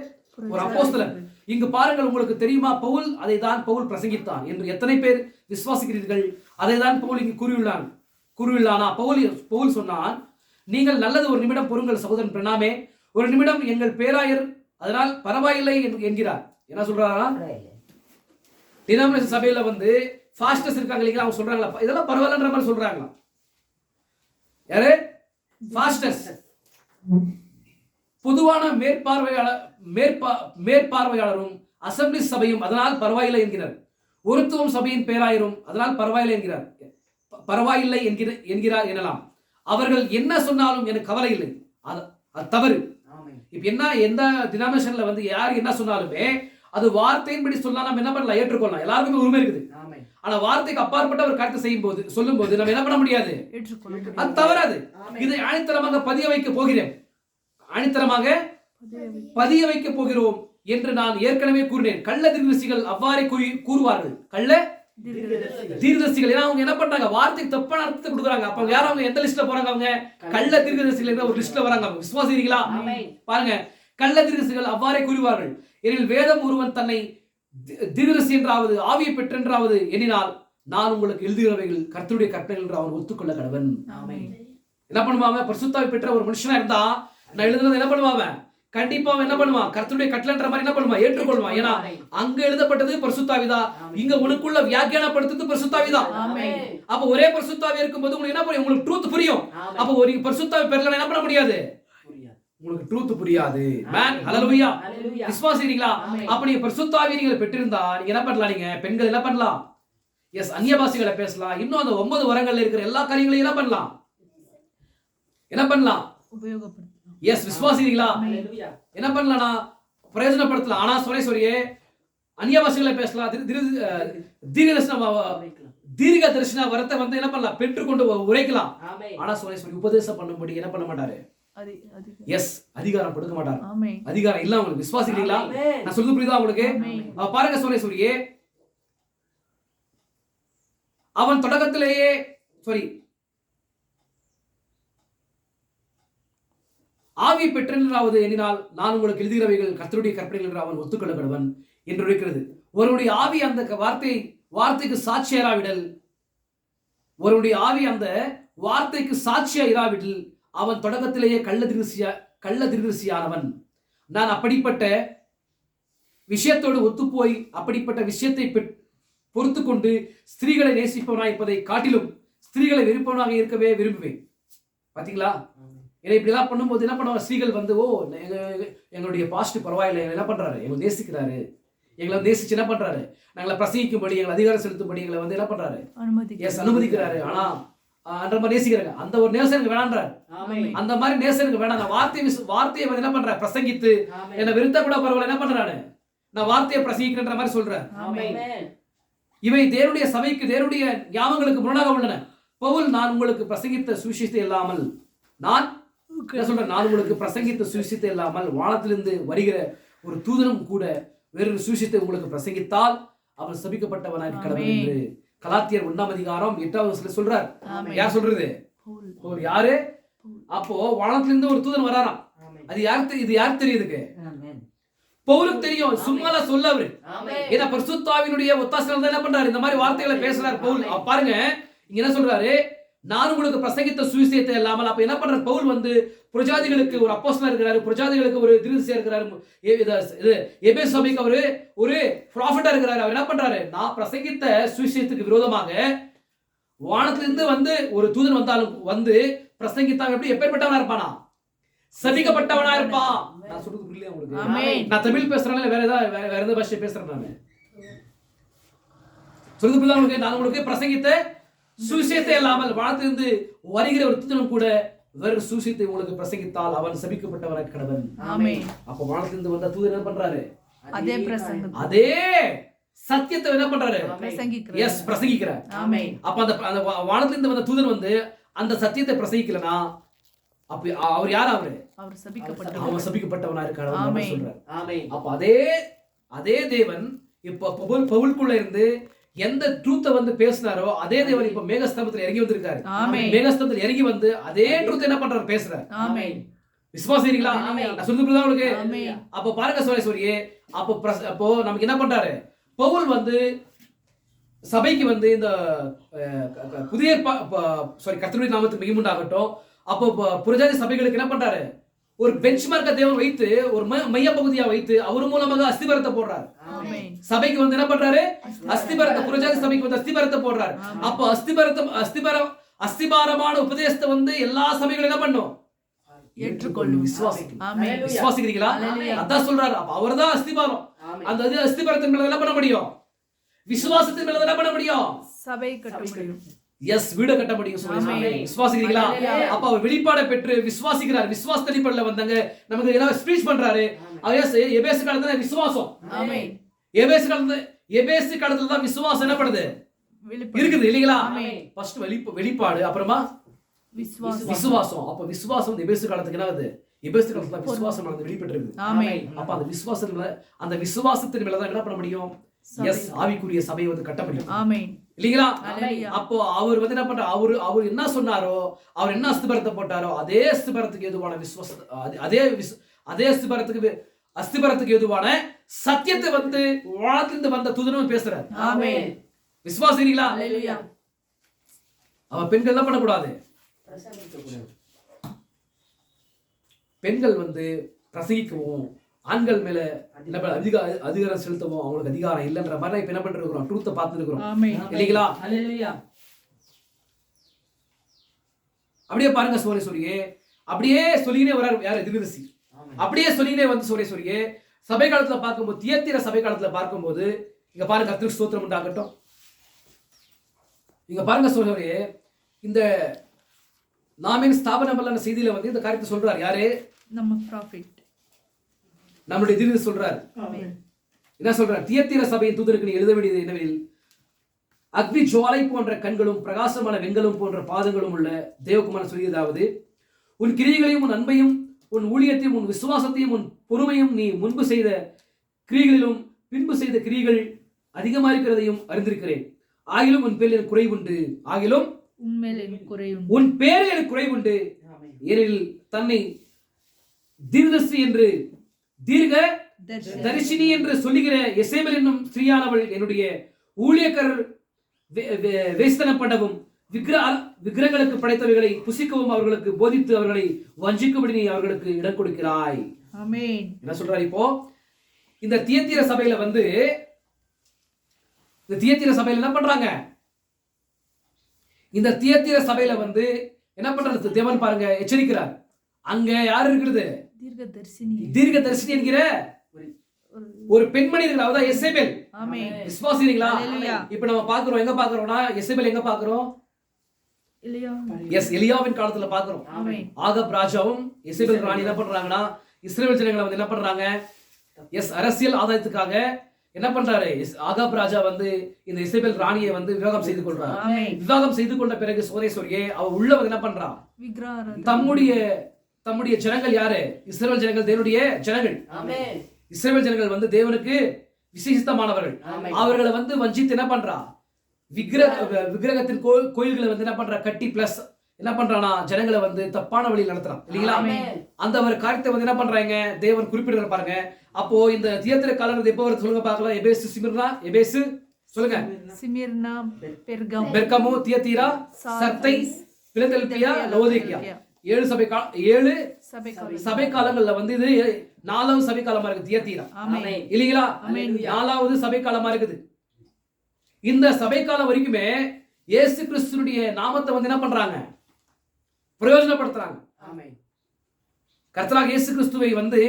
ஒரு அப்போஸ்தலன். இங்கு பாருங்கள், உங்களுக்கு தெரியுமா பவுல் அதை தான் பவுல் பிரசங்கித்தான் என்று எத்தனை பேர் விசுவாசிக்கிறீர்கள்? அதை தான் பவுல் இங்கு கூறியுள்ளானா? பவுல் சொன்னான், நீங்கள் நல்லது ஒரு நிமிடம் பொறுங்கள் சகோதரன் பிரணாமே, ஒரு நிமிடம் எங்கள் பேராயர் அதனால் பரவாயில்லை என்கிறார். என்ன சொல்றாரா? டினாமினேஷன் சபையில வந்து ஃபாஸ்டர்ஸ் இருக்காங்க இல்லைங்களா? அவங்க சொல்றாங்களா இதெல்லாம் பரவாயில்லன்ற மாதிரி சொல்றாங்களா? யாரு? ஃபாஸ்டர்ஸ். பொதுவான மேற்பார்வையாளரும் அசம்பிளி சபையும் அதனால் பரவாயில்லை என்கிறார். ஒருத்துவம் சபையின் பேராயரும் அதனால் பரவாயில்லை என்கிறார் எனலாம். அவர்கள் என்ன சொன்னாலும் எனக்கு கவலை இல்லை, அது தவறு. இப்ப என்ன, எந்த டினாமினேஷன்ல வந்து யார் என்ன சொன்னாலுமே அது வார்த்தையின்படி சொன்னா நம்ம என்ன பண்ணலாம்? ஏற்றுக்கொள்ளலாம். எல்லாருக்குமே உரிமை இருக்குது. ஆனா வார்த்தைக்கு அப்பாற்பட்ட ஒரு கருத்தை சொல்லும் போது நம்ம என்ன பண்ண முடியாது? அது தவறாது. இதை ஆணித்தரமாக பதிய வைக்க போகிறோம் என்று நான் ஏற்கனவே கூறினேன். கள்ள தீர்க்கதரிசிகள் அவ்வாறே கூறுவார்கள். கள்ள தீர்க்கதரிசிகள். ஏன்னா அவங்க என்ன பண்றாங்க? வார்த்தைக்கு தப்பான அர்த்தத்தை கொடுக்குறாங்க. அப்ப யாரும் அவங்க எந்த லிஸ்ட்ல போறாங்க? அவங்க கள்ள தீர்க்கதரிசிகள் ஒரு லிஸ்ட்ல வராங்க. விசுவாசிக்கிறீங்களா? பாருங்க, கள்ள தீர்க்கதரிசிகள் அவ்வாறே கூறுவார்கள். எனில் வேதம் ஒருவன் தன்னை தீர்க்கதரிசி என்றாவது ஆவியை பெற்றென்றாவது எண்ணினால் நான் உங்களுக்கு எழுதுகிறவைகள் கர்த்தருடைய கற்பனைகள் என்று அவன் ஒத்துக்கொள்ள கடவன். என்ன பண்ணுவாங்க? பரிசுத்தாவி பெற்ற ஒரு மனுஷனா இருந்தா நான் எழுதுனது என்ன பண்ணுவாங்க? கண்டிப்பா என்ன பண்ணுவான்? கர்த்தருடைய கட்டளைன்ற மாதிரி என்ன பண்ணுவான்? ஏற்றுக்கொள்வான். ஏன்னா அங்க எழுதப்பட்டது பரிசுத்தாவிதான், இங்க உனக்குள்ள வியாக்கியானப்படுத்துறது பரிசுத்தாவிதான். அப்ப ஒரே பரிசுத்தாவி இருக்கும்போது உங்களுக்கு என்ன புரியும்? உங்களுக்கு ட்ரூத் புரியும். அப்ப ஒரு பரிசுத்தாவி பெறலனா என்ன பண்ண முடியாது? உங்களுக்கு ட்ரூத் புரியாது. மேன் ஹalleluya. விசுவாசிக்கிறீங்களா? அப்ப நீங்க பரிசுத்தாவியை நீங்க பெற்றிருந்தா நீங்க என்ன பண்ணலாம்? நீங்க பெண்கள் என்ன பண்ணலாம்? எஸ், அந்நிய பாஷைகளை பேசலாம். இன்னும் அந்த 9 வரங்கள்ல இருக்கிற எல்லா காரியங்களையும் என்ன பண்ணலாம்? உபயோகப்படுத்தலாம். எஸ், விசுவாசிக்கிறீங்களா? என்ன பண்ணலாம்? பிரயோஜனப்படுத்தலாம். ஆனா சோனேஸ்வரியே, அந்நிய பாஷைகளை பேசலாம், தீர்க்க தரிசன வரத்தை வந்து என்ன பண்ணலாம்? பெற்றுக்கொண்டு உரைக்கலாம். ஆனா சோனேஸ்வரி உபதேசம் பண்ணும்படி என்ன பண்ண மாட்டாரு? எஸ், அதிகாரம் கொடுக்க மாட்டார். அதிகாரம் இல்ல உங்களுக்கு. விசுவாசிக்கிறீங்களா? நான் சொல்றது புரியுதா உங்களுக்கு? பாருங்க சோனேஸ்வரியே, அவன் தொடக்கத்திலேயே ஆவி பெற்றென்றாவது எண்ணினால் நான் உங்களுக்கு எழுதுகிறவைகள் கர்த்தருடைய கற்பனைகள் என்று அவன் ஒத்துக்கொள்ள கடவன் என்று இருக்கிறது. ஒருவனுடைய ஆவி அந்த வார்த்தைக்கு சாட்சியராவிடல், ஒருவனுடைய ஆவி அந்த வார்த்தைக்கு சாட்சியா இராவிடில் அவன் தொடக்கத்திலேயே கள்ள தீர்க்கதரிசியானவன். நான் அப்படிப்பட்ட விஷயத்தோடு ஒத்துப்போய் அப்படிப்பட்ட விஷயத்தை பொறுத்து கொண்டு ஸ்திரீகளை நேசிப்பவனாக இருப்பதை காட்டிலும் ஸ்திரீகளை வெறுப்பவனாக இருக்கவே விரும்புவேன். பாத்தீங்களா? ஏன்னா இப்படிலாம் பண்ணும்போது என்ன பண்ணுவாங்க? ஸ்திரீகள் வந்து, ஓ எங்களுடைய பாஸ்ட் பரவாயில்லை, என்ன பண்றாரு? எங்களை நேசிக்கிறாரு, எங்களை நேசிச்சு என்ன பண்றாரு? நாங்களை பிரசங்கிக்கும்படி, எங்களை அதிகாரம் செலுத்தும்படி எங்களை வந்து என்ன பண்றாரு? அனுமதிக்கிறாரு. ஆனா அந்த மாதிரி நேசிக்கிறாங்க. அந்த ஒரு நேசனுக்கு வேணான்றார். அந்த மாதிரி நேசனுக்கு வேணாம். வார்த்தையை வந்து என்ன பண்ற? பிரசங்கித்து என்னை விருத்த கூட பரவாயில்ல, என்ன பண்றாரு? நான் வார்த்தையை பிரசங்கிக்கிற மாதிரி சொல்றேன். இவை தேவனுடைய சபைக்கு தேவனுடைய ஞாபகங்களுக்கு முரணாக உள்ளன. பவுல், நான் உங்களுக்கு பிரசங்கித்த சுவிசேஷத்தை இல்லாமல் நான் உங்களுக்கு பிரசங்கித்த சுவிசேஷத்தை இல்லாமல் வானத்திலிருந்து வருகிற ஒரு தூதனும் கூட வேறொரு சுவிசேஷத்தை உங்களுக்கு பிரசங்கித்தால் அவன் சபிக்கப்பட்டவனாய் கடவன் என்று கலாத்தியர் 1ஆம் அதிகாரம் 8வது வசனத்துல சொல்றார். ஆமென். யார் சொல்றது? பவுல். பவுல். யாரு? அப்போ வானத்துல இருந்து ஒரு தூதன் வராராம். அது இது யார் தெரியுதுக்கு? பவுலுக்கு தெரியும். சும்மால சொல்ல அவரு. ஏன்னா பரிசுத்தாவினுடைய ஒத்தாசையில என்ன பண்றாரு? இந்த மாதிரி வார்த்தைகளை பேசுறாரு பவுல். பாருங்க இங்க என்ன சொல்றாரு? நான் உங்களுக்கு பிரசங்கித்த சுவிசேஷத்தை இல்லாமல் அப்ப என்ன பண்றாரு பவுல் வந்து புரஜாதிகளுக்கு ஒரு அப்போஸ்தலனா இருக்கிறாரு, புரஜாதிகளுக்கு ஒரு தீர்க்கதரிசியா இருக்கிறாரு, எபேசு சபைக்கு அவரு ஒரு ப்ராஃபட்டா இருக்கிறாரு. அவர் என்ன பண்றாரு? நான் பிரசங்கித்த சுவிசேஷத்துக்கு விரோதமாக வானத்திலிருந்து வந்து ஒரு தூதன் வந்தாலும் வந்து பிரசங்கித்தாங்க. எப்படி எப்பேற்பட்டவனா இருப்பானா? சபிக்கப்பட்டவனா இருப்பான். நான் சொல்றது புரியல உங்களுக்கு? ஆமென். நான் தமிழ் பேசுறேன், வேற ஏதாவது பாஷை பேசுறேன் நானு. சொல்றது புரியல உங்களுக்கு? நான் உங்களுக்கு பிரசங்கித்த சுவிசேஷத்தை இல்லாமல் வானத்திலிருந்து வருகிற ஒரு தூதனும் கூட வேறு சுவிசேஷத்தை உங்களுக்கு பிரசங்கித்தால் அவன் சபிக்கப்பட்டவனாக கடவன். ஆமென். அப்ப வானத்திலிருந்து வந்த தூதன் என்ன பண்றாரு? அதே பிரசங்கம் அதே சத்தியத்தை என்ன பண்றாரு? பிரசங்கிக்கிறார். எஸ், பிரசங்கிக்கிறார். ஆமென். அப்ப அந்த வானத்திலிருந்து வந்த தூதன் வந்து அந்த சத்தியத்தை பிரசங்கிக்கலனா அப்ப அவர் யார்? அவரு அவர் சபிக்கப்பட்டவர். அவன் சபிக்கப்பட்டவனா இருக்காரு ஆமென். சொல்றாரு. அப்ப அதே தேவன் இப்ப பவுலுக்குள்ள இருந்து எந்த ட்ரூத்தை வந்து பேசினாரோ அதே தேவன் இப்ப மேகஸ்தம்பத்துல இறங்கி வந்திருக்காரு. ஆமென். மேகஸ்தம்பத்துல இறங்கி வந்து அதே ட்ரூத் என்ன பண்றாரு? பேசுறாரு. ஆமென். விசுவாசிக்கிறீங்களா? நான் சொல்றது புரியுதா உங்களுக்கு? ஆமென். அப்ப பாருங்க சோரேஸ்வரியே, அப்போ நமக்கு என்ன பண்றாரு? பவுல் வந்து சபைக்கு வந்து இந்த புதிய கர்த்தருடைய நாமத்துக்கு மிகுமுண்டாகட்டும். அப்போ புரஜாதி சபைகளுக்கு என்ன பண்றாரு? ஒரு பெஞ்ச்மார்க்க தேவன் வைத்து ஒரு மைய பகுதியா வைத்து அவர் மூலமாக அஸ்திபரத்தை போடுறாரு. ஆமென். சபைக்கு வந்து என்ன பண்றாரு? அஸ்திபரத்தை, புரஜாதி சபைக்கு வந்து அஸ்திபரத்தை போடுறாரு. அப்போ அஸ்திபாரமான உபதேசத்தை வந்து எல்லா சபைகளும் என்ன பண்ணும்? ஏற்றுக்கொள்ளும். விசுவாசிக்கணும். ஆமென். விசுவாசிக்கிறீங்களா? அதான் சொல்றாரு. அப்ப அவர்தான் அஸ்திபாரம். அந்த அஸ்திபாரத்தின் மேல என்ன பண்ண முடியும்? விசுவாசத்தின் மேல என்ன பண்ண முடியும்? சபை கட்ட முடியும். எஸ், வீடு கட்ட முடியும். விசுவாசிக்கிறீங்களா? அப்ப அவர் வெளிப்பாடை பெற்று விசுவாசிக்கிறார். விசுவாச அடிப்படையில வந்தாங்க நமக்கு ஏதாவது ஸ்பீச் பண்றாரு. எபேசு காலத்துல விசுவாசம். ஆமென். எபேசு காலத்துல தான் விசுவாசம் என்ன பண்ணுது? இருக்குது இல்லீங்களா? ஃபர்ஸ்ட் வெளிப்பாடு, அப்புறமா விசுவாசம். அப்ப விசுவாசம் எபேசு காலத்துக்கு என்ன ஆகுது? எபேசு காலத்துல விசுவாசம் வெளிப்பட்டு இருக்கு. ஆமென். அப்ப அந்த விசுவாசத்தின் மேல தான் என்ன பண்ண முடியும்? எஸ், ஆவிக்குரிய சபையை வந்து கட்ட முடியும். ஆமென். இல்லீங்களா? அல்லேலூயா. அப்போ அவர் வந்து என்ன பண்ற? அவர் என்ன சொன்னாரோ, அவர் என்ன அஸ்திபரத்தை போட்டாரோ அதே அஸ்திபரத்துக்கு ஏதுவான அதே அஸ்திபரத்துக்கு ஏதுவான சத்தியத்தை வந்து வானத்திலிருந்து வந்த தூதனும் பேசுறார். ஆமென். விசுவாசிக்கிறீங்களா? அல்லேலூயா. அவ பெண்கள் என்ன பண்ணக்கூடாது? பெண்கள் வந்து பிரசங்கிக்கவும் ஆண்கள் மேல அதிகாரம் செலுத்தவும் அவங்களுக்கு அதிகாரம் இல்லைன்ற மாதிரி இப்ப என்ன பண்ணிட்டு இருக்கிறோம்? ட்ரூத்தை பார்த்துட்டு இருக்கிறோம். ஆமென். இல்லீங்களா? அல்லேலூயா. அப்படியே பாருங்க சோரேஸ்வரியே, அப்படியே சொல்லினே வராரு. யாரு? தீர்க்கதரிசி. அப்படியே சொல்லினே வந்து சோரேஸ்வரியே சபை காலத்துல பார்க்கும்போது, தியத்தீர சபை காலத்துல பார்க்கும்போது இங்க பாருங்க, கர்த்தருக்கு ஸ்தோத்திரம் உண்டாகட்டும். இங்க பாருங்க சோரேஸ்வரியே, இந்த நாமின் ஸ்தாபனம் பண்ண செய்தியில வந்து இந்த காரியத்தை சொல்றாரு. யாரு? நம்ம ப்ராஃபிட். நம்முடைய தீர்க்கதரிசி சொல்றாரு. ஆமென். என்ன சொல்றாரு? தியத்தீர சபையின் தூதருக்கு நீ எழுத வேண்டியது என்னவெனில், அக்னி ஜுவாலை போன்ற கண்களும் பிரகாசமான வெண்கலும் போன்ற பாதங்களும் உள்ள தேவகுமாரன் சொல்லியதாவது, உன் கிரியைகளையும் உன் அன்பையும் உன் ஊழியத்தையும் உன் விசுவாசத்தையும் உன் பொறுமையும் நீ முன்பு செய்த கிரியைகளிலும் பின்பு செய்த கிரியைகள் அதிகமா இருக்கிறதையும் அறிந்திருக்கிறேன். ஆகிலும் உன் பேரில் எனக்கு குறைவுண்டு. ஆகிலும் உன் பேரில் எனக்கு குறைவுண்டு. ஏனெனில் தன்னை தீர்க்கதரிசி என்று தீர்க்க தரிசினி என்று சொல்லுகிற எசேபேல் என்னும் ஸ்திரீயானவள் என்னுடைய ஊழியக்காரர் வேஸ்தனம் பண்ணவும் விக்கிரகங்களுக்கு படைத்தவைகளை புசிக்கவும் அவர்களுக்கு போதித்து அவர்களை வஞ்சிக்கும்படி நீ அவர்களுக்கு இடம் கொடுக்கிறாய். ஆமென். என்ன சொல்றாரு? இப்போ இந்த தியத்தீர சபையில வந்து இந்த தியத்தீர சபையில என்ன பண்றாங்க? இந்த தியத்தீர சபையில வந்து என்ன பண்றது? தேவன் பாருங்க எச்சரிக்கிறார். அங்க யார் இருக்கிறது? தீர்க்கதரிசி என்கிற ஒரு பெண்மணி இருக்கிற, அவதான் எசேபேல். ஆமென். விசுவாசிக்கிறீங்களா? இப்ப நம்ம பாக்குறோம், எங்க பாக்குறோம்னா எசேபேல் எங்க பாக்குறோம்? எலியாவின் காலத்துல பாக்குறோம். ஆகாப் ராஜாவும் எசேபேல் ராணி என்ன பண்றாங்கன்னா இஸ்ரவேல் ஜனங்களை வந்து என்ன பண்றாங்க? அரசியல் ஆதாயத்துக்காக என்ன பண்றாரு? ஆகாப் ராஜா வந்து இந்த எசேபேல் ராணியை வந்து விவாகம் செய்து கொள்றாரு. விவாகம் செய்து கொண்ட பிறகு சோரேஸ்வரியே அவ உள்ள வந்து என்ன பண்றா? தம்முடைய ஜனங்கள் யாரு? இஸ்ரவேல் ஜனங்கள் தேவனுடைய ஜனங்கள். இஸ்ரவேல் ஜனங்கள் வந்து தேவனுக்கு விசேஷித்தமானவர்கள். அவர்களை வந்து வஞ்சித்து என்ன பண்றா? விக்கிரகத்தின் கோயில்களை வந்து என்ன பண்ற கட்டி பிளஸ் என்ன பண்றானா ஜனங்களை வந்து தப்பான வழியில் நடத்துறான் இல்லீங்களா. அந்த ஒரு காரியத்தை வந்து என்ன பண்றாங்க தேவன் குறிப்பிடுற பாருங்க. அப்போ இந்த தியேத்திர காலங்கள் எப்போ வருது சொல்லுங்க பார்க்கலாம். எபேசு சிமிர்னா எபேசு சொல்லுங்க, சிமிர்னா, பெர்கமு, தியத்தீரா, சர்தை, பிலதெல்பியா, லவோதிக்கேயா 7 சபை காலங்கள்ல வந்து இது 4வது சபை காலமா இருக்கு தியத்தீரா இல்லீங்களா. 4வது சபை காலமா இருக்குது. இந்த சபை காலம் வரைக்குமே இயேசு கிறிஸ்துனுடைய நாமத்தை வந்து என்ன பண்றாங்க பிரயோஜனப்படுத்துறாங்க. கர்த்தராகிய இயேசு கிறிஸ்துவை வந்து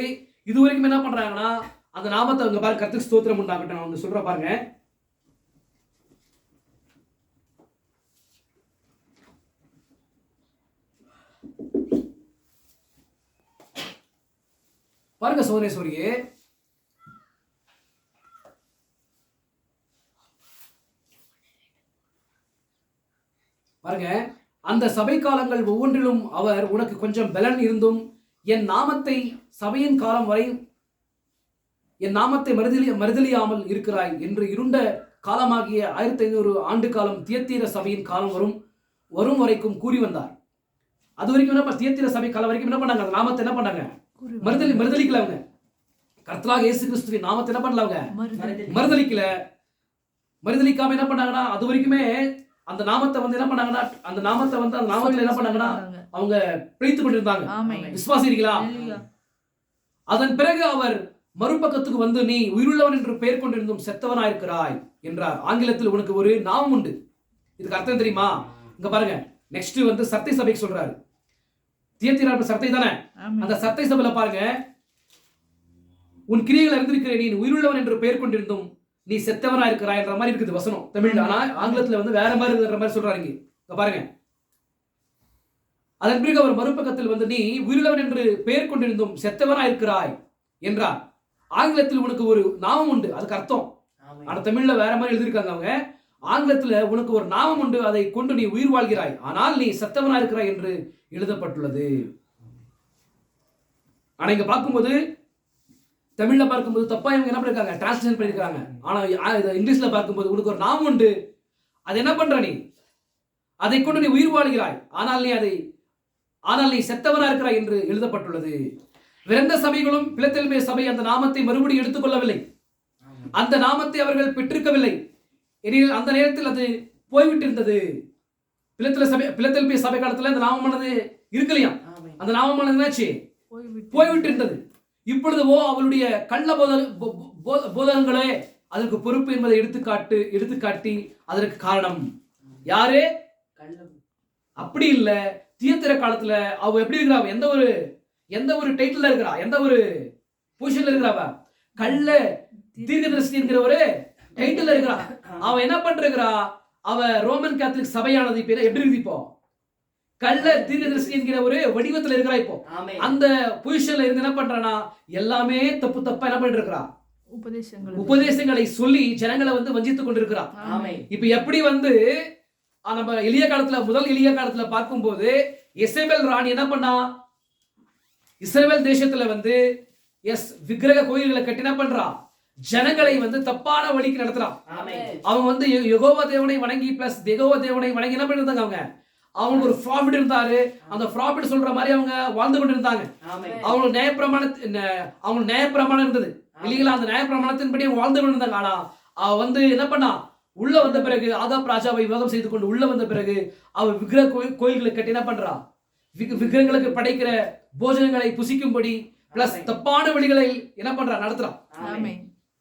இதுவரைக்கும் என்ன பண்றாங்கன்னா அந்த நாமத்தை அவங்க பாருங்க கர்த்தருக்கு ஸ்தோத்திரம் உண்டாகட்டும். நான் வந்து சொல்ற பாருங்க. பாருங்க சோதரேஸ்வரியே, பாருங்க அந்த சபை காலங்கள் ஒவ்வொன்றிலும் அவர் உனக்கு கொஞ்சம் பலன் இருந்தும் என் நாமத்தை சபையின் காலம் வரை என் நாமத்தை மறுதலியாமல் இருக்கிறாய் என்று இருண்ட காலமாகிய 1500 ஆண்டு காலம் தியத்தீர சபையின் காலம் வரும் வரைக்கும் கூறி வந்தார். அது வரைக்கும் என்ன தியத்தீர சபை காலம் வரைக்கும் என்ன பண்ணாங்க அந்த நாமத்தை என்ன பண்ணாங்க மறுதலிக்கல. அவங்க கர்த்தராகிய இயேசு கிறிஸ்துவின் நாமத்தை என்ன பண்ணல அவங்க மறுதலிக்காம என்ன பண்ணாங்கன்னா அது வரைக்குமே அந்த நாமத்தை வந்து என்ன பண்ணாங்கன்னா அந்த நாமத்துல என்ன பண்ணாங்கன்னா அவங்க பிழைத்துக் கொண்டிருந்தாங்க. விசுவாசிக்கிறீங்களா? அதன் பிறகு அவர் மறுபக்கத்துக்கு வந்து நீ உயிருள்ளவன் என்று பெயர் கொண்டிருந்தும் செத்தவனாயிருக்கிறாய் என்றார். ஆங்கிலத்தில் உனக்கு ஒரு நாமம் உண்டு. இதுக்கு அர்த்தம் தெரியுமா? இங்க பாருங்க. நெக்ஸ்ட் வந்து சர்தை சபைக்கு சொல்றாரு. தியத்தீரா சர்தை தானே. அந்த சர்தை சபையில பாருங்க, உன் கிரியைகள் அறிந்திருக்கிற நீ உயிருள்ளவன் என்று பெயர் கொண்டிருந்தும் நீ செத்தவனா இருக்கிறாய் என்ற மாதிரி இருக்குது வசனம் தமிழ்ல. ஆனா ஆங்கிலத்துல வந்து வேற மாதிரி இருக்கிற மாதிரி சொல்றாங்க. இங்க பாருங்க. அதன் பிறகு அவர் மறுபக்கத்தில் வந்து நீ உயிருள்ளவன் என்று பெயர் கொண்டிருந்தும் செத்தவனா இருக்கிறாய் என்றார். ஆங்கிலத்தில் உனக்கு ஒரு நாமம் உண்டு. அதுக்கு அர்த்தம் ஆனா தமிழ்ல வேற மாதிரி எழுதியிருக்காங்க அவங்க. ஆங்கிலத்துல உனக்கு ஒரு நாமம் உண்டு, அதை கொண்டு நீ உயிர் வாழ்கிறாய், ஆனால் நீ செத்தவனா இருக்கிறாய் என்று எழுதப்பட்டுள்ளது. ஆனா இங்க பார்க்கும்போது தமிழ்ல பார்க்கும்போது தப்பா இவங்க என்ன பண்ணிருக்காங்க டிரான்ஸ்லேஷன் பண்ணிருக்காங்க. ஆனா இங்கிலீஷ்ல பார்க்கும்போது உனக்கு ஒரு நாமம் உண்டு, அது என்ன பண்ற நீ அதை கொண்டு நீ உயிர் வாழ்கிறாய், ஆனால் நீ செத்தவனா இருக்கிறாய் என்று எழுதப்பட்டுள்ளது. விரந்த சபைகளும் பிலதெல்பிய சபை அந்த நாமத்தை மறுபடியும் எடுத்துக்கொள்ளவில்லை. அந்த நாமத்தை அவர்கள் பெற்றிருக்கவில்லை. எனில் அந்த நேரத்தில் அது போய்விட்டிருந்தது. பிலதெல்பிய சபை காலத்துல அந்த நாமமானது இருக்கலையா? அந்த நாமமானது என்னாச்சு? போய்விட்டு இருந்தது. இப்பொழுது அவளுடைய கள்ள போதகங்களே அதற்கு பொறுப்பு என்பதை எடுத்துக்காட்டி அதற்கு காரணம் யாரு? அப்படி இல்ல. தியத்திர காலத்துல அவ எப்படி இருக்கிறா? எந்த ஒரு டைட்டில் இருக்கிறா? எந்த ஒரு பொசிஷன்ல இருக்கிறாவ? கள்ள தீர்க்கதரிசி என்கிற ஒரு டைட்டில் இருக்கிறா. அவ என்ன பண்றா? அவ ரோமன் கேத்தலிக் சபையானது இப்ப எப்படி இருக்கு? இப்போ கள்ள தீர்க்கதரிசி என்கிற ஒரு வடிவத்துல இருக்கிறா. இப்போ அந்த பொசிஷன்ல இருந்து என்ன பண்றானா எல்லாமே தப்பா என்ன பண்ணிட்டு இருக்கா? உபதேசங்களை சொல்லி ஜனங்களை வந்து வஞ்சித்துக் கொண்டிருக்கிறா. இப்ப எப்படி வந்து நம்ம முதல் எளிய காலத்துல பார்க்கும்போது எசேபேல் ராணி என்ன பண்ணா? இஸ்ரவேல் தேசத்துல வந்து விக்கிரக கோயில்களை கட்டி என்ன பண்றா? ஜனங்களை வந்து தப்பான வழிக்கு நடத்துறான். அவங்க வந்து யெகோவா தேவனை வணங்கி பிளஸ் யெகோவா தேவனை வணங்கி என்ன பண்ணிருந்தாங்க? அவங்க ஒரு ப்ராஃபிட் இருந்தாரு. அந்த ப்ராஃபிட் சொல்ற மாதிரி அவங்க வாழ்ந்து கொண்டு இருந்தாங்க. அவங்களுக்கு நியாயப்பிரமாணம் இருந்தது இல்லீங்களா? அந்த நியாயப்பிரமாணத்தின்படி அவங்க வாழ்ந்து கொண்டு இருந்தாங்க. ஆனா அவ வந்து என்ன பண்ணா? உள்ள வந்த பிறகு ஆகாப் ராஜாவை விவாகம் செய்து கொண்டு உள்ள வந்த பிறகு அவர் விக்கிரக கோயில்களை கட்டி என்ன பண்றா? விக்கிரகங்களுக்கு படைக்கிற போஜனங்களை புசிக்கும்படி பிளஸ் தப்பான வழிகளை என்ன பண்றா? நடத்துறான்.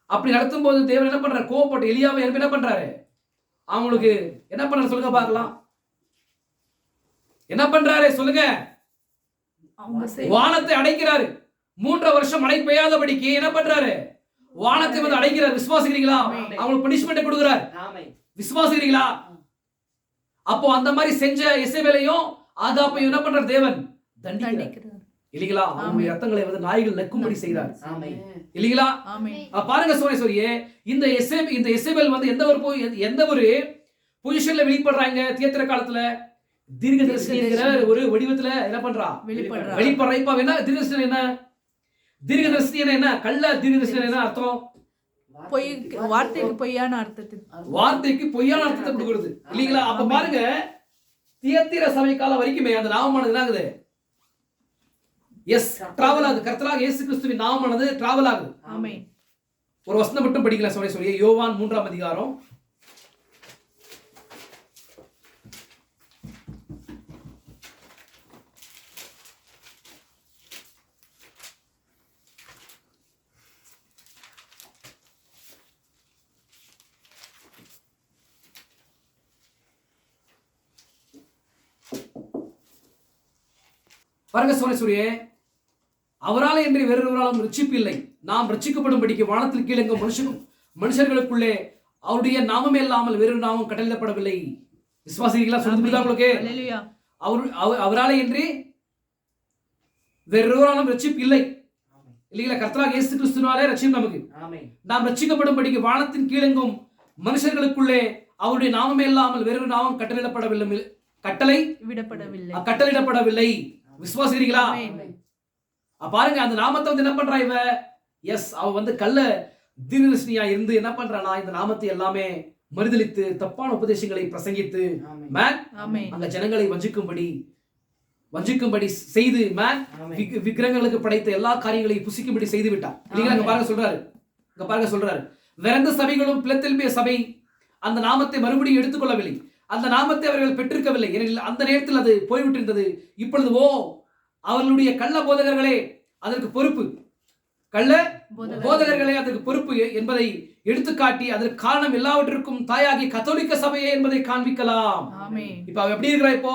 அப்படி நடத்தும் போது தேவன் என்ன பண்றாரு? கோவப்பட்டு எலியாவை என்ன பண்றாரு? அவங்களுக்கு என்ன பண்றாரு சொல்லுங்க பார்க்கலாம். என்ன பண்றாரு சொல்லுங்க? வானத்தை அடைக்கிறாரு. 3 வருஷம் மழை பெய்யாதபடிக்கு என்ன பண்றாரு? வானத்தை வந்து அடைக்கிறார். விசுவாசிக்கிறீங்களா? அவங்களுக்கு பனிஷ்மெண்ட் கொடுக்கிறார். விசுவாசிக்கிறீங்களா? அப்போ அந்த மாதிரி செஞ்ச எசேபேலையும் ஆகாபையும் என்ன பண்றார்? தேவன் தண்டிக்கிறார் இல்லீங்களா? அவங்களுடைய ரத்தங்களை வந்து நாய்கள் நக்கும்படி செய்கிறார் இல்லீங்களா? பாருங்க சோனேஸ்வரியே, இந்த எசேபேல் வந்து எந்த ஒரு பொசிஷன்ல வெளிப்படுறாங்க? தியேத்திர காலத்துல தீர்க்கதரிசி என்கிற ஒரு வடிவத்துல என்ன பண்றா? வெளிப்படுறா. இப்ப என்ன தீர்க்கதரிசி என்ன? தீர்க்கதரிசி என்ன? கள்ள தீர்க்கதரிசி என்ன அர்த்தம்? வார்த்தைக்கு பொய்யான அர்த்தத்தில் வார்த்தைக்கு பொய்யான அர்த்தத்தை கொடுக்கிறது இல்லீங்களா? அப்ப பாருங்க, தியத்திர சபை காலம் வரைக்குமே அந்த நாமமானது என்ன ஆகுது? எஸ், டிராவல் ஆகுது. கர்த்தராக இயேசு கிறிஸ்துவின் நாமமானது டிராவல் ஆகுது. ஆமென். ஒரு வசனம் மட்டும் படிக்கலாம் சொல்லி யோவான் 3ஆம் அதிகாரம். பாருங்க சோனேஸ்வரியே, அவரால் என்று வேறொருவராலும் ரட்சிப்பு இல்லை. நாம் ரட்சிக்கப்படும்படிக்கு வானத்தில் கீழெங்கும் மனுஷர்களுக்குள்ளே அவருடைய நாமமே இல்லாமல் வேறொரு நாமம் கட்டளையிடப்படவில்லை. விசுவாசிகளா? சொல்லுங்க உங்களுக்கு. அல்லேலூயா. அவராலே என்று வேறொருவராலும் ரட்சிப்பு இல்லை இல்லைங்களா? கர்த்தராக இயேசு கிறிஸ்துவினாலே ரட்சிப்பு நமக்கு. நாம் ரட்சிக்கப்படும்படிக்கு வானத்தின் கீழெங்கும் மனுஷர்களுக்குள்ளே அவருடைய நாமமே இல்லாமல் வேறொரு நாமம் கட்டளையிடப்படவில்லை. விசுவாசிக்கிறீங்களா? பாருங்க, அந்த நாமத்தை வந்து என்ன பண்றா இவ? எஸ், அவ வந்து கள்ள தீர்க்கதரிசியா இருந்து என்ன பண்றானா, இந்த நாமத்தை எல்லாமே மறுதலித்து தப்பான உபதேசங்களை பிரசங்கித்து அந்த ஜனங்களை வஞ்சிக்கும்படி செய்து விக்கிரகங்களுக்கு படைத்த எல்லா காரியங்களையும் புசிக்கும்படி செய்து விட்டான். இல்லைங்களா? இங்க பாருங்க சொல்றாரு, வேற எந்த சபைகளும் பிலதெல்பிய சபை அந்த நாமத்தை மறுபடியும் எடுத்துக்கொள்ளவில்லை. அந்த நாமத்தை அவர்கள் பெற்றிருக்கவில்லை. ஏனெனில் அந்த நேரத்தில் அது போய்விட்டிருந்தது. இப்பொழுது அவர்களுடைய கள்ள போதகர்களே அதற்கு பொறுப்பு, என்பதை எடுத்துக்காட்டி அதற்கு காரணம் எல்லாவற்றிற்கும் தாயாகி கத்தோலிக்க சபையே என்பதை காண்பிக்கலாம். இப்ப அவ எப்படி இருக்கிறா? இப்போ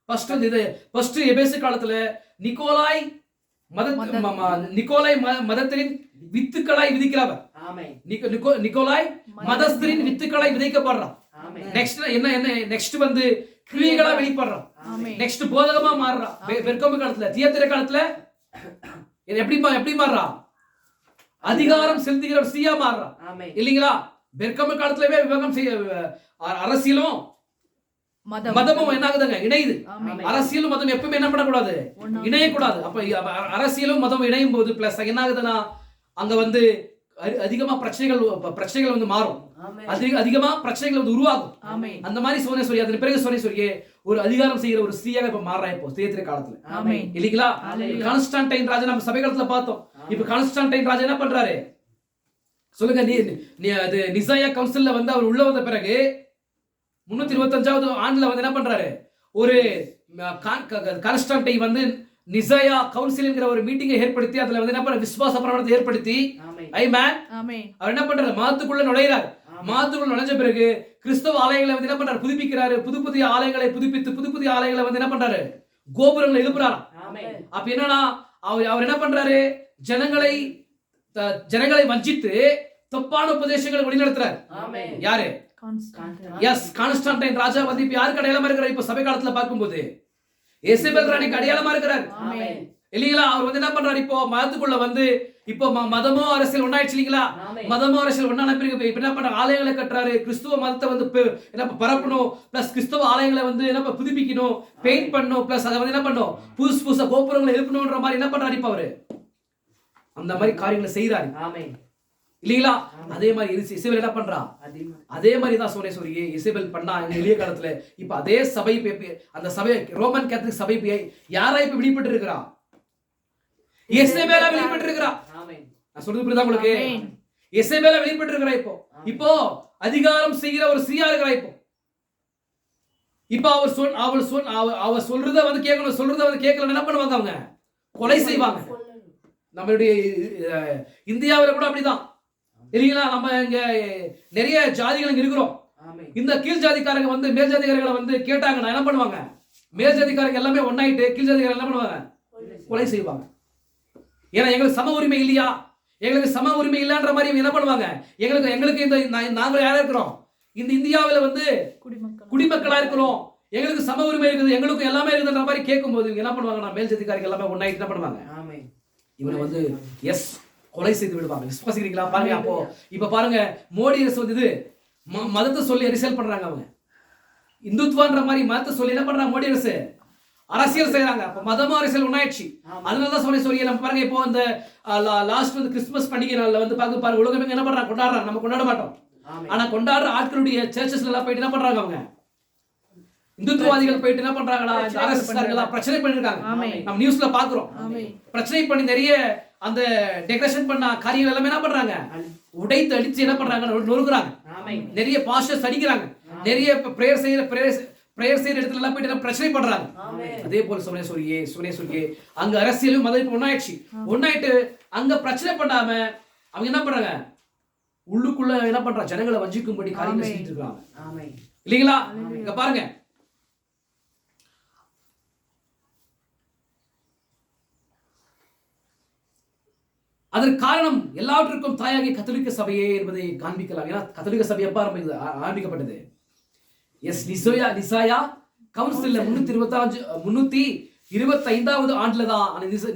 ஃபர்ஸ்ட் எபேசு காலத்துல நிக்கோலாய் மதத்தின் வித்துக்களாய் விதிக்கிறவர். நிக்கோலாய் மதஸ்தரின் வித்துக்களாய் விதைக்கப்படுறான். நெக்ஸ்ட் வந்து கிரியைகளா வெளிப்படுறான். நெக்ஸ்ட் போதகமா மாறுறான். பெர்கோமு காலத்துல, தியத்திர காலத்துல எப்படி மாறுறா? அதிகாரம் செலுத்துகிற ஒரு ஸ்திரீயா மாறுறா. இல்லீங்களா? பெர்கோமு காலத்துலவே விவாகம் செய்ய அரசியலும் மதமும் என்ன ஆகுதுங்க? இணையுது. அரசியலும் மதம் எப்பவுமே என்ன பண்ணக்கூடாது? இணையக்கூடாது. அப்ப அரசியலும் மதம் இணையும் போது பிளஸ் என்ன ஆகுதுன்னா, அங்க வந்து அதிகமா பிரச்சனைகள் வந்து மாறும். அதிகமா பிரச்சனைகள் வந்து உருவாகும். அந்த மாதிரி சோனேஸ்வரி அதன் பிறகு சோனேஸ்வரியே ஒரு அதிகாரம் செய்யற ஒரு ஸ்திரீயாக இப்ப மாறுறா இப்போ தியத்திர காலத்துல. இல்லீங்களா? கான்ஸ்டன்டைன் ராஜா நம்ம சபை காலத்துல பார்த்தோம். இப்ப கான்ஸ்டன்டைன் ராஜா என்ன பண்றாரு சொல்லுங்க? அது நிசாயா கவுன்சில்ல வந்து அவர் உள்ள வந்த பிறகு 325வது ஆண்டுல வந்து என்ன பண்றாரு? ஒரு கான்ஸ்டன்டைன் வந்து நிசாயா கவுன்சில் என்கிற ஒரு மீட்டிங்கை ஏற்படுத்தி அதுல வந்து என்ன பண்ற? விசுவாச பிரமாணத்தை ஏற்படுத்தி அவர் என்ன பண்றாரு? மதத்துக்குள்ள நுழைகிறார். மதத்துக்குள்ள நுழைஞ்ச பிறகு கிறிஸ்தவ ஆலயங்களை வந்து என்ன பண்றாரு? புதுப்பிக்கிறாரு. புதிய ஆலயங்களை புதுப்பித்து புதிய ஆலயங்களை வந்து என்ன பண்றாரு? கோபுரங்களை எழுப்புறாரு. அப்ப என்னன்னா அவர் என்ன பண்றாரு? ஜனங்களை வஞ்சித்து தப்பான உபதேசங்களை வழிநடத்துறாரு. யாரு? எஸ், கான்ஸ்டன்டைன் ராஜா வந்து இப்ப யாருக்கு அடையாளமா இருக்கிறார்? இப்ப சபை காலத்துல பார்க்கும்போது எசபெல் ராணிக்கு அடையாளமா இருக்கிறார். இல்லீங்களா? அவர் வந்து என்ன பண்றாரு? இப்போ மதத்துக்குள்ள வந்து இப்போ மதமோ அரசியல் ஒன்னாயிடுச்சு இல்லீங்களா? மதமோ அரசியல் ஒன்னான பிறகு இப்ப என்ன பண்ற? ஆலயங்களை கட்டுறாரு. கிறிஸ்துவ மதத்தை வந்து என்ன பரப்பணும், பிளஸ் கிறிஸ்தவ ஆலயங்களை வந்து என்ன புதுப்பிக்கணும், பெயிண்ட் பண்ணணும், பிளஸ் அதை வந்து என்ன பண்ணணும், புதுசா கோபுரங்களை எழுப்பணும்ன்ற மாதிரி என்ன பண்றாரு? இப்ப அவரு அந்த மாதிரி காரியங்களை செய்யறாரு. இல்லீங்களா? அதே மாதிரி இசபெல் என்ன பண்றா? அதே மாதிரி தான் சோனேஸ்வரியே இசபெல் பண்ணா எளிய காலத்துல. இப்ப அதே சபை அந்த சபை ரோமன் கேத்தலிக் சபை யாரா இப்ப வெளிப்பட்டு இருக்கிறா? இசபெலா வெளிப்பட்டு இருக்கிறா. நான் சொல்றது புரியுதா உங்களுக்கு? இசபெலா வெளிப்பட்டு இருக்கிறா. இப்போ அதிகாரம் செய்கிற ஒரு ஸ்திரீயா இருக்கிறா. இப்போ அவ சொல்றத வந்து கேட்கணும். சொல்றத வந்து கேட்கல என்ன பண்ணுவாங்க? அவங்க கொலை செய்வாங்க. நம்மளுடைய இந்தியாவில் கூட அப்படிதான் இல்லீங்களா? நம்ம இங்க நிறைய ஜாதிகள் இருக்கிறோம். இந்த கீழ் ஜாதிக்காரங்க வந்து மேல் ஜாதிகாரங்களை வந்து கேட்டாங்கன்னா என்ன பண்ணுவாங்க? மேல் ஜாதிக்காரங்க எல்லாமே ஒன்னாயிட்டு கீழ் ஜாதிகாரங்க என்ன பண்ணுவாங்க? கொலை செய்வாங்க. ஏன்னா எங்களுக்கு சம உரிமை இல்லையா? எங்களுக்கு சம உரிமை இல்லைன்ற மாதிரி என்ன பண்ணுவாங்க? எங்களுக்கு இந்த நாங்க யாரா இருக்கிறோம்? இந்த இந்தியாவில் வந்து குடிமக்களா இருக்கிறோம். எங்களுக்கு சம உரிமை இருக்குது, எங்களுக்கும் எல்லாமே இருக்குதுன்ற மாதிரி கேட்கும் போது என்ன பண்ணுவாங்கன்னா மேல் ஜாதிக்காரங்க எல்லாமே ஒன்னாயிட்டு என்ன பண்ணுவாங்க? இவனை வந்து எஸ் கொலை செய்து விடுவாங்க. விசுவாசிக்கிறீங்களா? பாருங்க. அப்போ இப்ப பாருங்க, மோடி அரசு வந்து மதத்தை சொல்லி அரசியல் பண்றாங்க. அவங்க இந்துத்துவன்ற மாதிரி மதத்தை சொல்லி என்ன பண்றாங்க? மோடி அரசு அரசியல் செய்யறாங்க. அப்ப மதமும் அரசியல் ஒன்னாயிடுச்சு. அதனாலதான் சொல்லியே நம்ம பாருங்க, இப்போ இந்த லாஸ்ட் வந்து கிறிஸ்துமஸ் பண்டிகை நாள்ல வந்து பாருங்க உலகம் என்ன பண்றாங்க, கொண்டாடுறாங்க. நம்ம கொண்டாட மாட்டோம். ஆனா கொண்டாடுற ஆட்களுடைய சர்ச்சஸ்ல எல்லாம் போயிட்டு என்ன பண்றாங்க, அவங்க இந்துத்துவாதிகள் போயிட்டு என்ன பண்றாங்களா, அரசியல்வாதிகள் பிரச்சனை பண்ணிருக்காங்க. நம்ம நியூஸ்ல பாக்குறோம். பிரச்சனை பண்ணி நிறைய அந்த டெக்கரேஷன் பண்ண காரியங்கள் எல்லாமே என்ன பண்றாங்க, உடைத்து அடிச்சு என்ன பண்றாங்க, நொறுக்குறாங்க. நிறைய பாஸ்டர்ஸ் அடிக்கிறாங்க. நிறைய பிரேயர் செய்யற இடத்துல எல்லாம் போயிட்டு பிரச்சனை பண்றாங்க. அதே போல சுனேஸ்வரியே அங்க அரசியலும் மதமும் ஒன்னாயிட்டு அங்க பிரச்சனை பண்ணாம அவங்க என்ன பண்றாங்க, உள்ளுக்குள்ள என்ன பண்றாங்க, ஜனங்களை வஞ்சிக்கும்படி காரியங்களை செஞ்சுட்டு இருக்காங்க. இல்லீங்களா? இங்க பாருங்க, அதற்கு காரணம் எல்லாவற்றிற்கும் தாயாகிய கத்தோலிக்க சபையே என்பதை காண்பிக்கலாம். ஏன்னா கத்தோலிக்க சபை எப்ப ஆரம்பிக்கப்பட்டது? நிசாயா கவுன்சில் 325வது ஆண்டுல தான்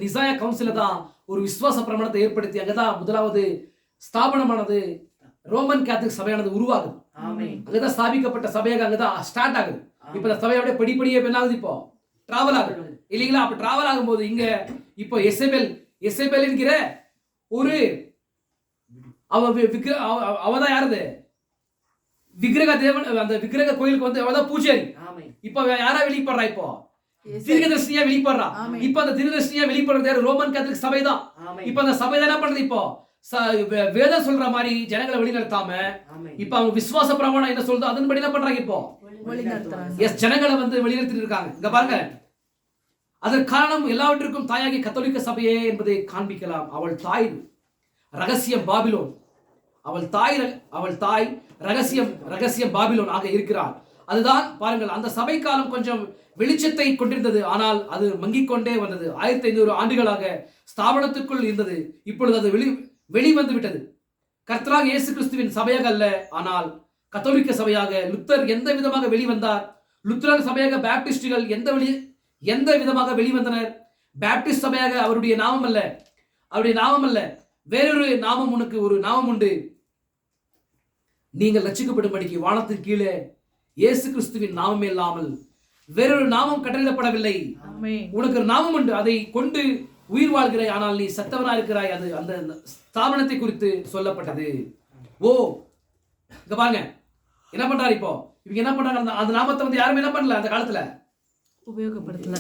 நிசாயா கவுன்சில தான் ஒரு விசுவாச பிரமாணத்தை ஏற்படுத்தி அங்கதான் முதலாவது ஸ்தாபனமானது ரோமன் கேத்தலிக் சபையானது உருவாகுது. அங்கதான் ஸ்தாபிக்கப்பட்ட சபையாக அங்கதான் ஸ்டார்ட் ஆகுது. இப்ப இந்த சபையோட படிப்படியே என்ன இப்போ டிராவல் ஆகுது இல்லீங்களா? அப்ப டிராவல் ஆகும்போது இங்க இப்போ எசேபெல் என்கிற ஒரு அவதான் யாருது, விக்கிரக தேவன், அந்த விக்கிரக கோயிலுக்கு வந்து அவதான் பூஜாரி. இப்ப யாரா வெளிப்படுறா, இப்போ தீர்க்கதரிசியா வெளிப்படுறா. இப்ப அந்த தீர்க்கதரிசியா வெளிப்படுறது யாரு, ரோமன் கேத்தலிக் சபை தான். இப்ப அந்த சபை என்ன பண்ணுது, இப்போ வேதம் சொல்ற மாதிரி ஜனங்களை வழி நடத்தாம இப்ப அவங்க விசுவாச பிரமாணம் என்ன சொல்றதோ அதன்படி என்ன பண்றாங்க, இப்போ ஜனங்களை வந்து வழிநடத்திட்டு இருக்காங்க. இங்க பாருங்க, அதற்கு காரணம் எல்லாவற்றிற்கும் தாயாகி கத்தோலிக்க சபையே என்பதை காண்பிக்கலாம். அவள் தாய் ரகசியம் பாபிலோன், அவள் தாய் ரகசியம் பாபிலோன் ஆக இருக்கிறார். அதுதான் பாருங்கள், அந்த சபை காலம் கொஞ்சம் வெளிச்சத்தை கொண்டிருந்தது, ஆனால் அது மங்கிக் கொண்டே வந்தது. 1500 ஆண்டுகளாக ஸ்தாபனத்துக்குள் இருந்தது. இப்பொழுது அது வெளிவந்து விட்டது. கர்த்தராகிய இயேசு கிறிஸ்துவின் சபையாக அல்ல, ஆனால் கத்தோலிக்க சபையாக. லுத்தர் எந்த விதமாக வெளிவந்தார்? லுத்தரன் சபையாக பாப்டிஸ்டுகள் எந்த விதமாக வெளிவந்தனர்? பாப்டிஸ்ட் சபையாக அவருடைய நாமம் அல்ல, வேறொரு நாமம், உனக்கு ஒரு நாமம் உண்டு, நீங்கள் ரட்சிக்கப்படும்படிக்கு வானத்தின் கீழே இயேசு கிறிஸ்துவின் நாமமே இல்லாமல் வேறொரு நாமம் கட்டளையிடப்படவில்லை. உனக்கு ஒரு நாமம் உண்டு, அதை கொண்டு உயிர் வாழ்கிறாய், ஆனால் நீ சத்தவனா இருக்கிறாய். அது அந்த ஸ்தாபனத்தை குறித்து சொல்லப்பட்டது. ஓ, இங்க பாருங்க என்ன பண்றாரு, இப்போ இவங்க என்ன பண்றாங்க, அந்த நாமத்தை வந்து யாருமே என்ன பண்ணல, அந்த காலத்துல உபயோகப்படுத்தல.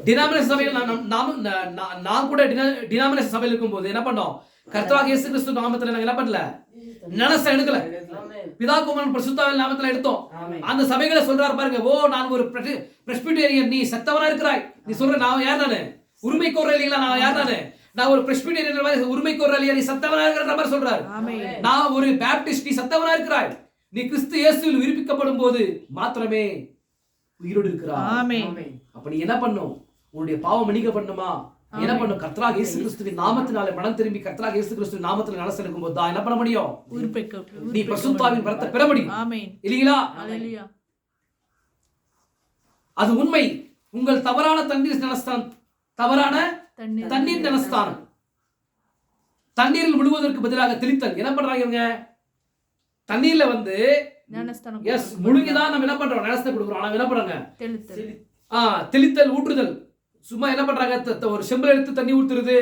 டினாமினேஷன் சபையில் நான் கூட டினாமினேஷன் சபையில் இருக்கும் போது என்ன பண்ணோம், கர்த்தராகிய இயேசு கிறிஸ்து நாமத்துல நாங்க என்ன பண்ணல, ஞானஸ்நானம் எடுக்கல, பிதா குமாரன் பரிசுத்தாவின் நாமத்துல எடுத்தோம். அந்த சபைகளை சொல்றாரு பாருங்க, ஓ நான் ஒரு பிரெஸ்பிட்டேரியன், நீ சத்தவனா இருக்கிறாய். நீ சொல்ற நான் யார், நானு உரிமை கோர்ற இல்லைங்களா, நான் யார், நான் ஒரு பிரெஸ்பிட்டேரியன் உரிமை கோர்ற இல்லையா, நீ சத்தவனா இருக்கிற மாதிரி சொல்றாரு. நான் ஒரு பாப்டிஸ்ட், நீ சத்தவனா இருக்கிறாய். நீ கிறிஸ்து இயேசுவில் உயிர்ப்பிக்கப்படும் போது மாத்திரமே உயிரோடு இருக்கிறார். அப்ப நீ என்ன பண்ணும், உன்னுடைய பாவம் மன்னிக்கப்படணுமா, என்ன பண்ணும், கர்த்தராகிய இயேசு கிறிஸ்துவின் நாமத்தினாலே மனம் திரும்பி கர்த்தராகிய இயேசு கிறிஸ்துவின் நாமத்தில் ஞானஸ்நானம் எடுக்கும்போது தான் என்ன பண்ண முடியும், நீ பரிசுத்தாவின் வரத்தை பெற முடியும். இல்லீங்களா? அது உண்மை. உங்கள் தவறான தண்ணீர் ஞானஸ்தானம், தண்ணீரில் விழுவதற்கு பதிலாக தெளித்தல். என்ன பண்றாங்க இவங்க, தண்ணீர்ல வந்து முழுகிதான் நம்ம என்ன பண்றோம், ஞானஸ்நானம் கொடுக்குறோம். ஆனா என்ன பண்றாங்க, தெளித்தல், ஊற்றுதல். சும்மா என்ன பண்றாங்க, ஒரு செம்பல் எடுத்து தண்ணி ஊத்துறது,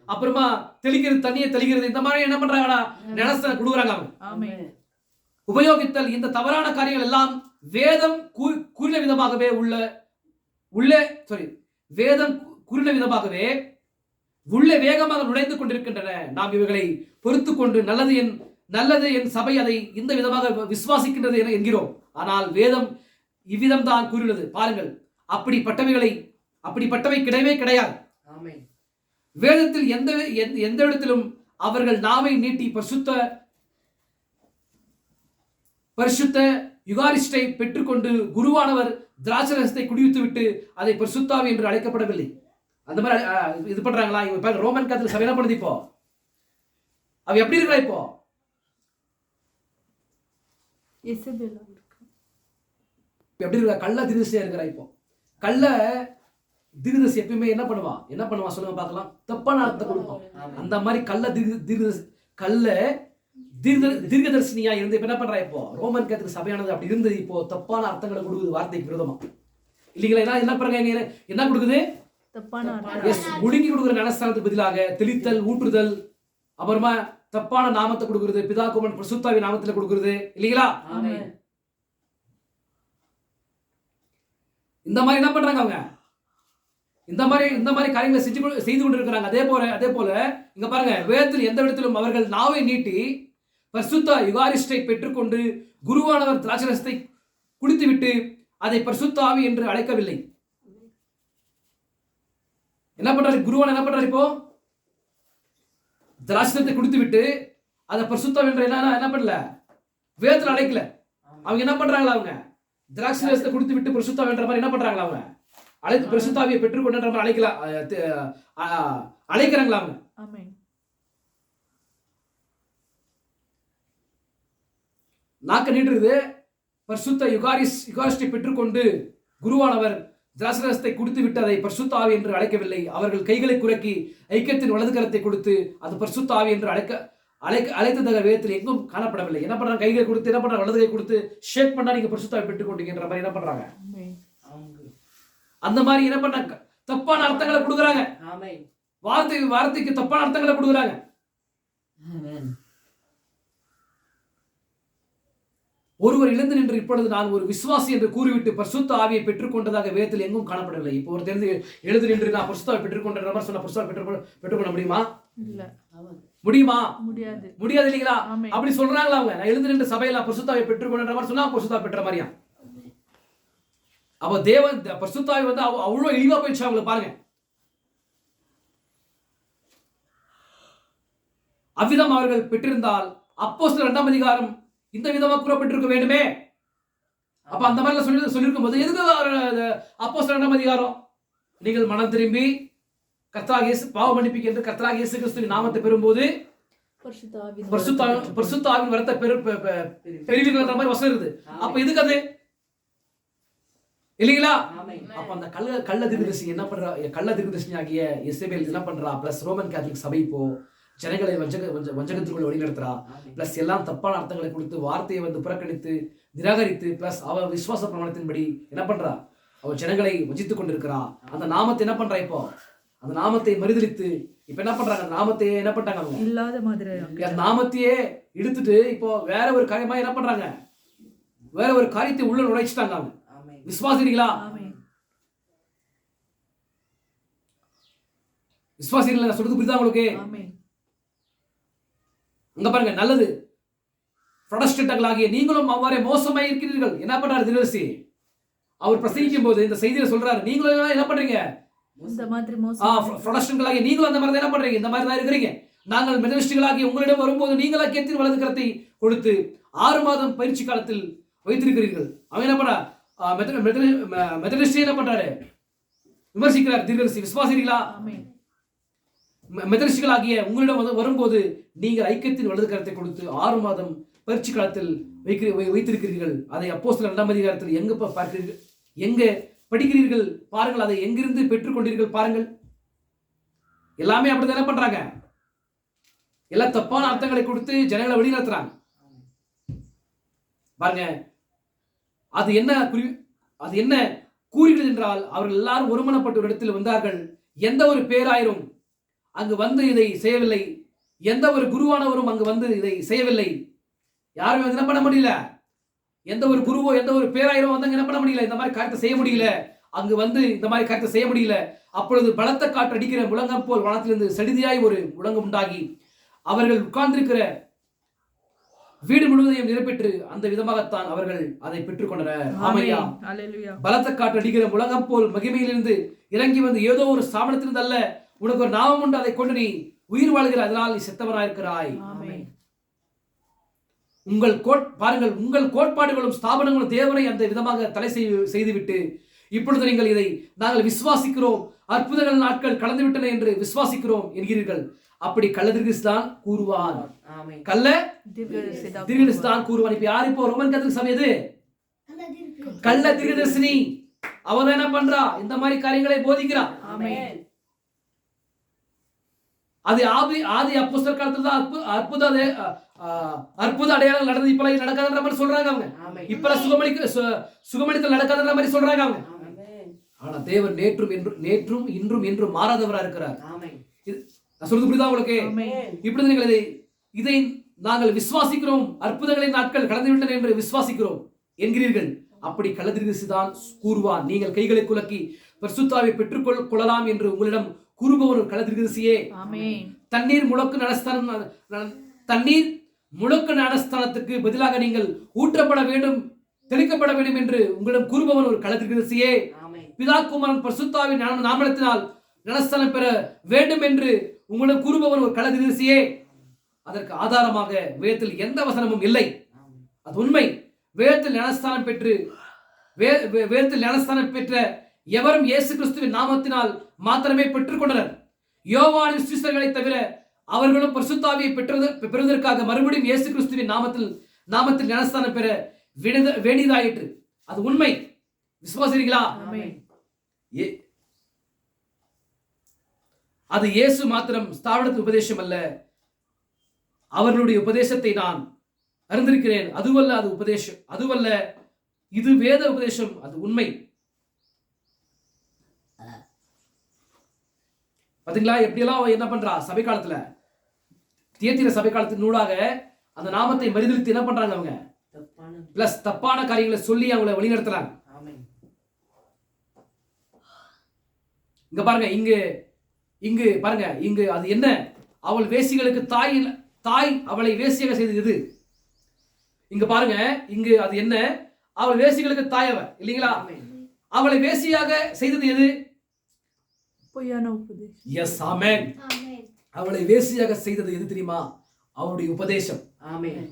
அப்புறமா தெளிக்கிறது, தண்ணியை தெளிக்கிறது, இந்த மாதிரி என்ன பண்றாங்கடா, ஞானஸ்நானம் கொடுக்குறாங்க. உபயோகித்தல், இந்த தவறான காரியங்கள் எல்லாம் வேதம் கூறின விதமாகவே உள்ளே வேகமாக நுழைந்து கொண்டிருக்கின்றன. நாம் இவைகளை பொறுத்து கொண்டு நல்லது என் சபை அதை இந்த விதமாக விசுவாசிக்கின்றது என என்கிறோம். ஆனால் வேதம் இவ்விதம் தான் கூறியுள்ளது. பாருங்கள், அப்படிப்பட்டவை கிடையவே கிடையாது. வேதத்தில் எந்த இடத்திலும் அவர்கள் நாவை நீட்டி பரிசுத்த யுகாரிஸ்டை பெற்றுக்கொண்டு குருவானவர் திராட்சரசத்தை குடிவித்து விட்டு அதை பரிசுத்தாவி என்று அழைக்கப்படவில்லை. அந்த மாதிரி இது பண்றாங்களா? இவங்க ரோமன் கேத்தலிக் சபை என்ன பண்ணுது, இப்போ அவ எப்படி இருக்கா, இப்போ எப்படி இருக்கா, கள்ள தீர்க்கதரிசியா இருக்கிறா. இப்போ கள்ள தீர்க்கதரிசி எப்பயுமே என்ன பண்ணுவா சொல்லுங்க பார்க்கலாம், தப்பான அர்த்தத்தை கொடுப்போம். அந்த மாதிரி கள்ள தீர்க்கதரிசினியா இருந்து இப்ப என்ன பண்றா, இப்போ ரோமன் கேத்தலிக் சபையானது அப்படி இருந்தது, இப்போ தப்பான அர்த்தங்களை கொடுக்குது வார்த்தைக்கு விரோதமா. இல்லைங்களா? என்ன பாருங்க, என்ன கொடுக்குது? தப்பான எஸ், முழுங்கி கொடுக்குற ஞானஸ்தானத்துக்கு பதிலாக தெளித்தல், ஊற்றுதல், அப்புறமா தப்பான நாமத்தை கொடுக்கிறது, பிதா குமாரன் பரிசுத்தாவி நாமத்துல கொடுக்கிறது, இல்லைங்களா? இந்த மாதிரி என்ன பண்றாங்க அவங்க? இந்த மாதிரி காரியங்களை செய்து கொண்டிருக்கிறாங்க. அதே போல இங்க பாருங்க, வேதத்தில் எந்த இடத்திலும் அவர்கள் நாவை நீட்டி பரிசுத்த யுகாரிஸ்டை பெற்றுக்கொண்டு குருவானவர் திராட்சரசத்தை குடித்துவிட்டு அதை பரிசுத்த ஆவி என்று அழைக்கவில்லை. என்ன பண்றாரு குருவான? என்ன பண்றாரு? இப்போ திராட்சரசத்தை குடித்து விட்டு அதை பரிசுத்த ஆவி என்று என்ன பண்ணல, வேதத்தில் அழைக்கல. அவங்க என்ன பண்றாங்களா? அவங்க திராட்சரசத்தை குடித்து விட்டு பரிசுத்த ஆவி என்ற மாதிரி என்ன பண்றாங்களா? அவங்க அழைத்து பரிசுத்த ஆவியை பெற்றுக்கொண்ட மாதிரி அழைக்கிறாங்களா? அவங்க நாக்க நீட்டுறது, பரிசுத்த யுகாரிஸ்டை பெற்றுக்கொண்டு குருவானவர் திராட்சரசத்தை குடித்து விட்டு அதை பரிசுத்த ஆவி என்று அழைக்கவில்லை. அவர்கள் கைகளை குறக்கி ஐக்கியத்தின் வலது கரத்தை கொடுத்து அது பரிசுத்த ஆவி என்று அழைத்ததாக வேதத்தில் எங்கும் காணப்படவில்லை. என்ன பண்றாங்க? கைகளை கொடுத்து என்ன பண்றாங்க? வலது கை கொடுத்து ஷேக் பண்ணா நீங்க பரிசுத்த ஆவி பெற்றுக்கொண்டீங்கன்ற மாதிரி என்ன பண்றாங்க? அந்த மாதிரி என்ன பண்றாங்க? தப்பான அர்த்தங்களை கொடுக்குறாங்க. வார்த்தைக்கு தப்பான அர்த்தங்களை கொடுக்குறாங்க. ஒருவர் எழுந்து நின்று இப்பொழுது நான் ஒரு விசுவாசி என்று கூறிவிட்டு பரிசுத்த ஆவியை பெற்றுக்கொண்டதாக வேதத்தில் எங்கும் காணப்படவில்லை. இப்போ ஒரு தெரிந்து எழுந்து நின்று நான் பரிசுத்த ஆவியை பெற்றுக்கொண்ட மாதிரி சொன்ன பரிசுத்த ஆவியை பெற்றுக்கொள்ள முடியுமா? முடியுமா? முடியாது இல்லைங்களா? அப்படி சொல்றாங்களா அவங்க? நான் எழுந்து நின்று சபையில பரிசுத்த ஆவியை பெற்றுக்கொண்ட மாதிரி சொன்னா பரிசுத்த ஆவி பெற்ற மாதிரியா? அப்ப தேவன் பரிசுத்த ஆவி வந்து அவ்வளவு இழிவா போயிடுச்சு அவங்களை பாருங்க. அவ்விதம் அவர்கள் பெற்றிருந்தால் அப்போஸ்தலர் 2ஆம் அதிகாரம் இந்த விதமா கூறப்பட்டிருக்க வேண்டுமே. அப்ப அந்த மாதிரி சொல்லியிருக்கும் போது எதுக்கு அப்போஸ்தலர் 2ஆம் அதிகாரம்? நீங்கள் மனம் திரும்பி கர்த்தராகிய இயேசு பாவ மன்னிப்புக்கு என்று கர்த்தராகிய இயேசு கிறிஸ்துவின் நாமத்தை பெறும்போது பரிசுத்த ஆவியின் வரத்தை பெறுவீர்கள் என்ற மாதிரி வசனம் இருக்குது. அப்ப எதுக்கு அது? இல்லைங்களா? அப்ப அந்த கள்ள தீர்க்கதரிசி என்ன பண்றா? கள்ள தீர்க்கதரிசி ஆகிய எசபேல் என்ன பண்றா? பிளஸ் ரோமன் கேத்தலிக் சபை இப்போ ஜனங்களை வஞ்சகத்திற்குள்ள வழிநடத்துறா. பிளஸ் எல்லாம் தப்பான அர்த்தங்களை கொடுத்து வார்த்தையை வந்து புறக்கணித்து நிராகரித்து பிளஸ் அவ விசுவாச பிரமாணத்தின்படி என்ன பண்றா? அவ ஜனங்களை வஞ்சித்துக் கொண்டிருக்கிறா. அந்த நாமத்தை என்ன பண்றா? இப்போ அந்த நாமத்தை மறுதலித்து இப்ப என்ன பண்றாங்க? அந்த நாமத்தையே என்ன பண்றாங்க? அவங்க இல்லாத மாதிரி நாமத்தையே எடுத்துட்டு இப்போ வேற ஒரு காரியமா என்ன பண்றாங்க? வேற ஒரு காரியத்தை உள்ள நுழைச்சிட்டாங்க. அவங்க விசுவாசிங்களா? விசுவாசிகள் நான் சொல்றது புரியுதா உங்களுக்கு? அங்க பாருங்க, நல்லது புரொட்டஸ்டன்ட்களாகிய நீங்களும் அவ்வாறே மோசமாய் இருக்கிறீர்கள். என்ன பண்றாரு தீர்க்கதரிசி? அவர் பிரசங்கிக்கும் போது இந்த செய்தியை சொல்றாரு, நீங்களும் என்ன பண்றீங்க? புரொட்டஸ்டன்ட்களாகிய நீங்களும் அந்த மாதிரி என்ன பண்றீங்க? இந்த மாதிரி தான் இருக்கிறீங்க. நாங்கள் மெத்தடிஸ்டுகளாகிய உங்களிடம் வரும்போது நீங்கள் ஐக்கியத்தின் வலது கரத்தை கொடுத்து 6 மாதம் பயிற்சி காலத்தில் வைத்திருக்கிறீர்கள். அவன் என்ன பண்றா? மெத்தடிஸ்ட் என்ன பண்றாரு? விமர்சிக்கிறார் தீர்க்கதரிசி. விசுவாசிகளா? மெத்தடிஸ்டுகளாகிய உங்களிடம் வரும்போது நீங்கள் ஐக்கியத்தின் வலது கரத்தை கொடுத்து 6 மாதம் பயிற்சி காலத்தில் வைத்திருக்கிறீர்கள். அதை அப்போஸ்தலர் 2ஆம் அதிகாரத்தில் எங்க பார்க்கிறீர்கள்? எங்க படிக்கிறீர்கள் பாருங்கள். அதை எங்கிருந்து பெற்றுக்கொண்டீர்கள் பாருங்கள். எல்லாமே அப்படிதான் என்ன பண்றாங்க? எல்லாம் தப்பான அர்த்தங்களை கொடுத்து ஜனங்களை வழிநடத்துறாங்க பாருங்க. அது என்ன கூறுகிறது என்றால், அவர்கள் எல்லாரும் ஒருமனப்பட்ட ஒரு இடத்தில் வந்தார்கள். எந்த ஒரு பேராயரும் அங்கு வந்து இதை செய்யவில்லை. எந்த ஒரு குருவானவரும் அங்கு வந்து இதை செய்யவில்லை. யாரும் என்ன பண்ண முடியல. எந்த ஒரு குருவோ எந்த ஒரு பேராயரோ வந்து என்ன பண்ண முடியல. இந்த மாதிரி காரியத்தை செய்ய முடியல. அங்கு வந்து இந்த மாதிரி காரியத்தை செய்ய முடியல. அப்பொழுது பலத்த காற்று அடிக்கிற முழங்கம் போல் வானத்திலிருந்து சடிதியாய் ஒரு முழங்கம் உண்டாகி அவர்கள் உட்கார்ந்திருக்கிற வீடு முழுவதையும் நிரப்பெற்று அந்த விதமாகத்தான் அவர்கள் அதை பெற்றுக்கொண்டனர். ஆமையா, பலத்த காற்று அடிக்கிற முழங்கம் போல் மகிமையிலிருந்து இறங்கி வந்து ஏதோ ஒரு ஸ்தாபனத்திலிருந்து அல்ல, உனக்கு ஒரு நாமம் உண்டு, அதை கொண்டு நீ உயிர் வாழ்கிற, அதனால் நீ செத்தவராயிருக்கிறாய். பாருங்கள், உங்கள் கோட்பாடுகளும் ஸ்தாபனங்களும் தேவனை அந்த விதமாக தடை செய்துவிட்டு இப்பொழுது நீங்கள் இதை நாங்கள் விசுவாசிக்கிறோம், அற்புதங்கள் நாட்கள் கடந்து விட்டன என்று விசுவாசிக்கிறோம் என்கிறீர்கள். அப்படி கள்ள தீர்க்கதரிசி தான் கூறுவான். கள்ள தீர்க்கதரிசி தான் கூறுவான். இப்ப யார்? இப்போ ரோமன் கத்தோலிக்க சபை எது? கள்ள தீர்க்கதரிசி. அவன் என்ன பண்றா? இந்த மாதிரி காரியங்களை போதிக்கிறா. அது ஆதி அப்போஸ்தலர் காலத்துல தான் அற்புத அடையாளங்கள் நடந்தது. இப்பெல்லாம் நடக்காதுன்ற மாதிரி சொல்றாங்க அவங்க. இப்பெல்லாம் சுகமளித்தல் நடக்காதுன்ற மாதிரி சொல்றாங்க அவங்க. ஆனா தேவன் நேற்றும் இன்றும் என்றும் மாறாதவரா இருக்கிறார். ஆமென். நான் சொல்றது புரியுதா உங்களுக்கு? ஆமென். இப்படி நீங்கள் இதை நாங்கள் விசுவாசிக்கிறோம், அற்புதங்களின் நாட்கள் கடந்து விட்டன என்று விசுவாசிக்கிறோம் என்கிறீர்கள். அப்படி கள்ளத்தீர்க்கதரிசி தான் கூறுவான், நீங்கள் கைகளை குலுக்கி பரிசுத்தாவை பெற்றுக்கொள்ளலாம் என்று உங்களிடம் கூறுபவர் ஒரு கள்ளத்தீர்க்கதரிசியே. ஆமென். தண்ணீர் முழக்கு ஞானஸ்தானத்துக்கு பதிலாக நீங்கள் ஊற்றப்பட வேண்டும், தெளிக்கப்பட வேண்டும் என்று உங்களிடம் கூறுபவர் ஒரு கள்ளத்தீர்க்கதரிசியே. ஆமென். பிதா குமாரன் பரிசுத்தாவின் நாமத்தினால் ஞானஸ்தானம் பெற வேண்டும் என்று உங்களிடம் கூறுபவர் ஒரு கள்ளத்தீர்க்கதரிசியே. அதற்கு ஆதாரமாக வேதத்தில் எந்த வசனமும் இல்லை. அது உண்மை. வேதத்தில் ஞானஸ்தானம் பெற்ற எவரும் இயேசு கிறிஸ்துவின் நாமத்தினால் மாத்திரமே பெற்றுக்கொண்டனர். யோவானின் சீஷர்களை தவிர அவர்களும் பரிசுத்தாவியை பெறுவதற்காக மறுபடியும் இயேசு கிறிஸ்துவின் நாமத்தில் ஞானஸ்தானம் பெற வேண்டியதாயிற்று. அது உண்மை. விசுவாசிக்கிறீங்களா? அது இயேசு மாத்திரம் ஸ்தாபனத்தின் உபதேசம் அல்ல, அவர்களுடைய உபதேசத்தை நான் அறிந்திருக்கிறேன். அதுவல்ல அது உபதேசம், அதுவல்ல இது வேத உபதேசம், அது உண்மை. பாத்தீங்களா எப்படியெல்லாம் என்ன பண்றா சபை காலத்துல, தியத்திர சபை காலத்தின் ஊடாக அந்த நாமத்தை மறுதலித்து என்ன பண்றாங்க அவங்க, பிளஸ் தப்பான காரியங்களை சொல்லி அவங்களை வழிநடத்துறாங்க. இங்க பாருங்க, இங்கு பாருங்க, இங்கு அது என்ன, அவள் வேசிகளுக்கு தாய் அவளை வேசியாக செய்தது எது? இங்க பாருங்க, இங்கு அது என்ன, அவள் வேசிகளுக்கு தாய் அவ இல்லீங்களா? அவளை வேசியாக செய்தது எது? பொய்யான உபதேசம். எஸ், ஆமென். அவளை வேசியாக செய்தது எது தெரியுமா? அவளுடைய உபதேசம். ஆமென்.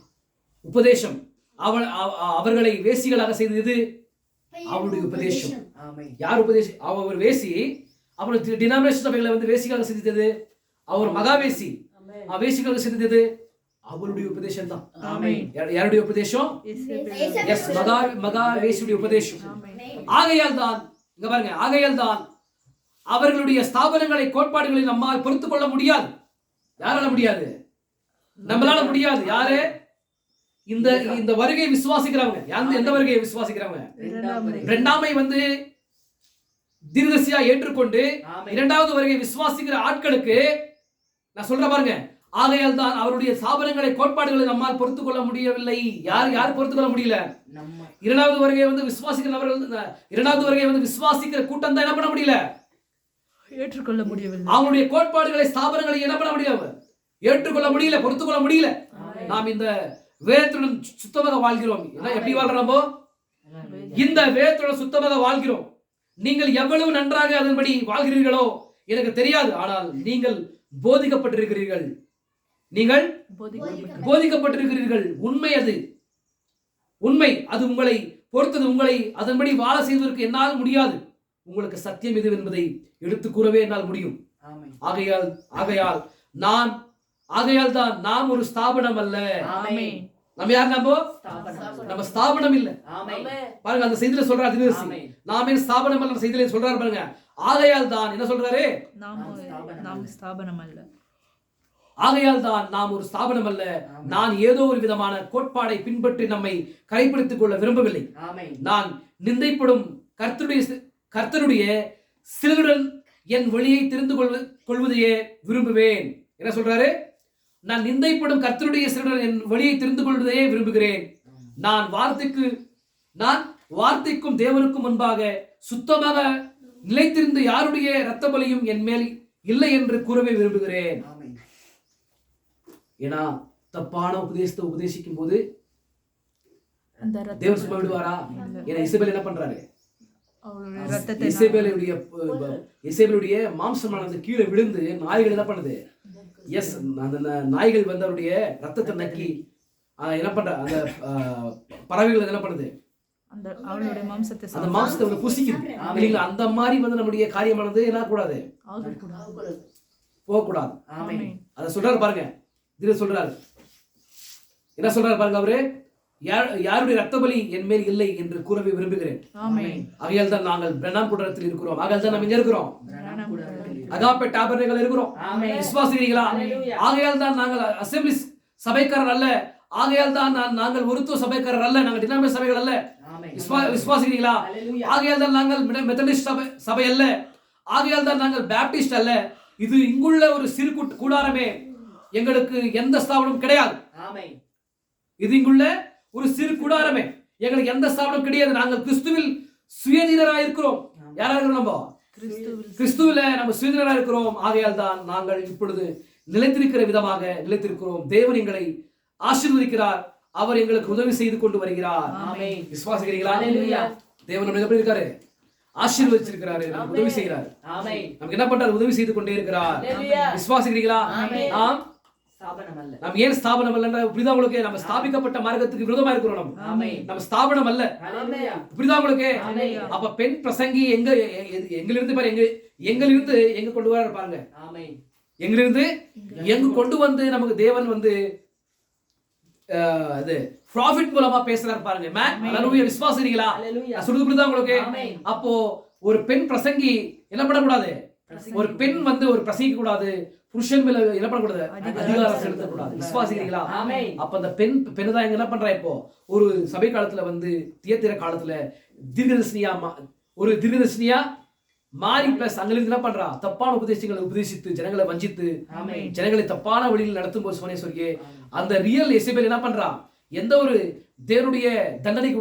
உபதேசம். அவர்களை வேசிகளாக செய்தது எது? அவளுடைய உபதேசம். யார் உபதேசம்? அவர் வேசி. அப்புறம் டினாமினேஷன் சபைகளை வந்து வேசிகளாக செய்தது அவர் மகாவேசி. வேசிகளாக செய்தது அவளுடைய உபதேசம் தான். யாருடைய உபதேசம்? எஸ், மகாவேசியுடைய உபதேசம். ஆகையால் தான் இங்க பாருங்க, ஆகையால் தான் அவர்களுடைய ஸ்தாபனங்களை கோட்பாடுகளை நம்மால் பொறுத்துக் கொள்ள முடியாது. யாரால முடியாது? நம்மளால முடியாது. யாரு? இந்த வருகை விசுவாசிக்கிறவங்க. எந்த வருகையை விசுவாசிக்கிறவங்க? இரண்டாமை வந்து தீர்க்கதரிசியா ஏற்றுக்கொண்டு இரண்டாவது வருகை விசுவாசிக்கிற ஆட்களுக்கு நான் சொல்ற பாருங்க, ஆகையால் தான் அவருடைய ஸ்தாபனங்களை கோட்பாடுகளை நம்மால் பொறுத்துக் கொள்ள முடியவில்லை. யார் பொறுத்துக் கொள்ள முடியல? இரண்டாவது வருகை வந்து விசுவாசிக்கிறவர்கள், இரண்டாவது வருகை வந்து விசுவாசிக்கிற கூட்டம் தான் என்ன பண்ண முடியல, ஏற்றுக்கொள்ள முடியவில்லை. அவங்களுடைய கோட்பாடுகளை ஸ்தாபனங்களை என்ன பண்ண முடியல, ஏற்றுக்கொள்ள முடியல, பொறுத்துக் கொள்ள முடியல. நாம் இந்த வேதத்துடன் சுத்தமாக வாழ்கிறோம். எப்படி வாழ்றோமோ இந்த வேதத்துடன் சுத்தமாக வாழ்கிறோம். நீங்கள் எவ்வளவு நன்றாக அதன்படி வாழ்கிறீர்களோ எனக்கு தெரியாது. ஆனால் நீங்கள் போதிக்கப்பட்டிருக்கிறீர்கள். நீங்கள் போதிக்கப்பட்டிருக்கிறீர்கள். உண்மை. அது உண்மை. அது உங்களை பொறுத்தது. உங்களை அதன்படி வாழ செய்வதற்கு என்னால் முடியாது. உங்களுக்கு சத்தியம் எது என்பதை எடுத்து கூறவே என்னால் முடியும். ஆகையால் தான் நாம் ஒரு ஸ்தாபனம் அல்ல. நம்ம யார்? நம்ம ஸ்தாபனம் இல்ல. பாருங்க, அந்த செய்தியில சொல்றாரு, நாமே ஸ்தாபனம் அல்ல செய்தியில சொல்றாரு பாருங்க. ஆகையால் தான் என்ன சொல்றாரு? நாம் ஸ்தாபனம் அல்ல. ஆகையால் தான் நாம் ஒரு ஸ்தாபனம் அல்ல. நான் ஏதோ ஒரு விதமான கோட்பாடை பின்பற்றி நம்மை கரைப்பிடித்துக் கொள்ள விரும்பவில்லை. நான் நிந்தைப்படும் கர்த்தருடைய சிலருடன் என் வழியை தெரிந்து கொள்வதையே விரும்புவேன். என்ன சொல்றாரு? நான் நிந்தைப்படும் கர்த்தருடைய சிலருடன் என் வழியை தெரிந்து கொள்வதையே விரும்புகிறேன். நான் வார்த்தைக்கும் தேவனுக்கும் முன்பாக சுத்தமாக நிலைத்திருந்து யாருடைய இரத்த பலியும் என் மேல் இல்லை என்று கூறவே விரும்புகிறேன். ஏன்னா தப்பான உபதேசத்தை உபதேசிக்கும் போது தேவன் சும்மா விடுவாரா? ஏன்னா இசபேல் என்ன பண்றாரு? இசபேலுடைய மாம்சமானது கீழே விழுந்து நாய்கள் என்ன பண்ணுது? எஸ், அந்த நாய்கள் வந்து அவருடைய ரத்தத்தை நக்கி என்ன பண்ற, அந்த பறவைகள் என்ன பண்ணுது? அந்த மாம்சத்தை வந்து புசிக்குது. அந்த மாதிரி வந்து நம்முடைய காரியமானது என்ன கூடாது, போகக்கூடாது. அதை சொல்றாரு பாருங்க, இதுல சொல்றாரு, என்ன சொல்றாரு பாருங்க, அவரு யாருடைய ரத்த பலி என் மேல் இல்லை என்று கூறவே விரும்புகிறேன். ஆகையால் தான் நாங்கள் பிரணாம் கூட்டத்தில் இருக்கிறோம். ஆகையால் தான் நம்ம இங்க இருக்கிறோம், அகாப்பே டாபர்னேக்கல்ல இருக்கிறோம். விசுவாசிக்கிறீங்களா? ஆகையால் தான் நாங்கள் அசெம்பிளி சபைக்காரர் அல்ல. ஆகையால் தான் நாங்கள் ஒருத்துவ சபைக்காரர் அல்ல. நாங்கள் டினாமினேஷன் சபைகள் அல்ல. விசுவாசிக்கிறீங்களா? ஆகையால் தான் நாங்கள் மெத்தடிஸ்ட் சபை அல்ல, ஆகையால் தான் நாங்கள் பேப்டிஸ்ட் அல்ல. இது இங்குள்ள ஒரு சிறு கூடாரமே, எங்களுக்கு எந்த ஸ்தாபனம் கிடையாது. இது இங்குள்ள ஒரு சிறு கூடாரமே, எங்களுக்கு எந்த ஸ்தாபனம் கிடையாது. நாங்கள் கிறிஸ்துவில் சுயதீனராக இருக்கிறோம். யாரா இருக்கிறோம்? நம்ம கிறிஸ்துவில நம்ம சுயதீனராக இருக்கிறோம். ஆகையால் தான் நாங்கள் இப்பொழுது நிலைத்திருக்கிற விதமாக நிலைத்திருக்கிறோம். தேவன் எங்களை ஆசீர்வதிக்கிறார், அவர் எங்களுக்கு உதவி செய்து கொண்டு வருகிறார். விசுவாசிக்கிறீங்களா? தேவன் நம்ம எப்படி இருக்காரு? ஆசீர்வதிச்சிருக்கிறாரு, நமக்கு உதவி செய்கிறார். நமக்கு என்ன பண்றாரு? உதவி செய்து கொண்டே இருக்கிறார். விசுவாசிக்கிறீங்களா? நாம் ஏன் ஸ்தாபனம் அல்ல? புரியுதா உங்களுக்கு? நம்ம ஸ்தாபிக்கப்பட்ட மார்க்கத்துக்கு விரோதமா இருக்கிறோம். நம்ம ஸ்தாபனம் அல்ல. புரியுதா உங்களுக்கு? அப்ப பெண் பிரசங்கி எங்கிலிருந்து பாரு, எங்கிலிருந்து எங்க கொண்டு வர பாருங்க. எங்கிலிருந்து எங்க கொண்டு வந்து நமக்கு தேவன் வந்து இது ப்ராஃபிட் மூலமா பேசுறாரு பாருங்க. ஹalleluya. விசுவாசிக்கிறீங்களா? சொல்றது புரியுதா உங்களுக்கு? அப்போ ஒரு பெண் பிரசங்கி என்ன பண்ணக்கூடாது? ஒரு பெண் வந்து ஒரு பிரசங்கிக்க கூடாது, புருஷன் மேல என்ன பண்ணக்கூடாது? அதிகாரம் செலுத்தக்கூடாது. விசுவாசிக்கிறீங்களா? அப்ப அந்த பெண் தான் என்ன பண்றா? இப்போ ஒரு சபை காலத்துல வந்து தியத்திர காலத்துல தீர்க்கதரிசனியா மாறி பிளஸ் அங்கிருந்து என்ன பண்றா? தப்பான உபதேசங்களை உபதேசித்து ஜனங்களை வஞ்சித்து ஜனங்களை தப்பான வழியில் நடத்தும் போது சோனேஸ்வரியே அந்த ரியல் எசபேல் என்ன பண்றா? எந்த ஒரு தேவனுடைய தண்டனைக்கு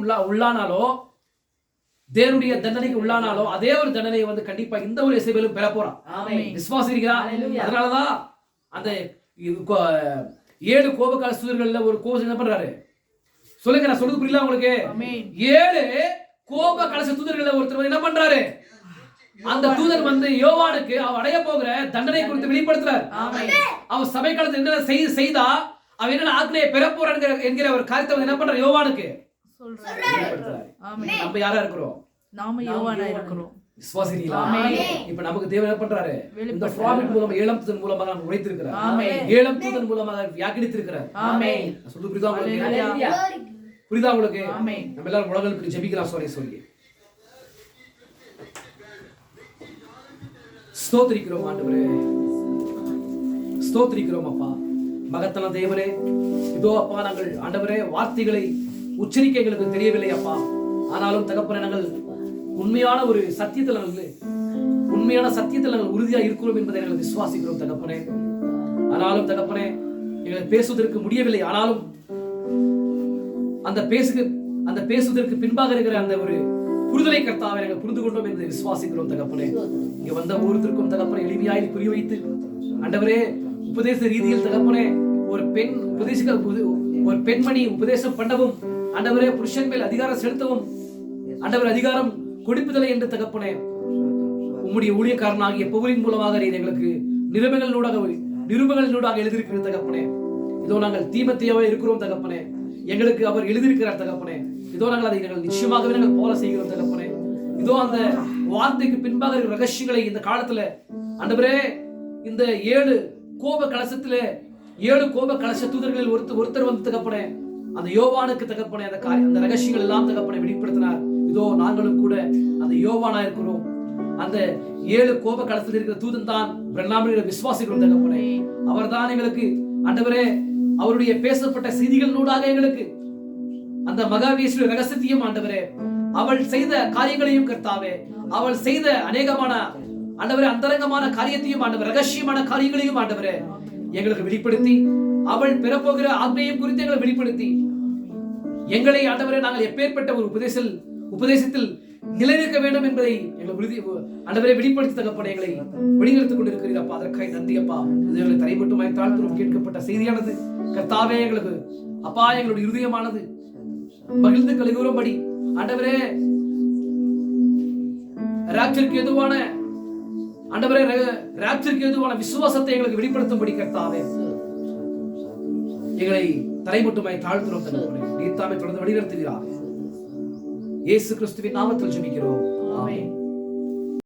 உள்ளானாலோ அதே ஒரு தண்டனையை வந்து கண்டிப்பா இந்த ஒரு எசபேலும் பெற போறான். விசுவாசிக்கிறீங்களா? அதனாலதான் அந்த 7 கோபக்கால தூதர்கள்ல ஒரு கோபம் என்ன பண்றாரு? சொல்லுங்க, நான் சொல்றது புரியல உங்களுக்கு? 7 கோப கலச தூதர்கள்ல ஒருத்தர் என்ன பண்றாரு? அந்த தூதன் வந்து யோவானுக்கு அவன் அடைய போகிற தண்டனை குறித்து வெளிப்படுத்துறார். அவன் சபை காலத்தில் என்ன செய்தா அவன் என்ன ஆக்கினையை பெற போறான் என்கிற ஒரு காரியத்தை என்ன பண்ற? யோவானுக்கு சொல்றார். நம்ம யாரா இருக்கிறோம்? நாம யோவானா இருக்கிறோம். விசுவாசிக்கிறீங்களா? இப்ப நமக்கு தேவன் என்ன பண்றாரு? இந்த ப்ராஃபிட் மூலமா 7ஆம் தூதன் மூலமாக நமக்கு உரைத்திருக்கிறார். 7ஆம் தூதன் மூலமாக வியாக்கினித்திருக்கிறார். சொல்றது புரியுதா உங்களுக்கு? புரியுதா உங்களுக்கு? நம்ம எல்லாரும் உலகத்துக்கு ஜெபிக்கலாம். சொல்லி ஸ்தோத்திரிக்கிறோம் ஆண்டவரே, ஸ்தோத்திரிக்கிறோம் அப்பா. மகத்தான தேவனே, இதோ அப்பா நாங்கள் ஆண்டவரே வார்த்தைகளை உச்சரிக்க எங்களுக்கு தெரியவில்லை அப்பா. ஆனாலும் தகப்பனே, நாங்கள் உண்மையான சத்தியத்தில் நாங்கள் உறுதியா இருக்கிறோம் என்பதை நாங்கள் விசுவாசிக்கிறோம் தகப்பனே. ஆனாலும் தகப்பனே, எங்களுக்கு பேசுவதற்கு முடியவில்லை. ஆனாலும் அந்த பேசுவதற்கு பின்பாக இருக்கிற அந்த ஒரு புரிதலை கர்த்தாவை நாங்கள் புரிந்து கொண்டோம் என்று விசுவாசிக்கிறோம் தகப்பனே. இங்க வந்த ஒவ்வொருத்தருக்கும் தகப்பனே எளிமையாய் புரிய வைத்து ஆண்டவரே உபதேச ரீதியில் தகப்பனே ஒரு பெண்மணி உபதேசம் பண்ணவும் ஆண்டவரே புருஷன் மேல் அதிகாரம் செலுத்தவும் ஆண்டவர் அதிகாரம் கொடுப்பதில்லை என்று தகப்பனே உம்முடைய ஊழியக்காரனாகிய பவுலின் மூலமாக நீர் எங்களுக்கு நிருபங்களினூடாக எழுதியிருக்கிற தகப்பனே. இதோ நாங்கள் தீமோத்தேயுவாய் இருக்கிறோம் தகப்பனே, எங்களுக்கு அவர் எழுதியிருக்கிறார் தகப்பனே. இதோ நாங்கள் அதை நிச்சயமாகவே நாங்கள் போல செய்கிறோம் தகப்பனே. இதோ அந்த வார்த்தைக்கு பின்பாக இருக்கிற ரகசியங்களை இந்த காலத்துல ஆண்டவரே இந்த 7 கோப கலசத்துல 7 கோப கலச தூதர்களில் ஒருத்தர் வந்து தகப்பனே அந்த யோவானுக்கு தகப்பனே அந்த ரகசியங்கள் எல்லாம் தகப்பனே வெளிப்படுத்தினார். இதோ நாங்களும் கூட அந்த யோவானா இருக்கிறோம். அந்த 7 கோப கலசத்தில் இருக்கிற தூதன் தான் பிரண்ணாமின் விசுவாசிக்கிறோம் தகப்பனே. அவர் தான் எங்களுக்கு ஆண்டவரே அவருடைய பேசப்பட்ட செய்திகளூடாக எங்களுக்கு அந்த மகாவேஸ்வரி ரகசியத்தையும் ஆண்டவரே அவள் செய்த காரியங்களையும் கர்த்தாவே அவள் செய்த அநேகமான ஆண்டவரே அந்தரங்கமான காரியத்தையும் ஆண்டவர் ரகசியமான காரியங்களையும் ஆண்டவரே எங்களுக்கு வெளிப்படுத்தி அவள் பெறப்போகிற ஆத்மையும் குறித்து எங்களை வெளிப்படுத்தி எங்களை ஆண்டவரே நாங்கள் எப்பேற்பட்ட ஒரு உபதேசத்தில் நிலைநிற்க வேண்டும் என்பதை எங்களை ஆண்டவரே வெளிப்படுத்தி தகப்பனே எங்களை வெளிநிறுத்திக் கொண்டிருக்கிறீரப்பா. அதற்காக நன்றி அப்பா. எங்களை தரை மட்டுமாய் தாழ்த்தும் கேட்கப்பட்ட செய்தியானது கர்த்தாவே எங்களுக்கு அப்பா எங்களுடைய இருதயமானது மகிழ்ந்து கலிகூறும்படி ஆண்டவரே ராப்சருக்கு எதுவான விசுவாசத்தை எங்களுக்கு வெளிப்படுத்தும்படி கர்த்தாவே எங்களை தரை மட்டுமாய் தாழ்த்துறோம் தகப்பனே. நீர் தாமே தொடர்ந்து வழிநடத்துகிறார். இயேசு கிறிஸ்துவின் நாமத்தில் ஜெபிக்கிறோம். ஆமென்.